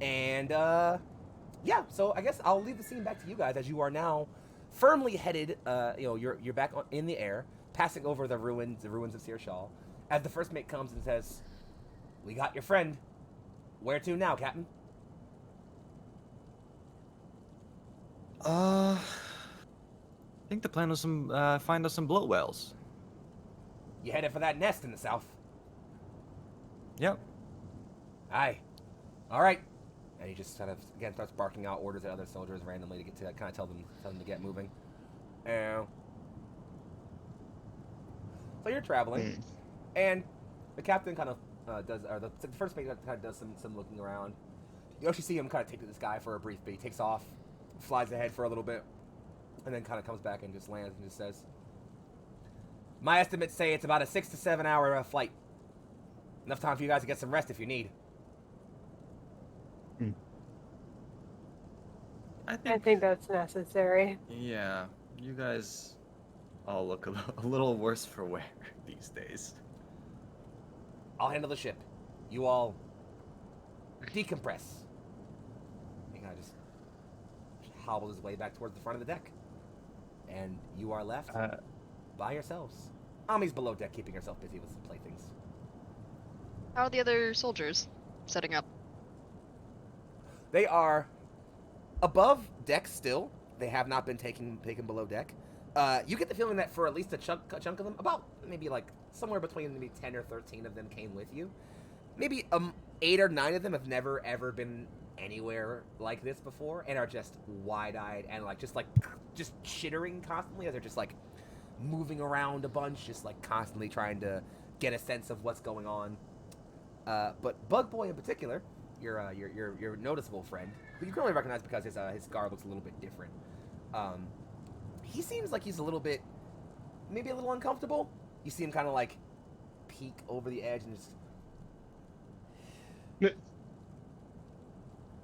and yeah. So I guess I'll leave the scene back to you guys as you are now firmly headed. You're back in the air, passing over the ruins of Seer Shal, as the first mate comes and says, "We got your friend. Where to now, Captain?" I think the plan was find us some bloat whales. You headed for that nest in the south. Yep. Aye. All right. And he just kind of again starts barking out orders at other soldiers randomly to get to kind of tell them to get moving. So you're traveling, and the captain kind of the first mate kind of does some looking around. You actually see him kind of take to the sky for a brief bit. He takes off, flies ahead for a little bit, and then kind of comes back and just lands and just says, "My estimates say it's about a 6 to 7 hour flight. Enough time for you guys to get some rest if you need." I think that's necessary. Yeah, you guys all look a little worse for wear these days. I'll handle the ship. You all decompress. He kind of just hobbles his way back towards the front of the deck. And you are left by yourselves. Ami's below deck keeping herself busy with some playthings. How are the other soldiers setting up? They are above deck still. They have not been taken below deck. You get the feeling that for at least a chunk of them, about maybe like somewhere between maybe 10 or 13 of them came with you. Maybe 8 or 9 of them have never ever been anywhere like this before and are just wide-eyed and just chittering constantly as they're just like moving around a bunch, just like constantly trying to get a sense of what's going on. But Bug Boy in particular, your noticeable friend, who you can only recognize because his garb looks a little bit different. He seems like he's maybe a little uncomfortable. You see him kind of like peek over the edge and just,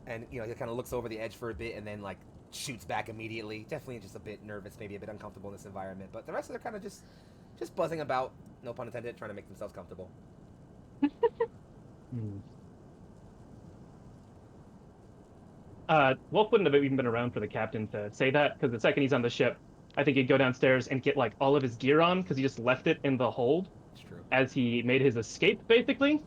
and he kind of looks over the edge for a bit and then like shoots back immediately. Definitely just a bit nervous, maybe a bit uncomfortable in this environment. But the rest of them are kind of just buzzing about, no pun intended, trying to make themselves comfortable. Wolf wouldn't have even been around for the captain to say that, because the second he's on the ship, I think he'd go downstairs and get like all of his gear on, because he just left it in the hold as he made his escape, basically.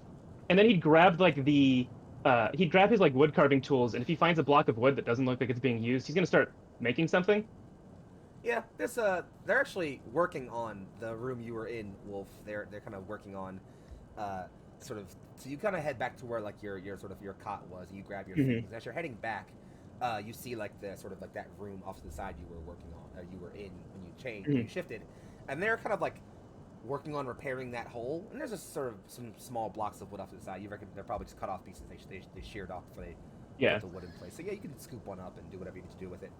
And then he'd grab like he'd grab his like wood carving tools, and if he finds a block of wood that doesn't look like it's being used, he's gonna start making something. Yeah, they're actually working on the room you were in, Wolf. They're kind of working on sort of, so you kind of head back to where like your cot was. You grab your things. As you're heading back, you see like the sort of like that room off to the side you were working on, you were in when you changed, when you shifted, and they're kind of like working on repairing that hole. And there's just sort of some small blocks of wood off to the side. You reckon they're probably just cut off pieces they sheared off before they put the wood in place. So yeah, you can scoop one up and do whatever you need to do with it.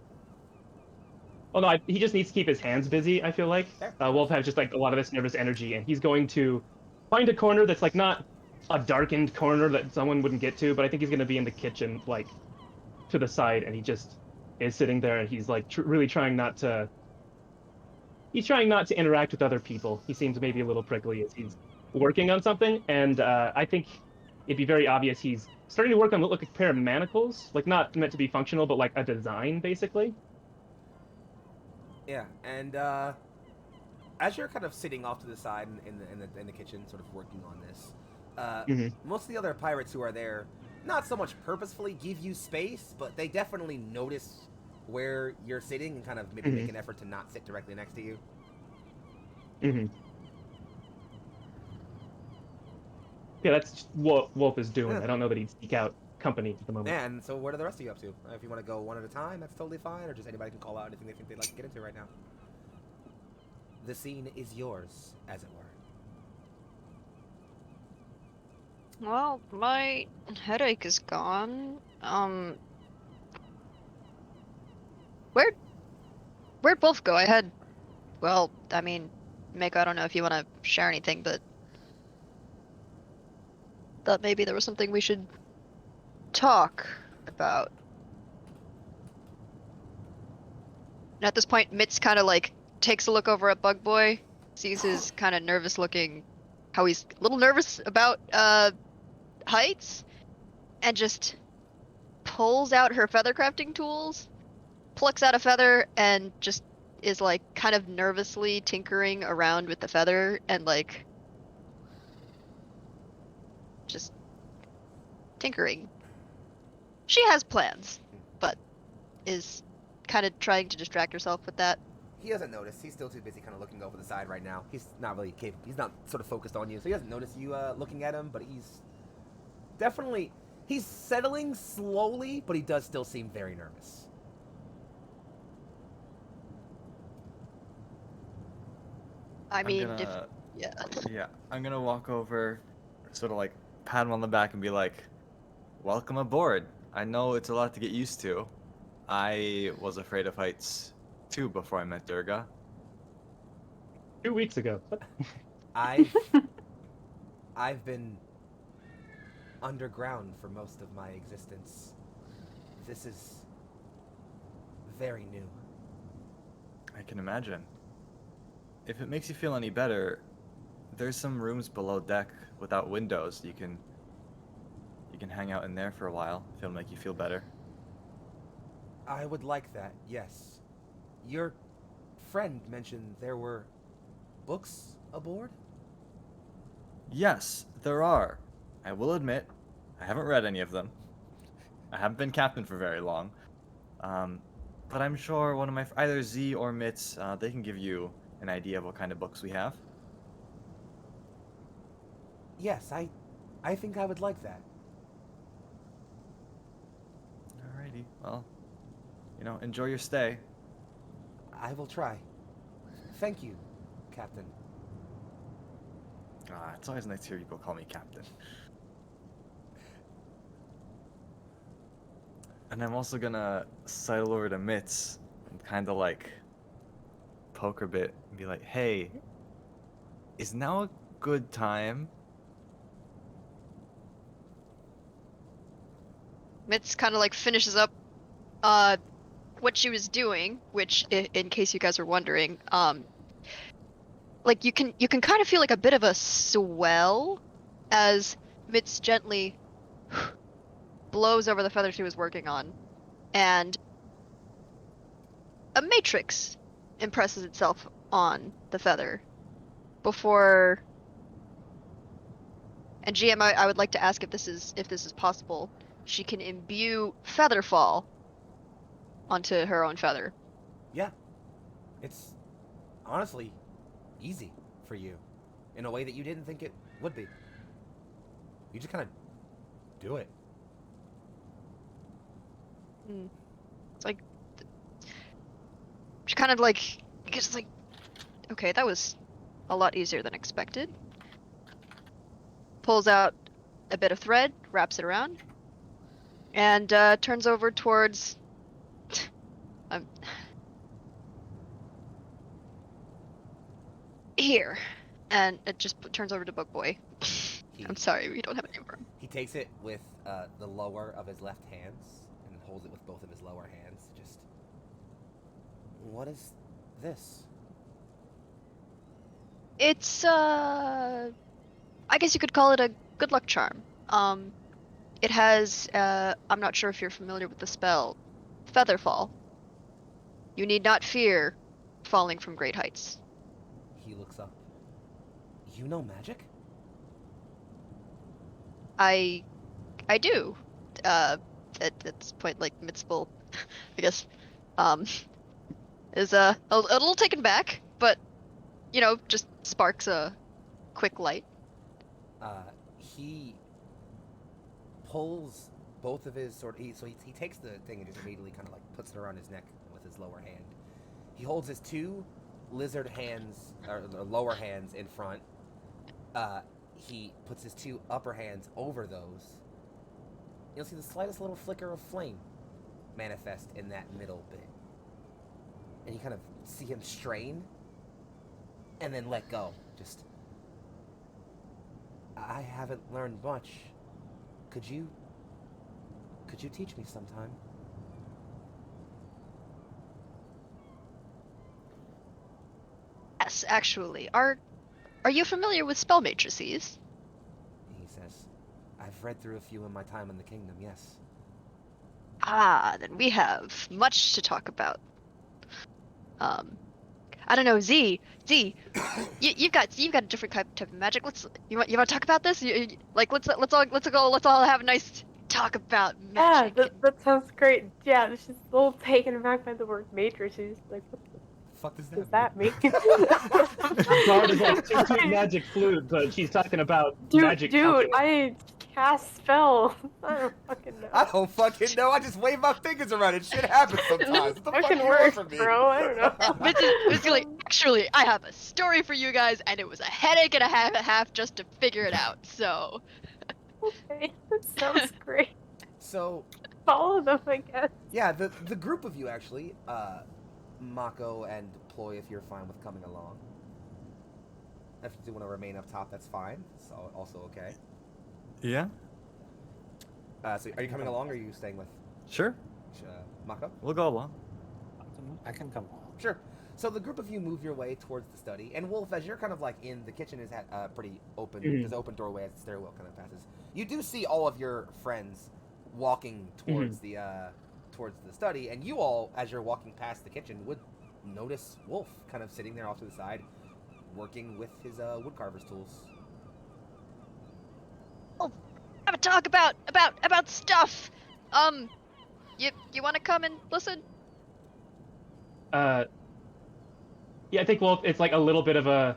Oh no, he just needs to keep his hands busy, I feel like. Wolf has just like a lot of this nervous energy, and he's going to find a corner that's like not a darkened corner that someone wouldn't get to, but I think he's going to be in the kitchen, like to the side, and he just is sitting there, and he's like really trying not to interact with other people. He seems maybe a little prickly as he's working on something, and I think it'd be very obvious he's starting to work on what look like a pair of manacles, like not meant to be functional, but like a design, basically. Yeah, and as you're kind of sitting off to the side in the kitchen, sort of working on this, most of the other pirates who are there not so much purposefully give you space, but they definitely notice where you're sitting and kind of maybe make an effort to not sit directly next to you. Mm-hmm. Yeah, that's what Wolf is doing. Yeah. I don't know that he'd seek out company at the moment. And so what are the rest of you up to? If you want to go one at a time, that's totally fine, or just anybody can call out anything they think they'd like to get into right now. The scene is yours, as it were. Well, my headache is gone. Where'd Wolf go? Well, I mean, Mako, I don't know if you want to share anything, but thought maybe there was something we should talk about. And at this point, Mitz kind of like takes a look over at Bug Boy, sees his kind of nervous looking, how he's a little nervous about heights, and just pulls out her feather crafting tools, plucks out a feather, and just is like kind of nervously tinkering around with the feather and like just tinkering. She has plans, but is kind of trying to distract herself with that. He doesn't notice. He's still too busy kind of looking over the side right now. He's not really capable. He's not sort of focused on you, so he doesn't notice you looking at him, but he's definitely... He's settling slowly, but he does still seem very nervous. I mean, Yeah, I'm gonna walk over, sort of like pat him on the back and be like, "Welcome aboard. I know it's a lot to get used to. I was afraid of heights too before I met Durga." 2 weeks ago. I've been underground for most of my existence. This is very new. I can imagine. If it makes you feel any better, there's some rooms below deck without windows. You can hang out in there for a while if it'll make you feel better. I would like that, yes. Your friend mentioned there were books aboard? Yes, there are. I will admit, I haven't read any of them. I haven't been captain for very long. But I'm sure one of my either Z or Mitz, they can give you an idea of what kind of books we have. Yes, I think I would like that. Alrighty, well, enjoy your stay. I will try. Thank you, Captain. It's always nice to hear people call me captain. And I'm also gonna sidle over to Mitz and kind of like poke her a bit and be like, "Hey, is now a good time?" Mitz kind of like finishes up what she was doing, which, in case you guys are wondering, like you can kind of feel like a bit of a swell as Mitz gently blows over the feather she was working on, and a matrix impresses itself on the feather before. And GM, I would like to ask if this is possible. She can imbue Featherfall onto her own feather. Yeah. It's honestly easy for you in a way that you didn't think it would be. You just kind of do it. It's like she kind of like gets like, okay, that was a lot easier than expected. Pulls out a bit of thread, wraps it around, and turns over towards here, and it just turns over to Bug Boy. I'm sorry, we don't have a name for him. He takes it with the lower of his left hands and holds it with both of his lower hands. Just, what is this? It's I guess you could call it a good luck charm. It has I'm not sure if you're familiar with the spell Featherfall. You need not fear falling from great heights. He looks up. You know magic? I do. at this point, like Mitzvah, I guess, is a little taken back, but just sparks a quick light. He pulls both of his he takes the thing and just immediately kind of like puts it around his neck with his lower hand. He holds his two lizard hands, or lower hands, in front. He puts his two upper hands over those. You'll see the slightest little flicker of flame manifest in that middle bit. And you kind of see him strain and then let go. Just, I haven't learned much. Could you teach me sometime? Yes, actually. Are you familiar with spell matrices? He says, I've read through a few in my time in the kingdom, yes. Ah, then we have much to talk about. I don't know, Z, you've got a different type of magic. You want to talk about this? Let's all have a nice talk about magic. Yeah, that sounds great. Yeah, she's a little taken aback by the word matrices. Like, what the Fuck does does that mean? Bard is like two magic flute, but she's talking about magic. Dude, I cast spell. I don't fucking know. I don't fucking know. I just wave my fingers around and shit happens sometimes. What the fuck Fucking you want works, from me? bro. I don't know. It's like, actually, I have a story for you guys, and it was a headache and a half just to figure it out. So. Okay, that sounds great. So, Follow them, I guess. yeah, the group of you actually, Mako and Ploy, if you're fine with coming along. If you do want to remain up top, that's fine. It's also okay. Yeah. So are you coming along, or are you staying with Sure. Mako? We'll go along. I can come along. Sure. So the group of you move your way towards the study, and Wolf, as you're kind of like in the kitchen, is pretty open. There's an open doorway as the stairwell kind of passes. You do see all of your friends walking towards the study, and you all, as you're walking past the kitchen, would notice Wolf kind of sitting there off to the side, working with his woodcarver's tools. Oh, have a talk about stuff. You want to come and listen? Yeah, I think Wolf, it's like a little bit of a,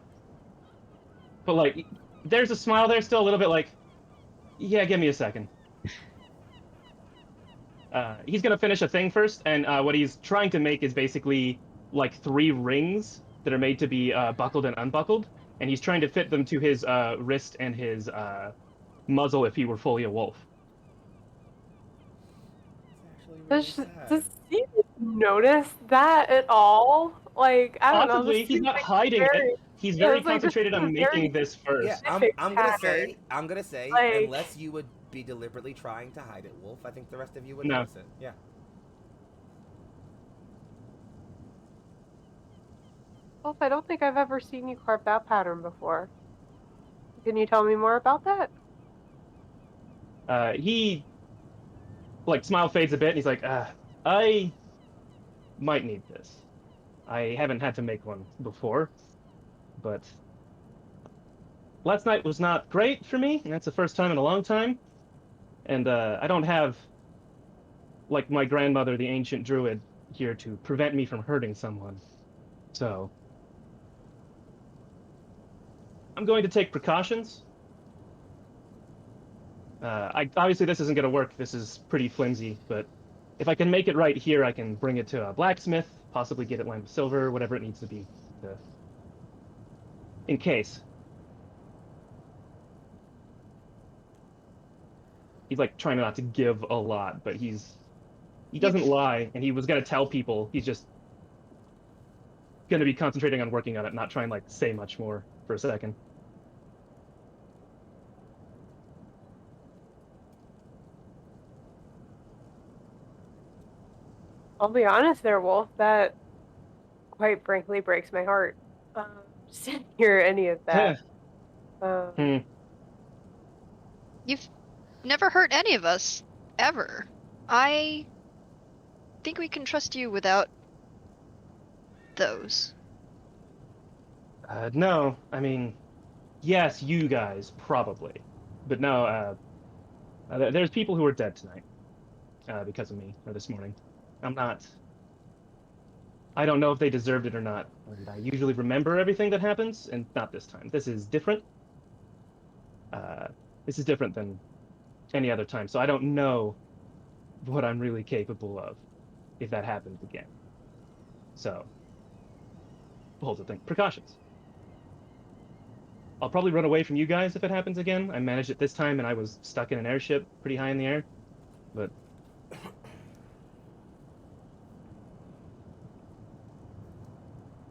but like, there's a smile there still, a little bit like, yeah, give me a second. He's gonna finish a thing first, and what he's trying to make is basically like 3 rings that are made to be buckled and unbuckled, and he's trying to fit them to his wrist and his muzzle if he were fully a wolf. It's actually really Does he notice that at all? Like, I don't know. Possibly, this he's seems not like hiding very- it. He's Yeah, very it's like this concentrated on is very- making this first. Yeah, Specific I'm gonna say, Like- unless you would be deliberately trying to hide it, Wolf, I think the rest of you would No. notice it. Yeah. Wolf, I don't think I've ever seen you carve that pattern before. Can you tell me more about that? He, like, smile fades a bit, and he's like, I might need this. I haven't had to make one before, but last night was not great for me, and that's the first time in a long time. And I don't have, like my grandmother, the ancient druid, here to prevent me from hurting someone. So I'm going to take precautions. Obviously this isn't going to work. This is pretty flimsy, but if I can make it right here, I can bring it to a blacksmith, possibly get it lined with silver, whatever it needs to be, in case. He's like trying not to give a lot, but he doesn't lie, and he was going to tell people. He's just going to be concentrating on working on it, not trying like say much more for a second. I'll be honest there, Wolf. That quite frankly breaks my heart. Just to hear any of that. You've never hurt any of us, ever. I think we can trust you without those. No, I mean, yes, you guys, probably. But no, there's people who are dead tonight. because of me, or this morning. I'm not. I don't know if they deserved it or not. And I usually remember everything that happens, and not this time. This is different. This is different than any other time, so I don't know what I'm really capable of if that happens again. So, hold the thing. Precautions. I'll probably run away from you guys if it happens again. I managed it this time, and I was stuck in an airship pretty high in the air. But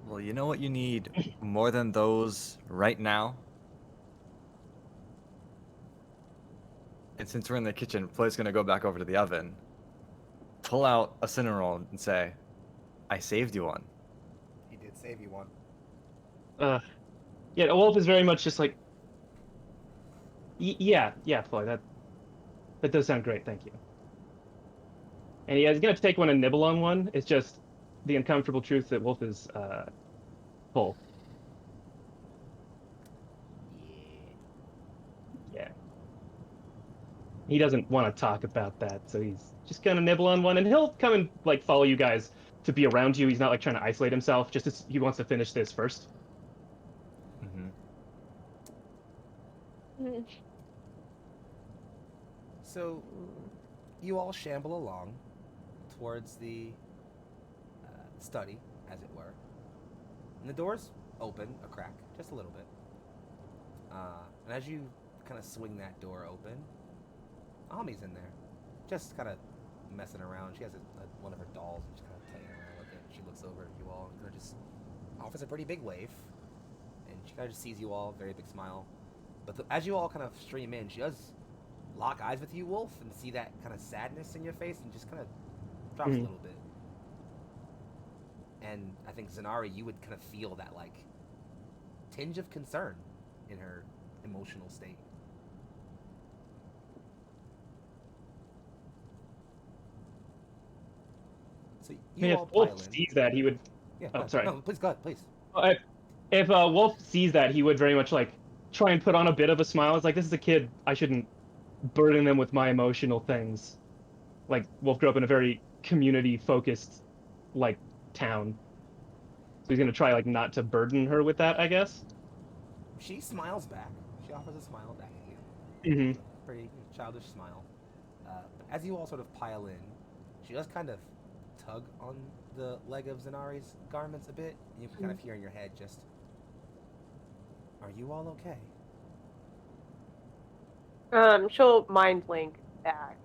Well, you know what you need more than those right now? And since we're in the kitchen, Floyd's gonna go back over to the oven, pull out a cinnamon roll, and say, "I saved you one." He did save you one. yeah, Wolf is very much just like, yeah, Floyd, that does sound great, thank you. And he's gonna take one and nibble on one. It's just the uncomfortable truth that Wolf is full. Yeah. He doesn't want to talk about that, so he's just gonna nibble on one, and he'll come and like follow you guys to be around you. He's not like trying to isolate himself. Just as he wants to finish this first. Mm-hmm. So, you all shamble along towards the study, as it were. And the doors open a crack, just a little bit. And as you kind of swing that door open, Ami's in there, just kind of messing around. She has one of her dolls and she's kind of playing around with it. She looks over at you all and kind of just offers a pretty big wave. And she kind of just sees you all, very big smile. But as you all kind of stream in, she does lock eyes with you, Wolf, and see that kind of sadness in your face and just kind of drops a little bit. And I think Zanari, you would kind of feel that like tinge of concern in her emotional state. So you all If Wolf pile in. sees that, he would. Yeah, Oh, sorry. No, please, go ahead, please. If Wolf sees that, he would very much like try and put on a bit of a smile. It's like, this is a kid. I shouldn't burden them with my emotional things. Like, Wolf grew up in a very community-focused, like, town. So he's gonna try, like, not to burden her with that, I guess. She smiles back. She offers a smile back at you. Mm-hmm. Pretty childish smile. But as you all sort of pile in, she does kind of tug on the leg of Zanari's garments a bit. And you can kind of hear in your head just, "Are you all okay?" She'll mind link back.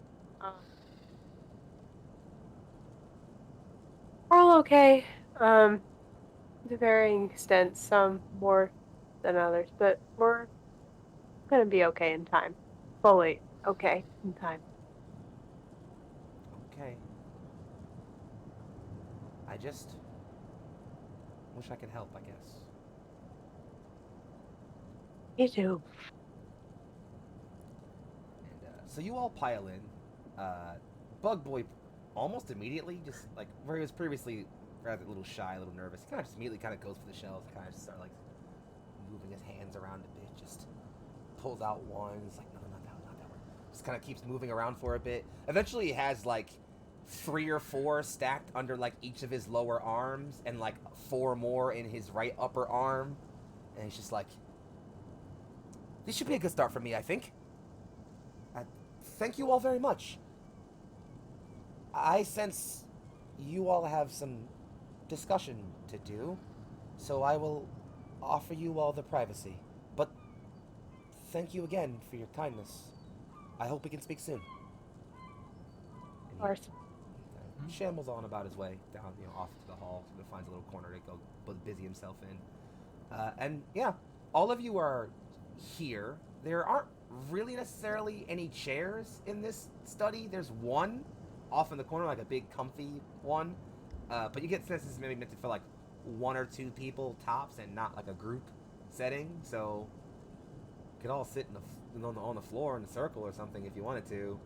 We're all okay. To varying extents, some more than others, but we're gonna be okay in time. Fully okay in time. Okay. I just wish I could help, I guess. Me too. And so you all pile in. Bug Boy almost immediately, just like where he was previously rather a little shy, a little nervous, he kind of just immediately kind of goes for the shells, kind of just start like moving his hands around a bit, just pulls out one. He's like, no, not that one, not that one. Just kind of keeps moving around for a bit. Eventually, he has like 3 or 4 stacked under like each of his lower arms, and like 4 more in his right upper arm. And he's just like, this should be a good start for me, I think. Thank you all very much. I sense you all have some discussion to do, so I will offer you all the privacy. But thank you again for your kindness. I hope we can speak soon. Of course. He shambles on about his way down, off to the hall, so he finds a little corner to go busy himself in. And yeah, all of you are here. There aren't really necessarily any chairs in this study. There's one off in the corner, like a big comfy one. But you get the sense this is maybe meant to feel like 1 or 2 people tops and not like a group setting. So you could all sit on the floor in a circle or something if you wanted to.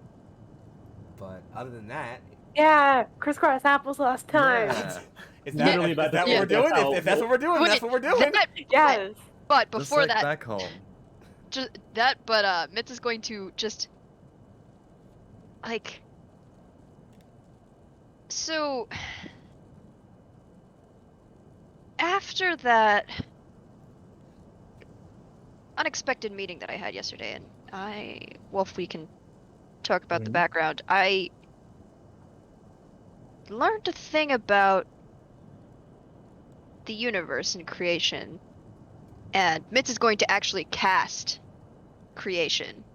But other than that, Yeah, crisscross apples last time. Yeah. is Literally that, about is that to what we're say doing? that's If that's what we're doing, that's what we're doing. Yes. But Just before like that, back home. Mitz is going to just like So, after that unexpected meeting that I had yesterday, and well, if we can talk about the background, I learned a thing about the universe and creation, and Mitz is going to actually cast creation,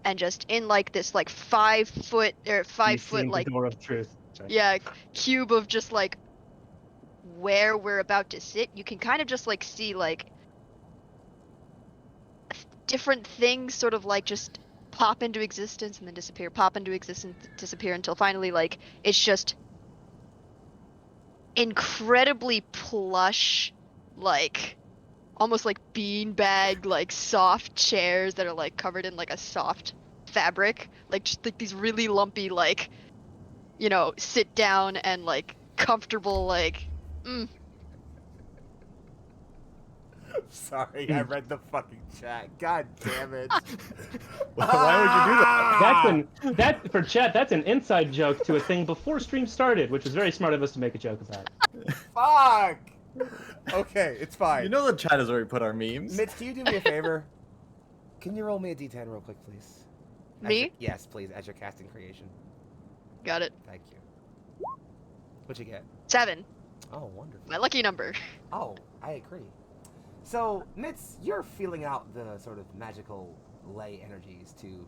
and just in like this like 5 foot or 5 You've foot seen like the door of truth. Sorry. yeah cube of just like where we're about to sit, you can kind of just like see like different things sort of like just pop into existence and then disappear, pop into existence, disappear until finally like it's just incredibly plush, like almost like beanbag, like soft chairs that are like covered in like a soft fabric, like just like these really lumpy, like, you know, sit down and like comfortable, like, Sorry, I read the fucking chat. God damn it. Why would you do that? That for chat. That's an inside joke to a thing before stream started, which was very smart of us to make a joke about. Fuck! Okay, it's fine. You know the chat is where we put our memes. Mitch, can you do me a favor? Can you roll me a d10 real quick, please? Me? Yes, please, as your casting creation. Got it. Thank you. What'd you get? 7. Oh, wonderful. My lucky number. Oh, I agree. So, Mitz, you're feeling out the sort of magical ley energies to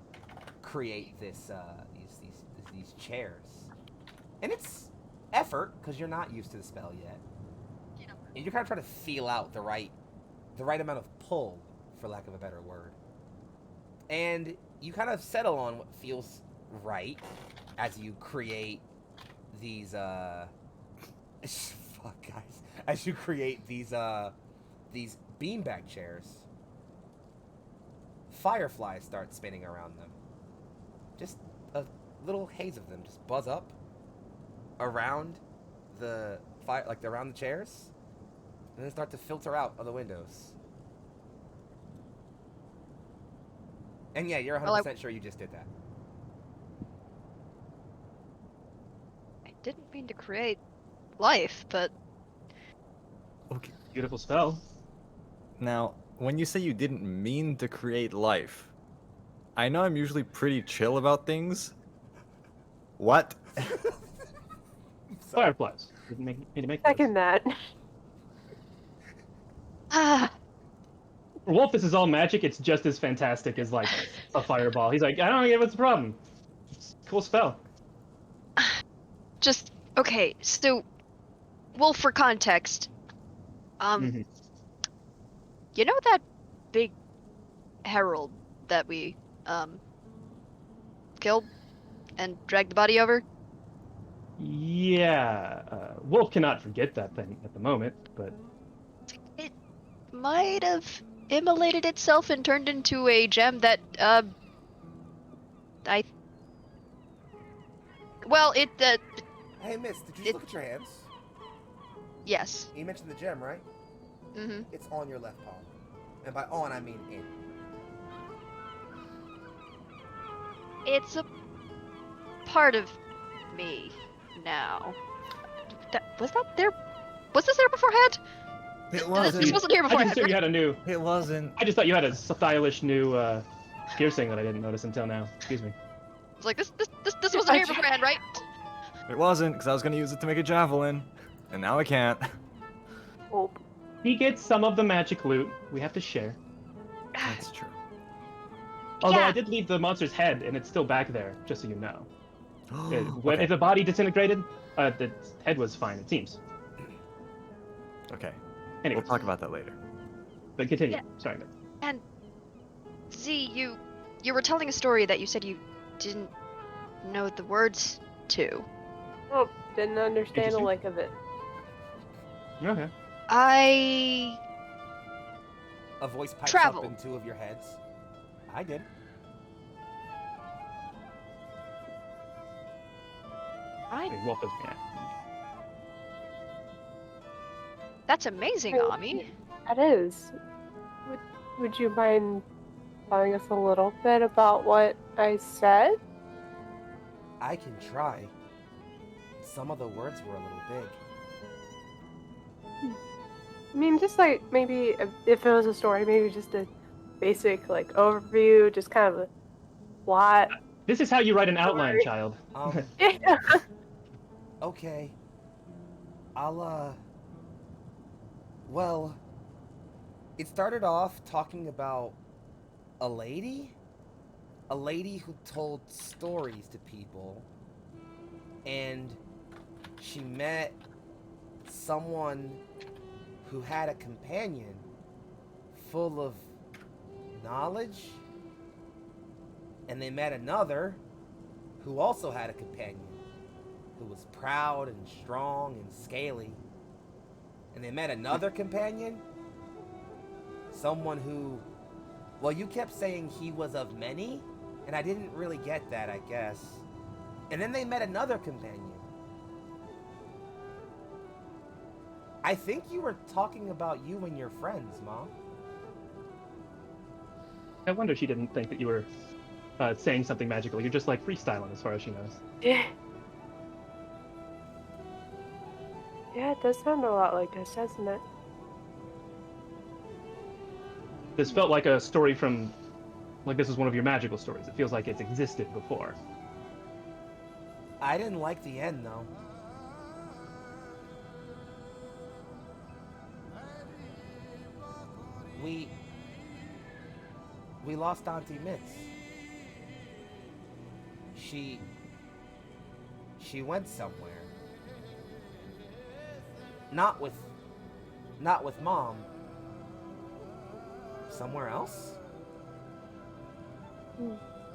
create this, these chairs. And it's effort, because you're not used to the spell yet. And you're kind of trying to feel out the right amount of pull, for lack of a better word. And you kind of settle on what feels right as you create these, fuck, guys. As you create these beanbag chairs. Fireflies start spinning around them. Just a little haze of them just buzz up around the fire, like around the chairs, and then start to filter out of the windows. And yeah, you're 100% sure you just did that. I didn't mean to create life, but Okay. Beautiful spell. Now, when you say you didn't mean to create life, I know I'm usually pretty chill about things. What? Fireflies. Didn't make me to make those. Second that. ah, For Wolf, this is all magic. It's just as fantastic as like a fireball. He's like, I don't get what's the problem. It's a cool spell. just okay. So, well, for context, Mhm. you know that big herald that we killed and dragged the body over? Yeah, Wolf cannot forget that thing at the moment, but It might have immolated itself and turned into a gem that Hey, Miss, did you just look at your hands? yes. You mentioned the gem, right? Mm-hmm. It's on your left palm. And by on, I mean in. It's a part of me now. Was this there beforehand? It This wasn't. wasn't here I beforehand. just assumed you had a new. It wasn't. I just thought you had a stylish new piercing that I didn't notice until now. Excuse me. It's like this wasn't here beforehand, right? It wasn't, because I was going to use it to make a javelin. And now I can't. Oh, He gets some of the magic loot. We have to share. That's true. Although Yeah. I did leave the monster's head, and it's still back there, just so you know. Okay. If the body disintegrated, the head was fine, it seems. Okay. Anyway, We'll talk about that later. but continue. Yeah. Sorry, man. And Z, you were telling a story that you said you didn't know the words to. oh, didn't understand a Interesting. lick of it. Okay. I A voice pipes Travel. up in two of your heads. I did. Wolf is mad. That's amazing, Oh, Ami. That is. Would you mind telling us a little bit about what I said? I can try. some of the words were a little big. I mean, just like maybe if it was a story, maybe just a basic like overview, just kind of a plot. This is how you write an outline, Sorry. child. Yeah. Okay. I'll, well, it started off talking about a lady who told stories to people, and she met someone who had a companion full of knowledge, and they met another who also had a companion who was proud and strong and scaly, and they met another companion, someone who, well, you kept saying he was of many, and I didn't really get that, I guess. And then they met another companion. I think you were talking about you and your friends, Mom. I wonder she didn't think that you were saying something magical. You're just like freestyling as far as she knows. Yeah. Yeah, it does sound a lot like this, doesn't it? This felt like a story from, like this is one of your magical stories. It feels like it's existed before. I didn't like the end, though. We lost Auntie Mitz. She went somewhere. Not with Mom. Somewhere else?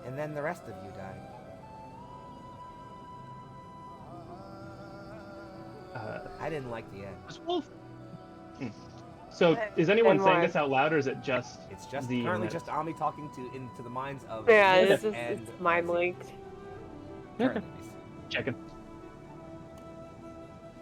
And then the rest of you died. I didn't like the end. Was Wolf? So, is anyone And saying why? this out loud, or is it just It's just the currently Reddit? just Ami talking into the minds of Yeah, Mitz it's and mind Ozzy. linked. Currently. checking?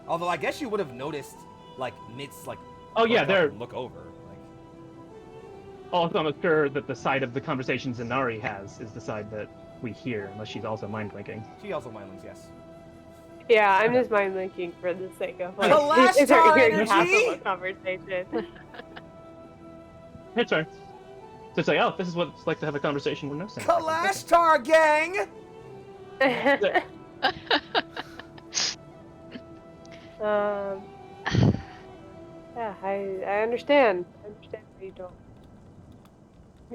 Although I guess you would have noticed, like, Mitz, like, Oh yeah, look up they're. and look over. Like, Also, I'm sure that the side of the conversation Zanari has is the side that we hear, unless she's also mind blinking. she also mind links, yes. Yeah, I'm just mind linking for the sake of like Kalashtar hearing half energy! of a conversation. It's fine. So it's like, oh, this is what it's like to have a conversation with no sense. Kalashtar gang! Yeah, I understand. I understand why you don't.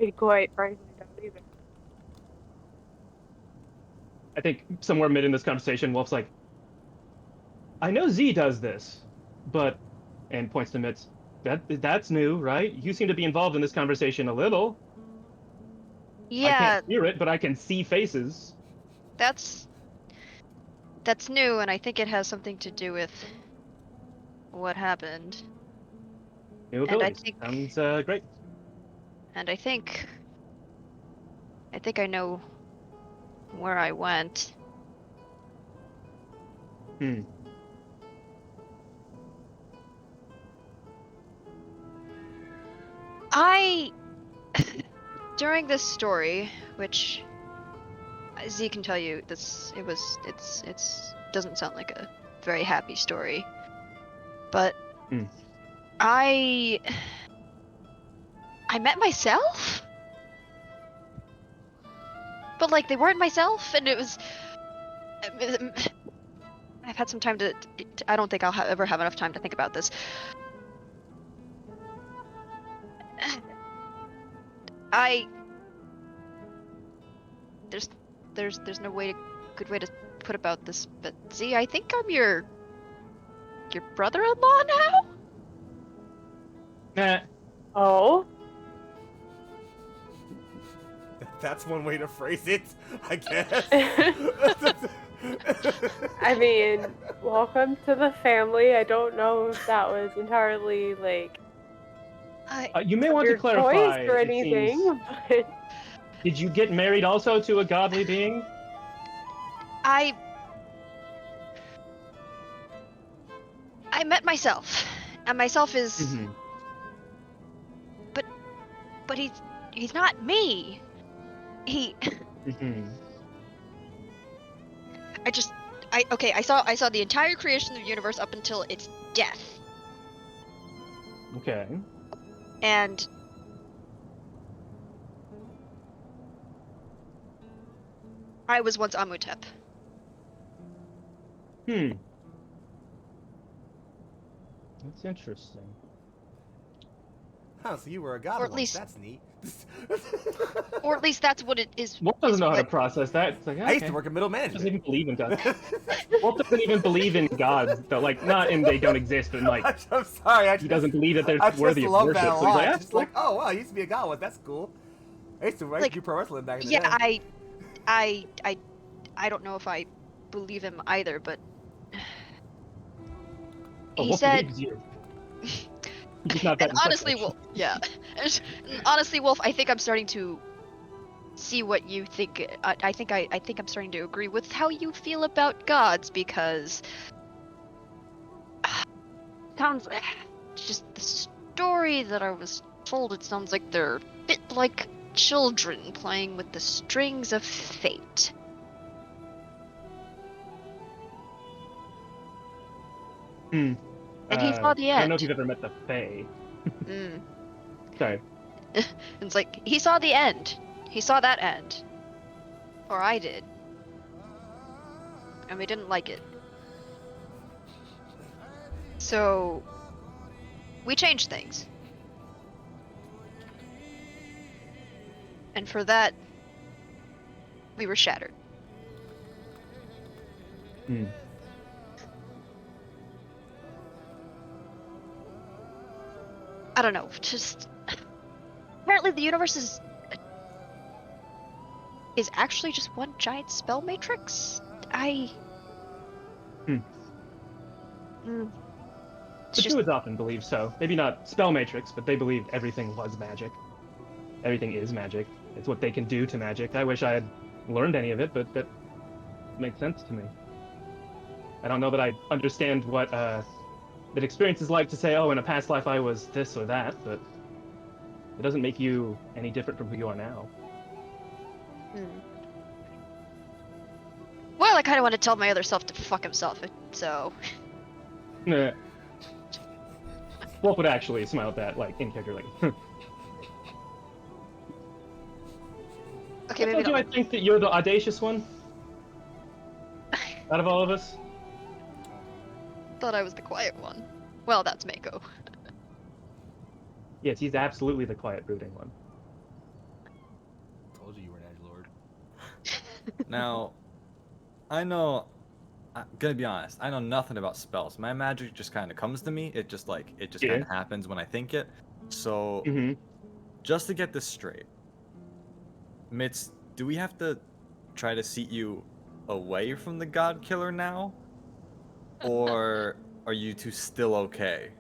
I quite frankly don't either. I think somewhere mid in this conversation, Wolf's like, I know Z does this, but, and points to Mitz, that's new, right? You seem to be involved in this conversation a little. I Yeah, can't hear it, but I can see faces. that's new, and I think it has something to do with what happened. New And I abilities. think- Sounds great. And I think I know where I went. Hmm. During this story, which Z can tell you, it's doesn't sound like a very happy story, but Hmm. I met myself, but like they weren't myself, and it was. I've had some time to I don't think I'll ever have enough time to think about this. There's no good way to put about this, but Z, I think I'm your brother-in-law now? Nah. Oh, That's one way to phrase it, I guess. I mean, welcome to the family. I don't know if that was entirely like You may want to your clarify. choice or it anything, seems- but Did you get married also to a godly being? I met myself, and myself is, Mm-hmm. but he's not me. He, Mm-hmm. I saw the entire creation of the universe up until its death, Okay. and I was once Amutep. Hmm. That's interesting. Huh, so you were a god Or at once. least- That's neat. Or at least that's what it is. Wolf doesn't is know how to what- process that. It's like, I used okay. to work in middle Doesn't management. even believe in God. Wolf doesn't even believe in gods, though. Like, not in they don't exist, but in, like, I'm sorry. he doesn't believe that they're I just worthy of love worship. that a So he's lot. like, Just cool. like, oh wow, I used to be a god once. That's cool. I used to Like, do pro wrestling back in the Yeah, day. I don't know if I believe him either, but Oh, he Wolf said, believes you. He's not that and honestly, impressive. Wolf, yeah, and honestly, Wolf, I think I'm starting to see what you think. I think I'm starting to agree with how you feel about gods because sounds just the story that I was told. It sounds like they're a bit like children playing with the strings of fate. Hmm. And he saw the I don't know if end. you've ever met the Fae. Mm. Sorry. It's like he saw the end. He saw that end. Or I did. And we didn't like it. So we changed things. And for that we were shattered. Hmm. I don't know, just apparently the universe is actually just one giant spell matrix. Hmm. It's The just Druids often believe so. Maybe not spell matrix, but they believed everything was magic. Everything is magic. It's what they can do to magic. I wish I had learned any of it, but that makes sense to me. I don't know that I understand what that experience is like to say, oh, in a past life I was this or that, but it doesn't make you any different from who you are now. Well, I kind of want to tell my other self to fuck himself, so Nah. Wolf would actually smile at that, like, in character, like, okay, I maybe told you I not. think that you're the audacious one out of all of us. Thought I was the quiet one. Well, that's Mako. Yes, he's absolutely the quiet, brooding one. Told you were an edgelord. Now, I know. I'm gonna be honest. I know nothing about spells. My magic just kind of comes to me. It just kind of happens when I think it. So, Mm-hmm. just to get this straight, Mitz, do we have to try to seat you away from the God Killer now, or are you two still okay?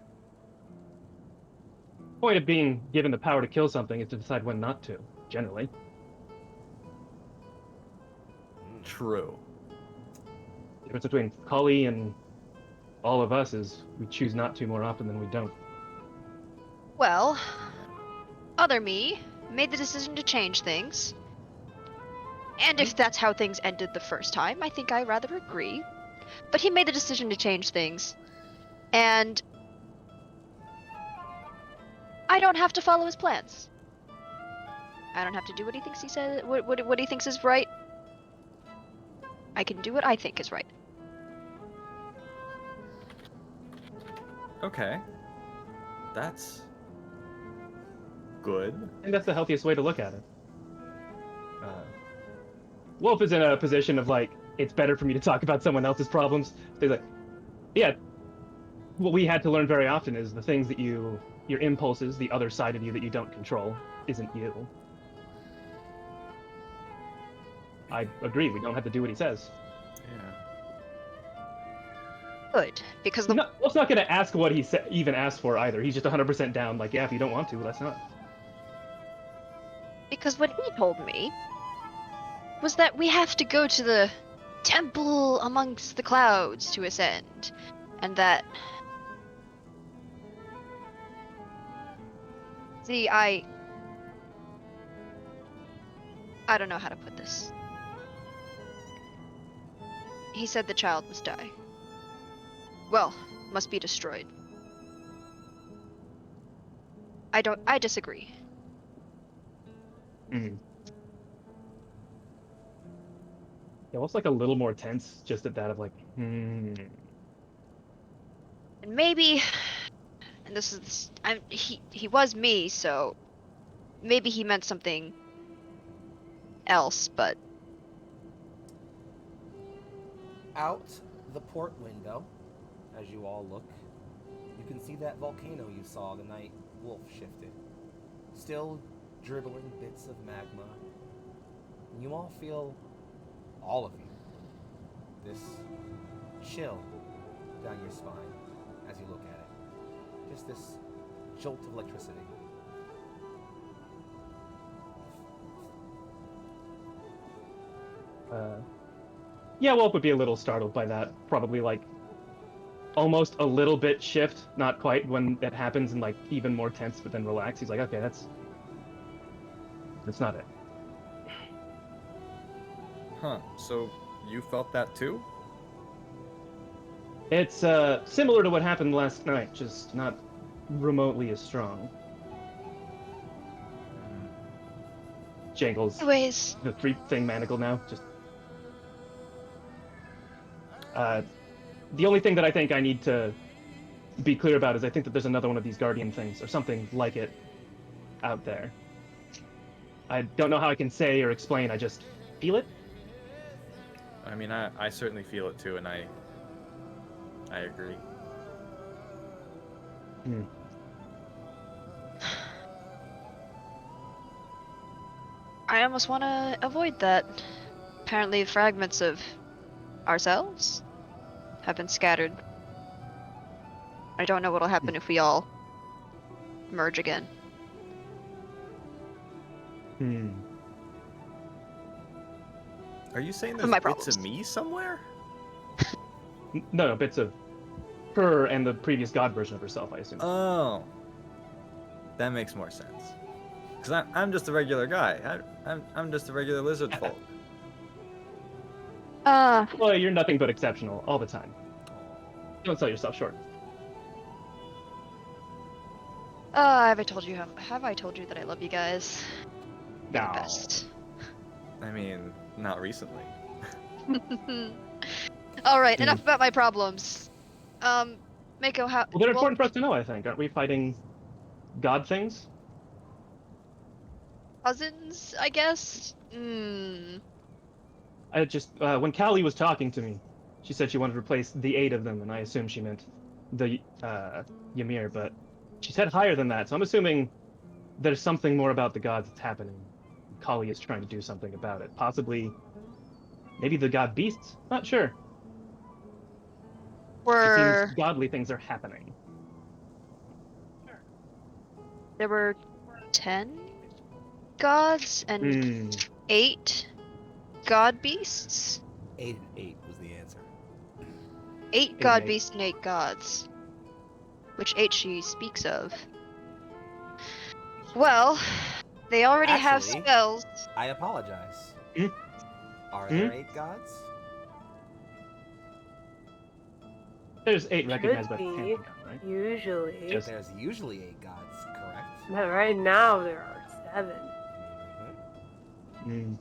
Point of being given the power to kill something is to decide when not to, generally. True. The difference between Cully and all of us is we choose not to more often than we don't. Well, other me made the decision to change things. And if that's how things ended the first time, I think I rather agree. But he made the decision to change things. And I don't have to follow his plans. I don't have to do what he thinks he says, what he thinks is right. I can do what I think is right. Okay. That's good. I think that's the healthiest way to look at it. Wolf is in a position of like, it's better for me to talk about someone else's problems. So he's like, yeah, what we had to learn very often is the things that your impulses, the other side of you that you don't control, isn't you. I agree, we don't have to do what he says. Yeah. Good, because Wolf's not going to ask what he even asked for either. He's just 100% down, like, yeah, if you don't want to, let's not. Because what he told me was that we have to go to the temple amongst the clouds to ascend, and that... See, I don't know how to put this. he said the child must die. Well, must be destroyed. I disagree. Mm. Yeah, almost like a little more tense just at that of like, And maybe, and this is, he was me, so maybe he meant something else, but Out the port window, as you all look, you can see that volcano you saw the night Wolf shifted. Still dribbling bits of magma. And you all feel, all of you, this chill down your spine as you look at it. Just this jolt of electricity. yeah, Wolf would be a little startled by that. Probably like almost a little bit shift, not quite when that happens, and like even more tense, but then relax. He's like, okay, that's not it. Huh, so you felt that too? It's similar to what happened last night, just not remotely as strong. Jangles anyways, the thing manacled now. Just the only thing that I think I need to be clear about is I think that there's another one of these guardian things or something like it out there. I don't know how I can say or explain. I just feel it. I mean, I certainly feel it too, and I agree. I almost want to avoid that. Apparently, fragments of ourselves have been scattered. I don't know what'll happen if we all merge again. Are you saying My there's bits problems. of me somewhere? No, bits of her and the previous god version of herself, I assume. Oh, that makes more sense. Cause I'm just a regular guy. I'm just a regular lizard folk. Well, you're nothing but exceptional all the time. Don't sell yourself short. Have I told you that I love you guys? You're the No. best. I mean, not recently. All right, enough about my problems. Mako, how? Well, they're important for us to know, I think. Aren't we fighting god things? Cousins, I guess. I just when Callie was talking to me, she said she wanted to replace the 8 of them, and I assumed she meant the Ymir, but she said higher than that, so I'm assuming there's something more about the gods that's happening. Kali is trying to do something about it. Possibly, maybe the god beasts? Not sure. It seems godly things are happening. There were 10 gods and 8 god beasts. 8 and 8 was the answer. 8 god beasts and 8 gods. Which 8 she speaks of? Well, they already have Actually, spells. I apologize. Hmm? Are there 8 gods? There's 8 recognized by Could the be, Pantheon, right? usually. Yes. There's usually 8 gods, correct? But right now there are 7. Mhm.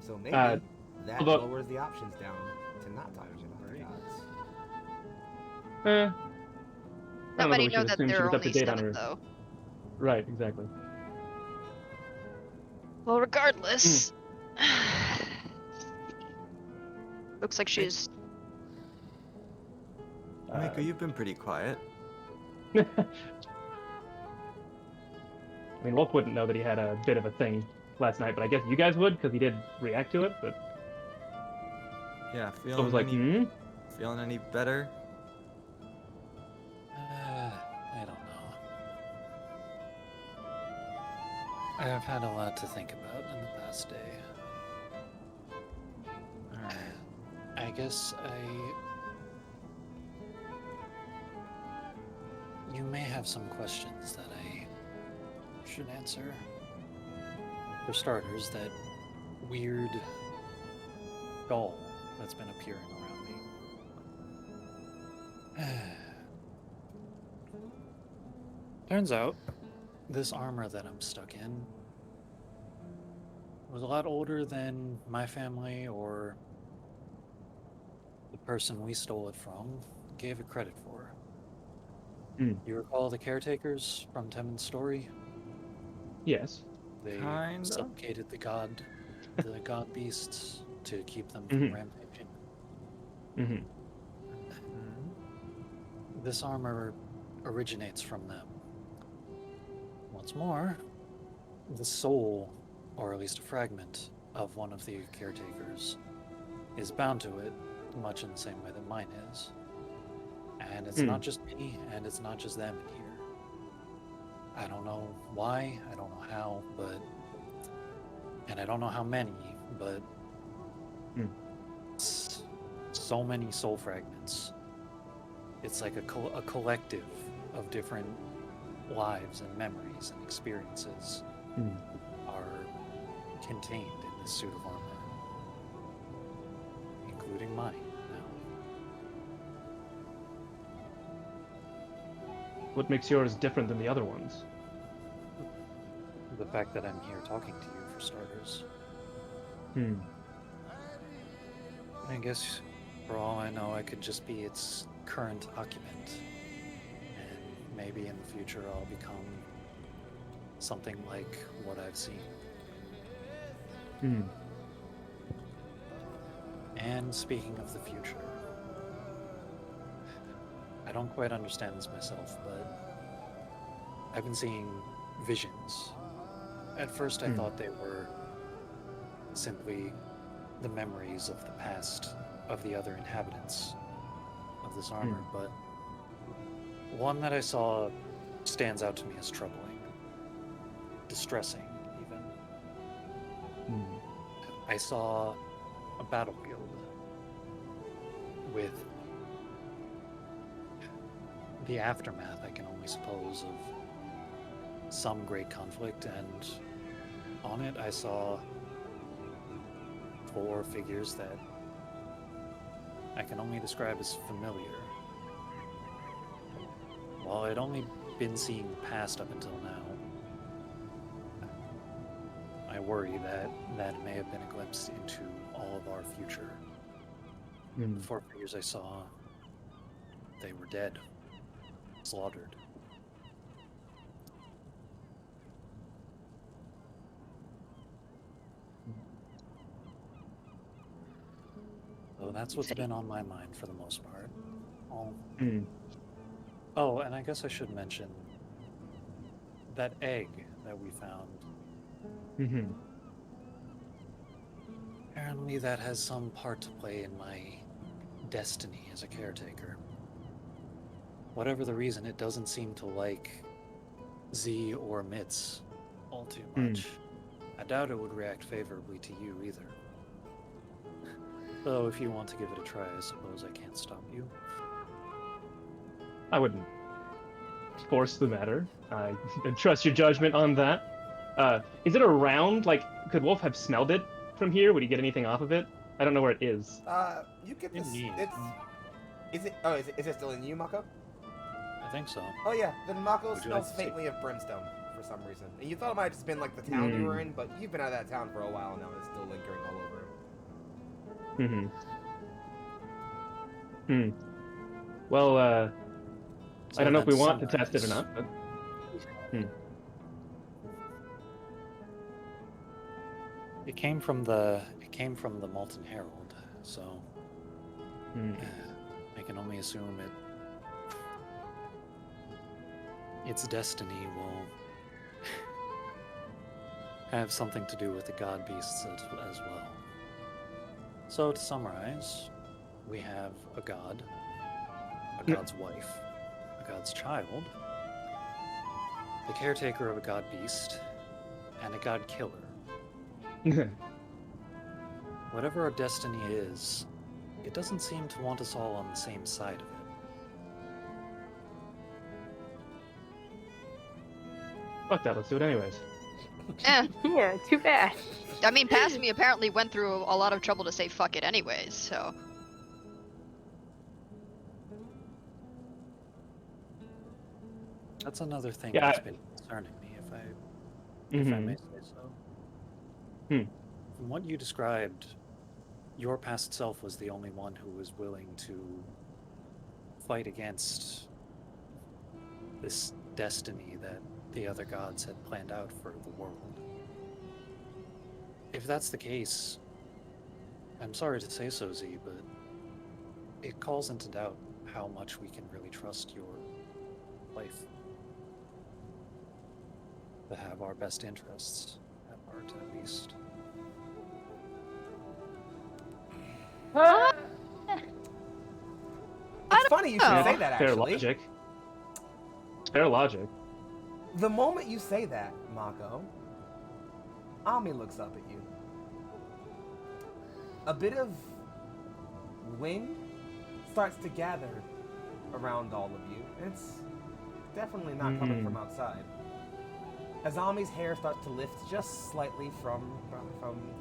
So maybe that although- lowers the options down to not talking about the gods. Not many we know should that assume she there are was up to only date on 7, her. though. Right, exactly. Well, regardless. Looks like she's. Mako, you've been pretty quiet. I mean, Wolf wouldn't know that he had a bit of a thing last night, but I guess you guys would, because he did react to it, but Yeah, I was like, feeling any better? I don't know. I have had a lot to think about in the past day. Alright. I guess you may have some questions that I should answer. For starters, that weird doll that's been appearing around me. Turns out, this armor that I'm stuck in was a lot older than my family or the person we stole it from gave it credit for. You recall the caretakers from Temen's story? Yes. They Kinda. suffocated the god beasts to keep them from rampaging. Mm-hmm. This armor originates from them. What's more, the soul, or at least a fragment, of one of the caretakers is bound to it, much in the same way that mine is. And it's not just me, and it's not just them in here. I don't know why, I don't know how, and I don't know how many, but it's so many soul fragments. It's like a collective of different lives and memories and experiences are contained in this suit of armor, including mine now. What makes yours different than the other ones? The fact that I'm here talking to you, for starters. I guess, for all I know, I could just be its current occupant. And maybe in the future I'll become something like what I've seen. And speaking of the future, I don't quite understand this myself, but I've been seeing visions. At first I thought they were simply the memories of the past of the other inhabitants of this armor, but one that I saw stands out to me as troubling, distressing even. I saw a battlefield with the aftermath, I can only suppose, of some great conflict, and on it I saw 4 figures that I can only describe as familiar. While I'd only been seeing the past up until now, I worry that may have been a glimpse into all of our future. The 4 figures I saw, they were dead, slaughtered. So that's what's been on my mind for the most part. Oh, and I guess I should mention that egg that we found. Apparently that has some part to play in my destiny as a caretaker. Whatever the reason, it doesn't seem to like Z or Mitz all too much. I doubt it would react favorably to you either. Though if you want to give it a try, I suppose I can't stop you. I wouldn't force the matter. I trust your judgment on that. Is it around? Like, could Wolf have smelled it from here? Would he get anything off of it? I don't know where it is. You get this. Indeed. Is it still in you, Mako? I think so. Oh yeah, then Mako Would you like smells to see? faintly of brimstone for some reason. And you thought it might have just been like the town you were in, but you've been out of that town for a while now. It's still lingering all over. Well, So I don't know if we then want to test it or summarize. not, but... It came from the Molten Herald, so I can only assume its destiny will have something to do with the god beasts as well. So to summarize, we have a god, a god's wife, a god's child, the caretaker of a god beast, and a god killer. Whatever our destiny is, it doesn't seem to want us all on the same side of it. Fuck that, let's do it anyways. Yeah, too bad. I mean, past me apparently went through a lot of trouble to say fuck it anyways, so. That's another thing Yeah, that's been concerning me, if I may say so. Hmm. From what you described, your past self was the only one who was willing to fight against this destiny that the other gods had planned out for the world. If that's the case, I'm sorry to say so, Z, but it calls into doubt how much we can really trust your life to have our best interests at heart, at least. It's funny you should know. say that, Fair actually. logic. Fair logic. The moment you say that, Mako, Ami looks up at you. A bit of wind starts to gather around all of you, and it's definitely not coming from outside. As Ami's hair starts to lift just slightly from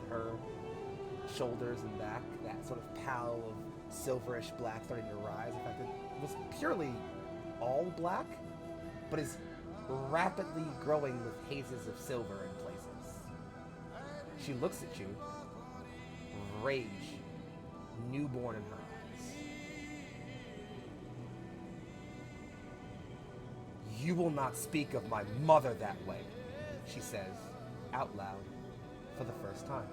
her shoulders and back, that sort of pall of silverish black starting to rise. In fact, it was purely all black, but is rapidly growing with hazes of silver in places. She looks at you, rage newborn in her eyes. "You will not speak of my mother that way," she says out loud for the first time.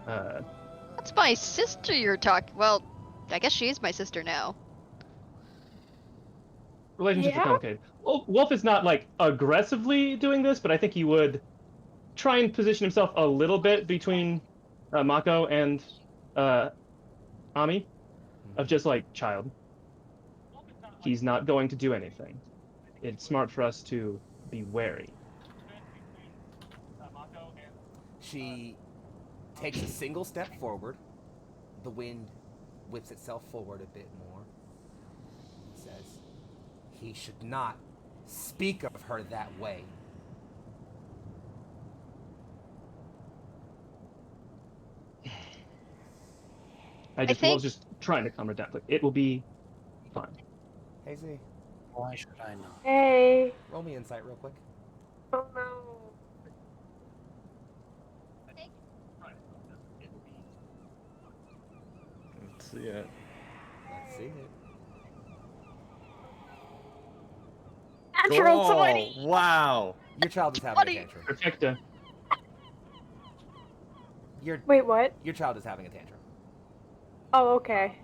That's my sister you're talking. Well, I guess she is my sister now. Relationships Yeah? are complicated. Wolf is not like aggressively doing this, but I think he would try and position himself a little bit between Mako and Ami, of just like, child, he's not going to do anything. It's smart for us to be wary. She takes a single step forward. The wind whips itself forward a bit more. Says, "He should not speak of her that way." I think- was just trying to calm her down. Like, it will be fine. Hey Z, Why should I know? Hey. roll me insight real quick. Oh no. Let's see it. Let's see it. Natural Oh, 20. wow. Your child is having a 20. tantrum. Perfecta. Wait, what? Your child is having a tantrum. Oh, okay.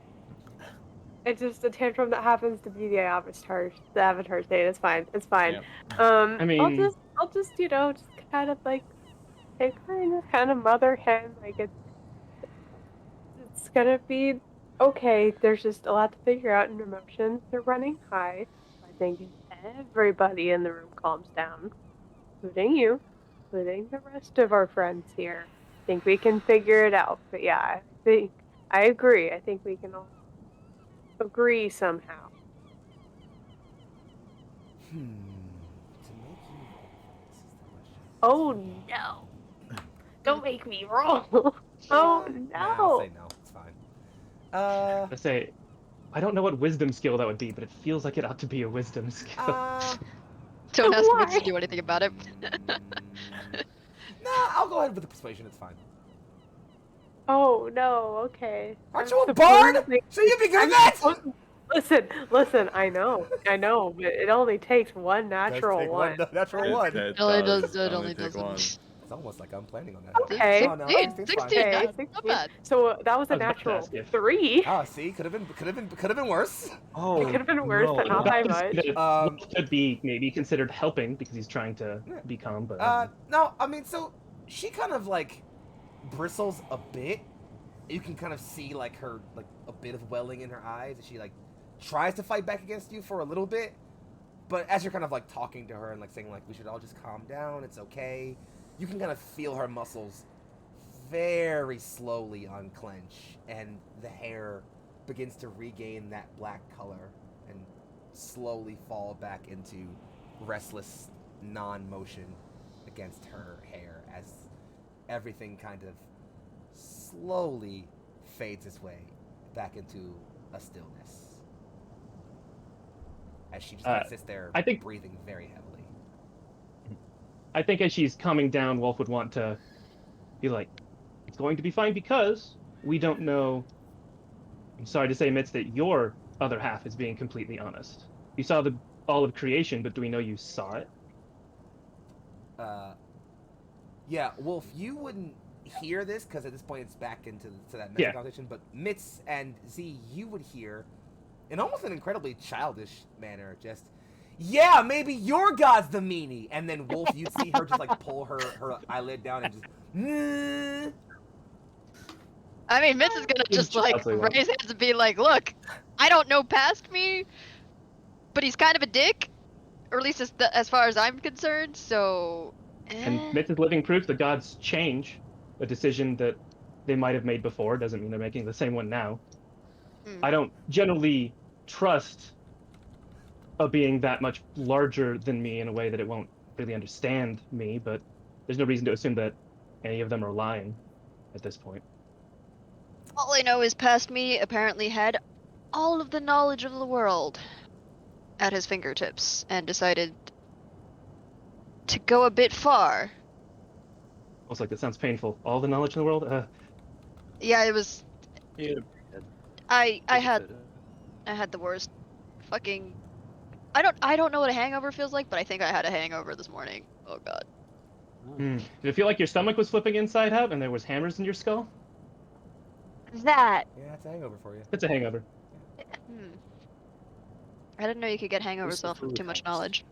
It's just a tantrum that happens to be the avatar state. It's fine. It's fine. Yeah. I mean- I'll just just kind of like take her in this kind of mother hen. Like it's gonna be okay. There's just a lot to figure out, and emotions are running high. I think if everybody in the room calms down, including you, including the rest of our friends here, I think we can figure it out. But yeah, I agree. I think we can all agree somehow. To make you roll, this is the question. Oh no! Don't make me roll. Oh Nah, I'll say no! no. It's fine. I say, I don't know what wisdom skill that would be, but it feels like it ought to be a wisdom skill. Don't ask Mitch Why? to do anything about it. Nah, I'll go ahead with the persuasion. It's fine. Oh no! Okay. Aren't I'm you a bard? supposedly- So you'd be good I'm at that? supposed- Listen. I know, but it only takes one natural Take one. natural one. It only doesn't. It's almost like I'm planning on that. Okay. No, no, Dude, 16's fine. 16, Okay, not 16. bad. So that was a I was about to natural ask if- 3. Ah, see, could have been worse. Oh, It could have been worse, but not by That much. could be maybe considered helping because he's trying to Yeah. be calm, but No, I mean, so she kind of like bristles a bit. You can kind of see like her like a bit of welling in her eyes, and she like tries to fight back against you for a little bit. But as you're kind of like talking to her and like saying like we should all just calm down, it's okay, you can kind of feel her muscles very slowly unclench, and the hair begins to regain that black color and slowly fall back into restless non-motion against her hair as everything kind of slowly fades its way back into a stillness. As she just kind of sits there, I think- breathing very heavily. I think as she's calming down, Wolf would want to be like, it's going to be fine because we don't know. I'm sorry to say, Mitz, that your other half is being completely honest. You saw all of creation, but do we know you saw it? Yeah, Wolf, you wouldn't hear this because at this point it's back into that mental conversation. But Mitz and Z, you would hear, in almost an incredibly childish manner, just, yeah, maybe your god's the meanie. And then Wolf, you'd see her just like pull her eyelid down and just. I mean, Mitz is gonna just like Child's like, raise hands and be like, "Look, I don't know past me, but he's kind of a dick, or at least as far as I'm concerned." So. And Mitz is living proof that gods change. A decision that they might have made before doesn't mean they're making the same one now. I don't generally trust a being that much larger than me in a way that it won't really understand me, but there's no reason to assume that any of them are lying at this point. All I know is past me apparently had all of the knowledge of the world at his fingertips and decided to go a bit far. Almost like that sounds painful. All the knowledge in the world? Yeah, it was. Yeah. I had the worst fucking. I don't know what a hangover feels like, but I think I had a hangover this morning. Oh god. Did it feel like your stomach was flipping inside out and there was hammers in your skull? That. Yeah, it's a hangover for you. It's a hangover. I didn't know you could get hangovers off of too much knowledge.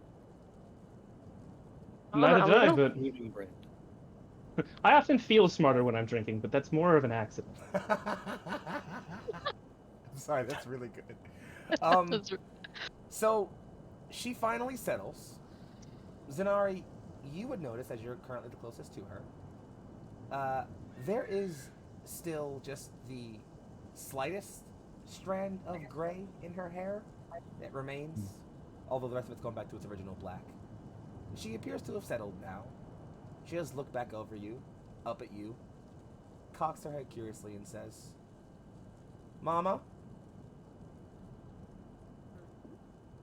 Neither did I, no. but Eating bread. I often feel smarter when I'm drinking, but that's more of an accident. I'm sorry, that's really good. So, she finally settles. Zenari, you would notice, as you're currently the closest to her, there is still just the slightest strand of gray in her hair that remains, although the rest of it's gone back to its original black. She appears to have settled now. She does look back over you, up at you, cocks her head curiously and says, "Mama,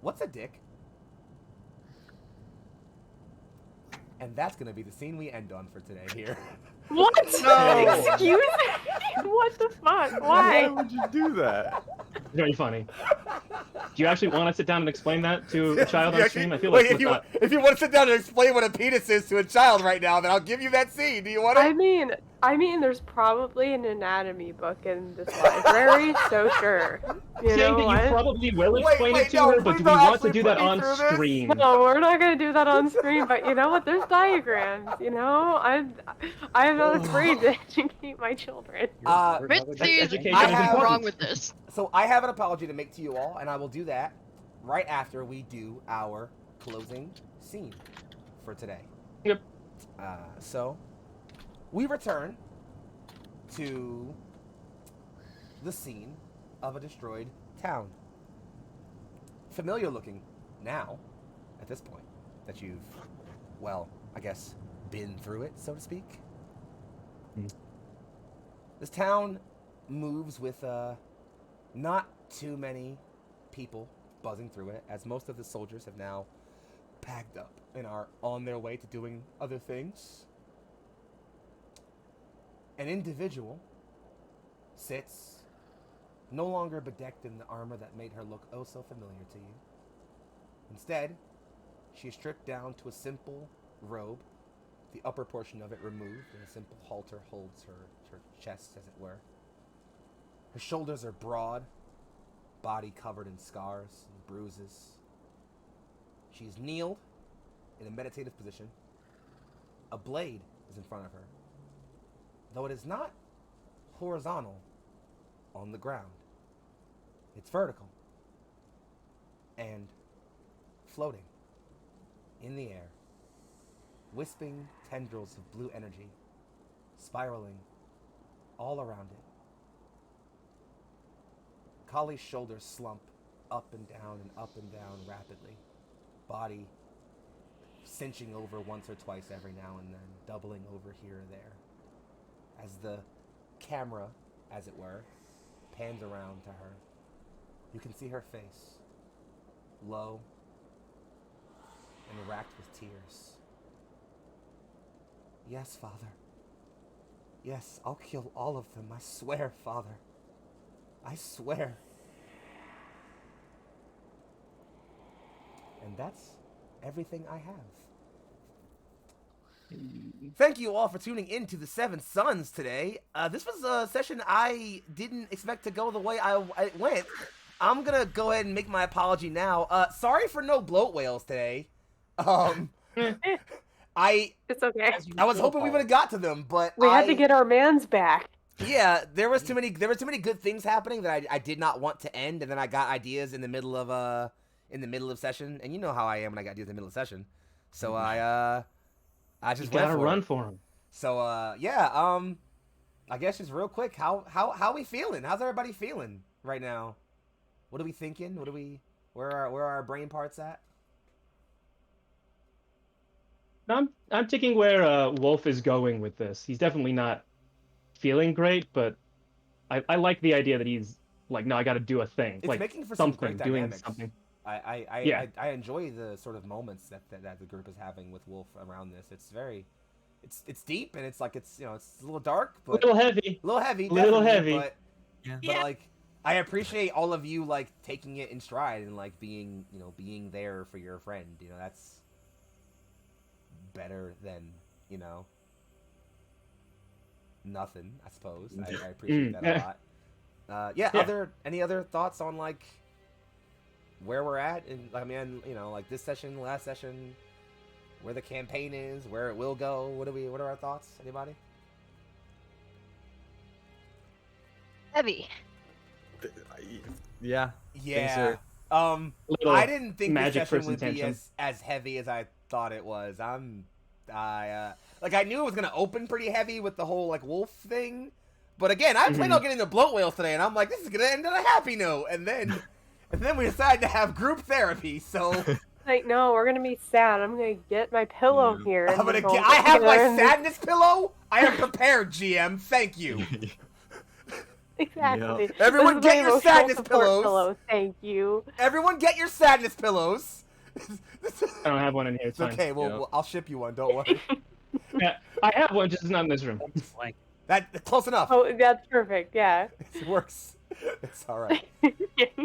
what's a dick?" And that's going to be the scene we end on for today here. What? No. Excuse me? What the fuck? Why Why? would you do that? Very funny. Do you actually want to sit down and explain that to a child on You stream? actually- I feel wait, like if you want to sit down and explain what a penis is to a child right now, then I'll give you that scene. Do you want it? I mean, there's probably an anatomy book in this library, so sure. You saying know that what? you probably will Wait, explain wait, it to no, her, but please do we don't want to actually do that put me on through this. stream? No, we're not gonna do that on screen. But you know what? There's diagrams. You know, I'm not afraid to educate my children. Ritzy, education what is is important. wrong with this? So I have an apology to make to you all, and I will do that right after we do our closing scene for today. Yep. So we return to the scene of a destroyed town. Familiar looking now, at this point, that you've, well, I guess, been through it, so to speak. This town moves with not too many people buzzing through it, as most of the soldiers have now packed up and are on their way to doing other things. An individual sits, no longer bedecked in the armor that made her look oh so familiar to you. Instead, she is stripped down to a simple robe, the upper portion of it removed, and a simple halter holds her chest, as it were. Her shoulders are broad, body covered in scars and bruises. She is kneeled in a meditative position. A blade is in front of her, though it is not horizontal on the ground. It's vertical and floating in the air, wisping tendrils of blue energy spiraling all around it. Kali's shoulders slump up and down rapidly, body cinching over once or twice every now and then, doubling over here or there. As the camera, as it were, pans around to her, you can see her face, low and racked with tears. Yes, Father. Yes, I'll kill all of them. I swear, Father. I swear. And that's everything I have. Thank you all for tuning in to the Seven Sons today. This was a session I didn't expect to go the way it went. I'm gonna go ahead and make my apology now. Sorry for no bloat whales today. It's okay. I was hoping we would have got to them, but We had to get our mans back. Yeah, there was too many good things happening that I did not want to end, and then I got ideas in the middle of session, and you know how I am when I got ideas in the middle of session. So I just You gotta went for run it. for him. So I guess just real quick, how we feeling? How's everybody feeling right now? What are we thinking? Where are our brain parts at? I'm taking where Wolf is going with this. He's definitely not feeling great, but I like the idea that he's like, no, I got to do a thing, It's like making for some great doing dynamics. something. I enjoy the sort of moments that the group is having with Wolf around this. It's very, it's deep, and it's like it's a little dark, A but little heavy. definitely, heavy. But like I appreciate all of you like taking it in stride and like being there for your friend. That's better than nothing, I suppose. I appreciate that a lot. Any other thoughts on like where we're at, and like this session, last session, where the campaign is, where it will go? What are our thoughts? Anybody? Heavy. Yeah. Yeah. Little I didn't think this magic session first would be intention. as heavy as I thought it was. I knew it was gonna open pretty heavy with the whole like wolf thing, but again, I planned on getting the bloat whales today, and I'm like, this is gonna end on a happy note, and then we decided to have group therapy. So Like, no, we're gonna be sad. I'm gonna get my pillow here. and we'll go I have my together and- sadness pillow. I am prepared, GM. Thank you. Exactly. Yep. Everyone This is get my your emotional sadness support pillows. pillow. Thank you. Everyone get your sadness pillows. I don't have one in here. It's fine. Okay, well, I'll ship you one. Don't worry. Yeah, I have one, just not in this room. Like, That's close enough. Oh, that's perfect. Yeah. It works. It's all right.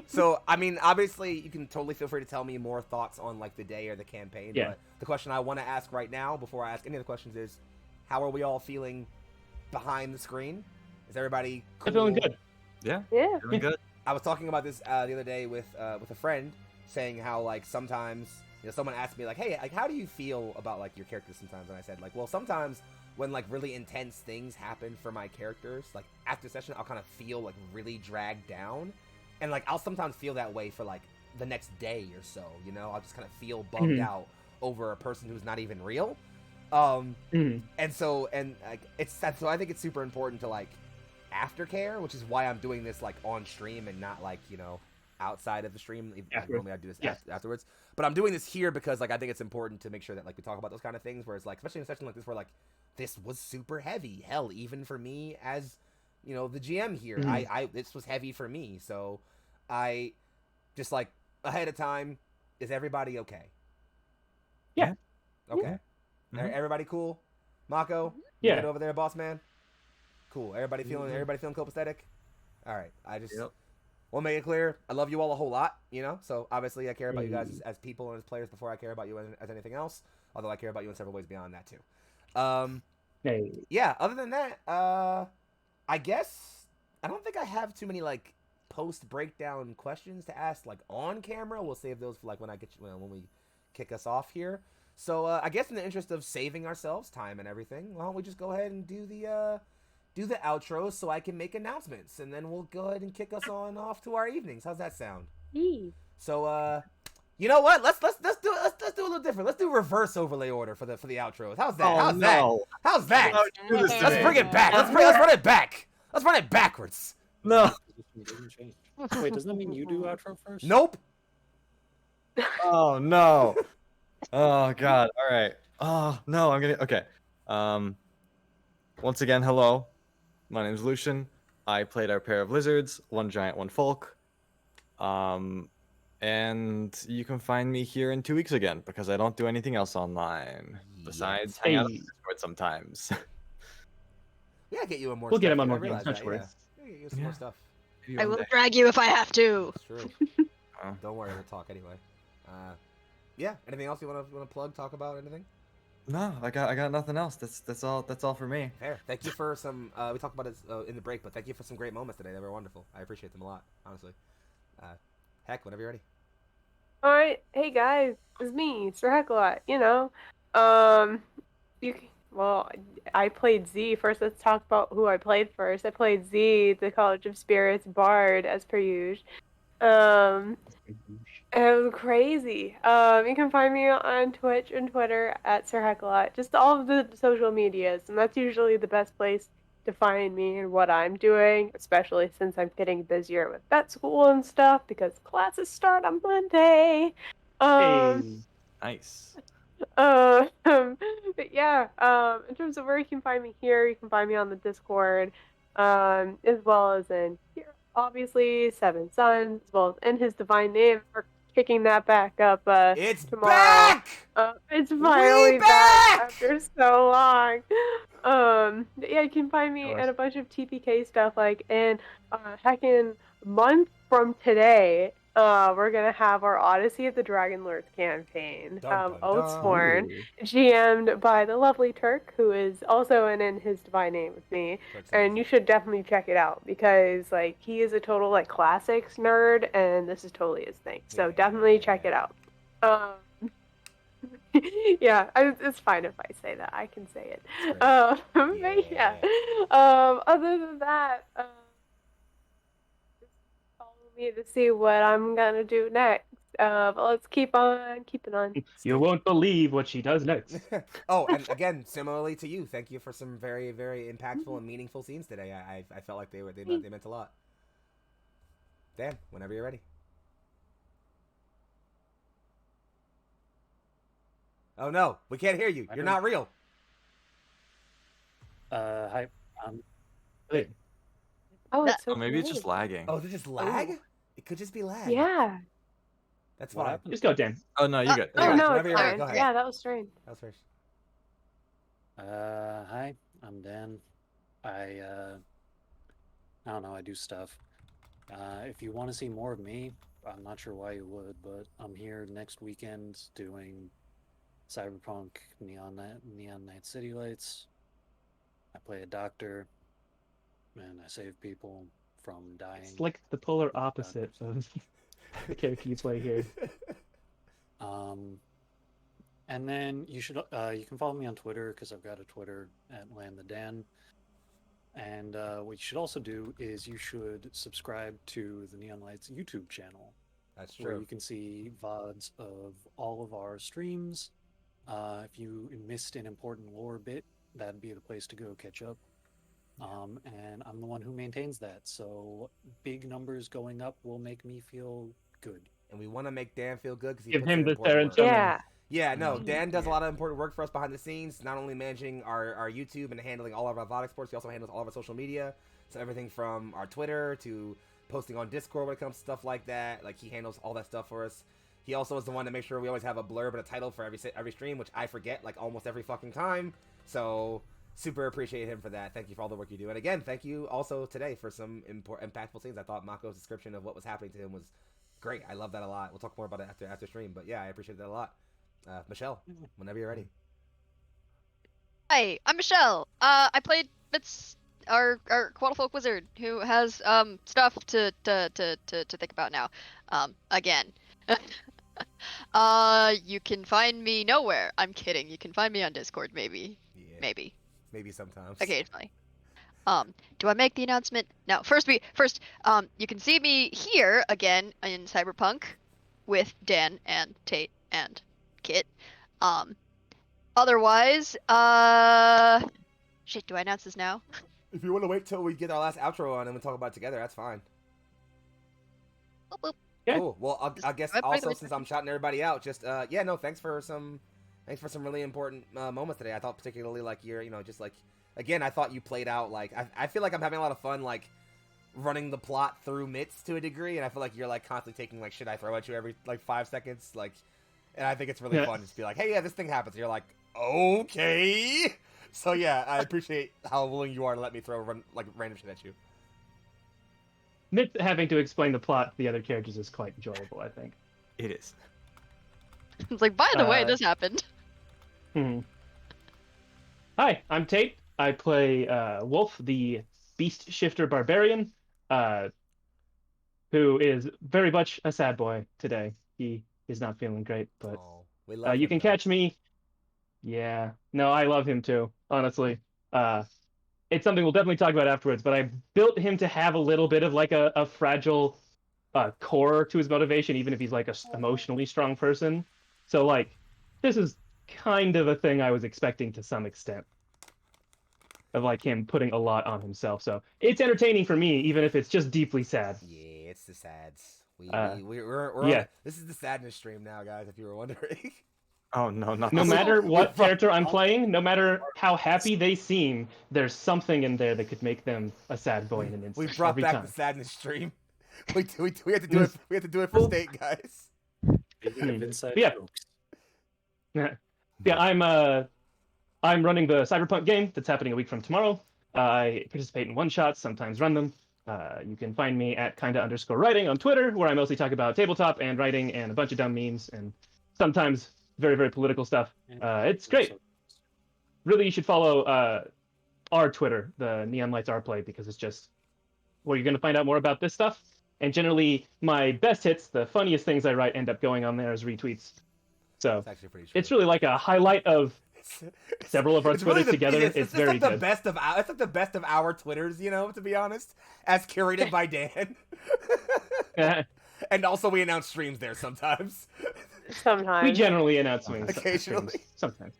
So, I mean, obviously, you can totally feel free to tell me more thoughts on like the day or the campaign. Yeah. But the question I want to ask right now, before I ask any of the questions, is how are we all feeling behind the screen? Is everybody cool? I'm feeling good. Yeah. Yeah. Feeling good. I was talking about this the other day with a friend, saying how like sometimes someone asked me like, hey, like how do you feel about like your characters sometimes? And I said like, well, sometimes when like really intense things happen for my characters, like after session, I'll kind of feel like really dragged down, and like I'll sometimes feel that way for like the next day or so. I'll just kind of feel bummed out over a person who's not even real. And so like so I think it's super important to like aftercare, which is why I'm doing this like on stream and not like outside of the stream. Like, normally I do this afterwards, but I'm doing this here because like I think it's important to make sure that like we talk about those kind of things, where it's like, especially in a session like this where like this was super heavy, hell, even for me as the GM here, I this was heavy for me, so I just like ahead of time, is everybody okay? Yeah. Okay. Mhm. Everybody cool? Mako? You Yeah. good over there, boss man? Cool. Everybody feeling copacetic? All right. I just want to make it clear, I love you all a whole lot, so obviously I care about you guys as people and as players before I care about you as anything else, although I care about you in several ways beyond that too. Hey. Yeah, other than that, I guess I don't think I have too many like post breakdown questions to ask like on camera. We'll save those for like when we kick us off here. So I guess in the interest of saving ourselves time and everything, why don't we just go ahead and do the outro so I can make announcements, and then we'll go ahead and kick us on off to our evenings. How's that sound? So you know what? Let's do a little different. Let's do reverse overlay order for the outros. How's that? How's that? Let's bring it back. Let's run it back. Let's run it backwards. No. wait, doesn't that mean you do outro first? Nope. Oh no. Oh God. All right. Oh no, I'm gonna. Okay. Once again, hello. My name's Lucian. I played our pair of lizards, one giant, one folk. And you can find me here in 2 weeks again because I don't do anything else online besides hang out on Hey, Discord sometimes. We gotta get you in more we'll stuff. get him on dude. I more games. realize Not that. to worry. Yeah. We gotta get you some more Yeah. stuff. Maybe I one will day. drag you if I have to. It's true. Oh. Don't worry, we'll talk anyway. Yeah. Anything else you wanna plug? Talk about anything? No, I got nothing else. That's all for me. Fair. Thank you for some. We talked about it in the break, but thank you for some great moments today. They were wonderful. I appreciate them a lot, honestly. Heck, whenever you're ready. All right, hey guys, it's me, Sir Heckalot. Um, well, I played Z first. Let's talk about who I played first. I played Z, the College of Spirits Bard, as per usual. It was crazy. You can find me on Twitch and Twitter at Sir Heckalot. Just all of the social medias, and that's usually the best place to find me and what I'm doing, especially since I'm getting busier with vet school and stuff because classes start on Monday. Hey, Nice. But yeah, in terms of where you can find me here, you can find me on the Discord, as well as in here, obviously, Seven Suns, as well as in his divine name. We're kicking that back up It's tomorrow. back. It's finally back back! after so long. But yeah, you can find me and a bunch of TPK stuff like in heckin' month from today. We're gonna have our Odyssey of the Dragonlords campaign. Dun, dun, Oathsworn, Ooh. GM'd by the lovely Turk, who is also in his divine name with me. And you should definitely check it out because like he is a total like classics nerd, and this is totally his thing. So definitely check it out. Yeah, it's fine if I say that. I can say it. But yeah. Other than that, just follow me to see what I'm gonna do next. But let's keep on keeping on. you won't believe what she does next. Oh, and again, similarly to you, thank you for some very, very impactful and meaningful scenes today. I felt like they meant a lot. Dan, whenever you're ready. Oh no, we can't hear you. You're not real. Hi. Wait, Oh, it's so Oh, maybe it's great. just lagging. Oh, is it just lag? It could just be lag. Yeah. That's What fine. happened? just go, Dan. Oh no, you're good. Yeah, Oh You're good. no, whenever it's you're ready, fine. go ahead. Yeah, that was strange. That was first. Hi, I'm Dan. I don't know, I do stuff. If you want to see more of me, I'm not sure why you would, but I'm here next weekend doing Cyberpunk Neon Night City Lights. I play a doctor, and I save people from dying. It's like the polar opposite of the character you play here. And then you can follow me on Twitter because I've got a Twitter at LandTheDan. And what you should also do is you should subscribe to the Neon Lights YouTube channel. That's Where true. you can see VODs of all of our streams. If you missed an important lore bit, that'd be the place to go catch up. And I'm the one who maintains that, so big numbers going up will make me feel good. And we want to make Dan feel good because he Give puts him in the important work. serotonin. Yeah. Yeah, no, Mhm. Dan does a lot of important work for us behind the scenes, not only managing our YouTube and handling all of our VOD exports, he also handles all of our social media. So everything from our Twitter to posting on Discord when it comes to stuff like that. Like, he handles all that stuff for us. He also is the one to make sure we always have a blurb and a title for every stream, which I forget, like, almost every fucking time. So, super appreciate him for that. Thank you for all the work you do. And again, thank you also today for some impactful scenes. I thought Mako's description of what was happening to him was great. I love that a lot. We'll talk more about it after stream. But yeah, I appreciate that a lot. Michelle, whenever you're ready. Hi, I'm Michelle. I played Fitz, our Quattlefolk wizard, who has stuff to think about now. Again. You can find me nowhere. I'm kidding. You can find me on Discord, maybe. Yeah, Maybe. maybe sometimes. Occasionally. Do I make the announcement? No. First, you can see me here again in Cyberpunk with Dan and Tate and Kit. Otherwise, shit, do I announce this now? If you want to wait till we get our last outro on and we talk about it together, that's fine. Boop, boop. Yeah. Cool. Well, I guess By the also way, since I'm shouting everybody out, just yeah, no, thanks for some really important moments today. I thought particularly like just like again, I thought you played out like I feel like I'm having a lot of fun like running the plot through Mitts to a degree, and I feel like you're like constantly taking like shit I throw at you every like 5 seconds, like, and I think it's really fun to just be like, hey, yeah, this thing happens. And you're like, okay. So yeah, I appreciate how willing you are to let me throw like random shit at you. Mitt having to explain the plot to the other characters is quite enjoyable, I think. It is. It's like, by the way, Uh, this happened. Hi, I'm Tate. I play Wolf, the Beast Shifter Barbarian, who is very much a sad boy today. He is not feeling great, but We love you him, can though. catch me. Yeah, no, I love him too, honestly. It's something we'll definitely talk about afterwards, but I built him to have a little bit of like a fragile core to his motivation, even if he's like a emotionally strong person. So like, this is kind of a thing I was expecting to some extent, of like him putting a lot on himself. So it's entertaining for me, even if it's just deeply sad. Yeah, it's the sads. We're on this is the sadness stream now, guys. If you were wondering. Oh no, not No this. matter what brought- character I'm playing, no matter how happy they seem, there's something in there that could make them a sad boy in an instant. We brought every back time. the sadness stream. We had to do it. We had to do it for state, guys. Speaking of inside Yeah. jokes, Yeah, I'm running the Cyberpunk game that's happening a week from tomorrow. I participate in one shots, sometimes run them. You can find me at kinda_writing on Twitter, where I mostly talk about tabletop and writing and a bunch of dumb memes and sometimes very, very political stuff. It's great. Really, you should follow our Twitter, the Neon Lights Roleplay, because it's just where you're going to find out more about this stuff. And generally, my best hits, the funniest things I write, end up going on there as retweets. So It's actually pretty true. it's really like a highlight of several of our Twitters together. It's very like the good. best of it's like the best of our Twitters, to be honest, as curated by Dan. And also we announce streams there sometimes. Sometimes. We generally announce things. Occasionally. Sometimes.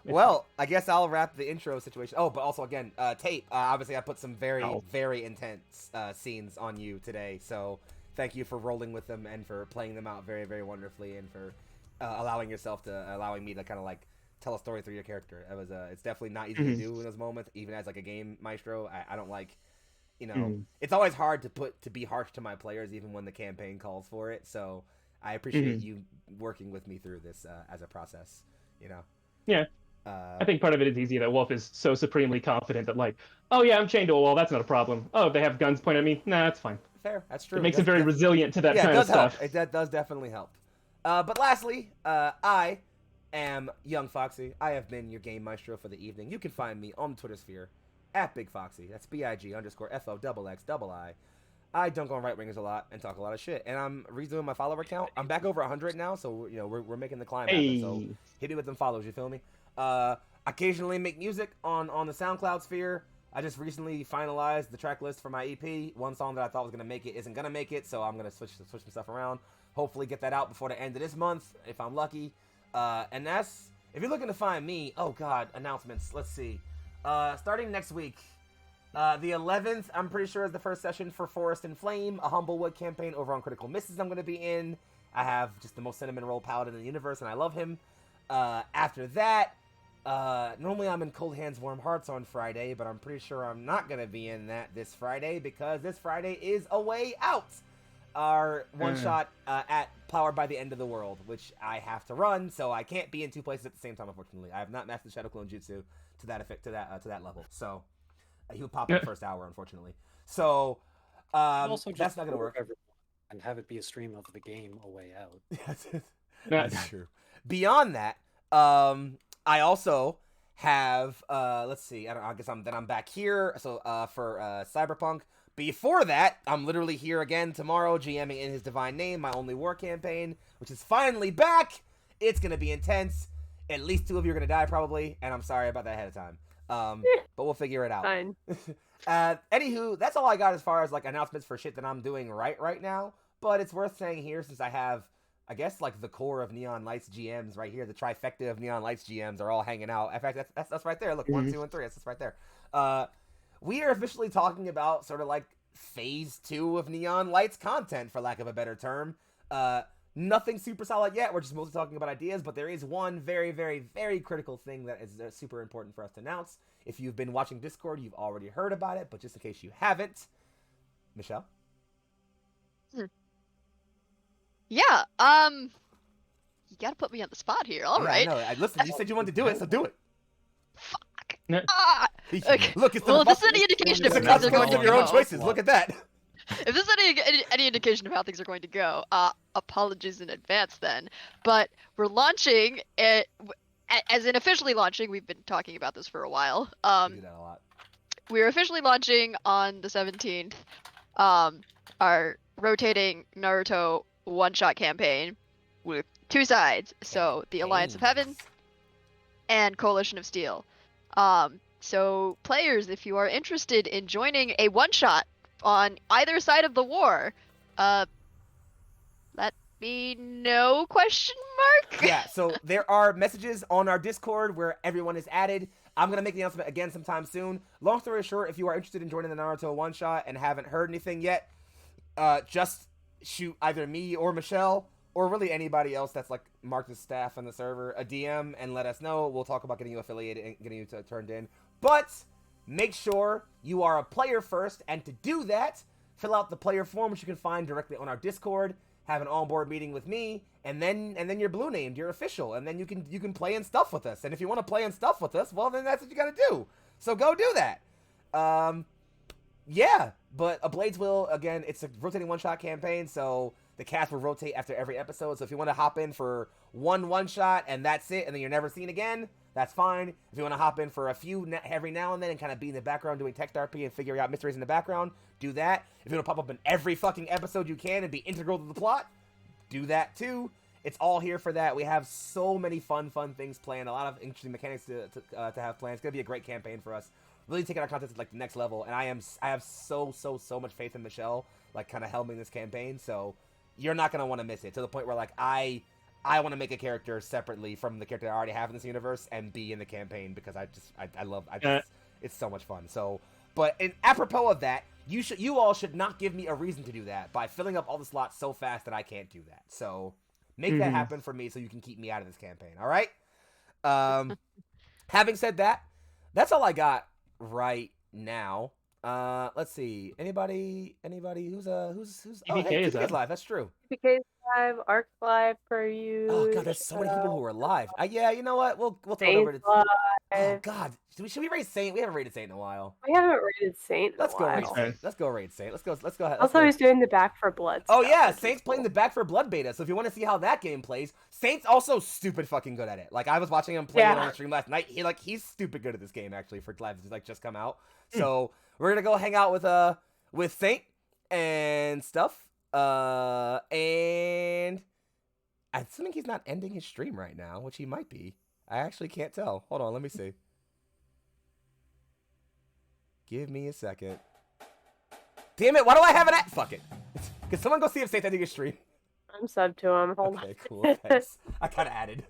Well, I guess I'll wrap the intro situation. Oh, but also again, Tape. Obviously, I put some very, Oh. very intense scenes on you today. So thank you for rolling with them and for playing them out very, very wonderfully, and for allowing me to kind of like tell a story through your character. It was it's definitely not easy to do in those moments, even as like a game maestro. I don't like, it's always hard to be harsh to my players, even when the campaign calls for it. So I appreciate you working with me through this as a process. Yeah. I think part of it is easy that Wolf is so supremely confident that like, oh yeah, I'm chained to a wall, that's not a problem. Oh, they have guns pointed at me, nah, that's fine. Fair, that's true. It makes him very resilient to that kind it of does help. stuff. That does definitely help. But lastly, I am Young Foxxii. I have been your game maestro for the evening. You can find me on the Twitter sphere at Big Foxxii. That's BIG_FOXXI. I dunk on right wingers a lot and talk a lot of shit. And I'm redoing my follower count. I'm back over 100 now, so we're making the climb happen. So hit me with them follows. You feel me? Occasionally make music on the SoundCloud sphere. I just recently finalized the track list for my EP. One song that I thought was gonna make it isn't gonna make it, so I'm gonna switch some stuff around. Hopefully get that out before the end of this month, if I'm lucky. And that's, if you're looking to find me, oh god, announcements. Let's see. Starting next week, the 11th, I'm pretty sure, is the first session for Forest and Flame, a Humblewood campaign over on Critical Misses I'm gonna be in. I have just the most cinnamon roll paladin in the universe, and I love him. After that, normally I'm in Cold Hands Warm Hearts on Friday, but I'm pretty sure I'm not going to be in that this Friday, because this Friday is A Way Out, our one-shot at Powered by the End of the World, which I have to run, so I can't be in two places at the same time, unfortunately. I have not mastered Shadow Clone Jutsu to that effect, to that level, so he would pop in the first hour, unfortunately. So, also just that's not going to work. And have it be a stream of the game A Way Out. That's true. Beyond that, I also have let's see. I guess I'm back here. So for Cyberpunk. Before that, I'm literally here again tomorrow, GMing in His Divine Name, my only war campaign, which is finally back. It's gonna be intense. At least 2 of you are gonna die probably, and I'm sorry about that ahead of time. But we'll figure it out. Fine. Anywho, that's all I got as far as like announcements for shit that I'm doing right now. But it's worth saying here, since I have, I guess, like the core of Neon Lights GMs right here, the trifecta of Neon Lights GMs are all hanging out. In fact, that's right there. Look, 1, 2, and 3. That's right there. We are officially talking about sort of like phase 2 of Neon Lights content, for lack of a better term. Nothing super solid yet. We're just mostly talking about ideas, but there is one very, very, very critical thing that is super important for us to announce. If you've been watching Discord, you've already heard about it, but just in case you haven't, Michelle? Yeah, you gotta put me on the spot here. All right. I know. Listen, you said you wanted to do it, so do it. Fuck. No. Okay. Look, it's Well, if the this is any indication of it's the how things are going consequence to of your own go, choices. Look at that. if this is any indication of how things are going to go, apologies in advance then. But we're launching it, as in officially launching. We've been talking about this for a while. We do that a lot. We're officially launching on the 17th. Our rotating Naruto one-shot campaign with 2 sides. So the Alliance of Heaven and Coalition of Steel. So players, if you are interested in joining a one-shot on either side of the war, let me know, question mark? Yeah, so there are messages on our Discord where everyone is added. I'm going to make the announcement again sometime soon. Long story short, if you are interested in joining the Naruto one-shot and haven't heard anything yet, just shoot either me or Michelle, or really anybody else that's like marked as staff on the server, a DM, and let us know. We'll talk about getting you affiliated and getting you turned in. But make sure you are a player first, and to do that, fill out the player form, which you can find directly on our Discord. Have an on-board meeting with me, and then you're blue named, you're official, and then you can play in stuff with us. And if you want to play in stuff with us, well, then that's what you gotta do. So go do that. Yeah, but a Blades will, again, it's a rotating one-shot campaign, so the cast will rotate after every episode. So if you want to hop in for one-shot and that's it, and then you're never seen again, that's fine. If you want to hop in for a few every now and then and kind of be in the background doing text RP and figuring out mysteries in the background, do that. If you want to pop up in every fucking episode you can and be integral to the plot, do that too. It's all here for that. We have so many fun things planned, a lot of interesting mechanics to have planned. It's gonna be a great campaign for us. Really taking our content to like the next level, and I have so much faith in Michelle, like kind of helming this campaign. So you're not gonna want to miss it, to the point where like I want to make a character separately from the character I already have in this universe and be in the campaign, because I love it's so much fun. So, but apropos of that, you all should not give me a reason to do that by filling up all the slots so fast that I can't do that. So make that happen for me so you can keep me out of this campaign. All right. Having said that, that's all I got right now. Let's see. Anybody who's TPK is TPK's up. live. That's true. PK's live, Arc's live per use. Oh god, there's so many people who are live. Yeah, you know what? We'll throw it over to. live. Oh god, should we raid Saint? We haven't raided Saint in a while. We haven't rated Saint in Let's a go while. raid Saint. Let's go raid Saint. Let's go ahead. Also, he's doing the Back for Blood Oh stuff, yeah, which is Saint's playing cool. the Back for Blood beta. So if you want to see how that game plays, Saint's also stupid fucking good at it. Like I was watching him play it on the stream last night. He's stupid good at this game actually for live. It's like just come out. So we're gonna go hang out with Saint and stuff. And I'm assuming he's not ending his stream right now, which he might be. I actually can't tell. Hold on, let me see. Give me a second. Damn it, why do I have an ad? Fuck it. Can someone go see if Saint's ending his stream? I'm sub to him. Hold Okay, cool. Thanks. I kind of added.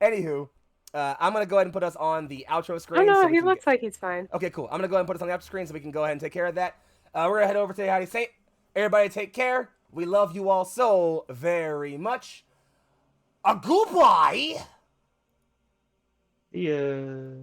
Anywho, I'm going to go ahead and put us on the outro screen. on. Oh no, so we he can looks like he's fine. Okay, cool. I'm going to go ahead and put us on the outro screen so we can go ahead and take care of that. We're going to head over to Howdy Saint. Everybody take care. We love you all so very much. A goodbye. Yeah.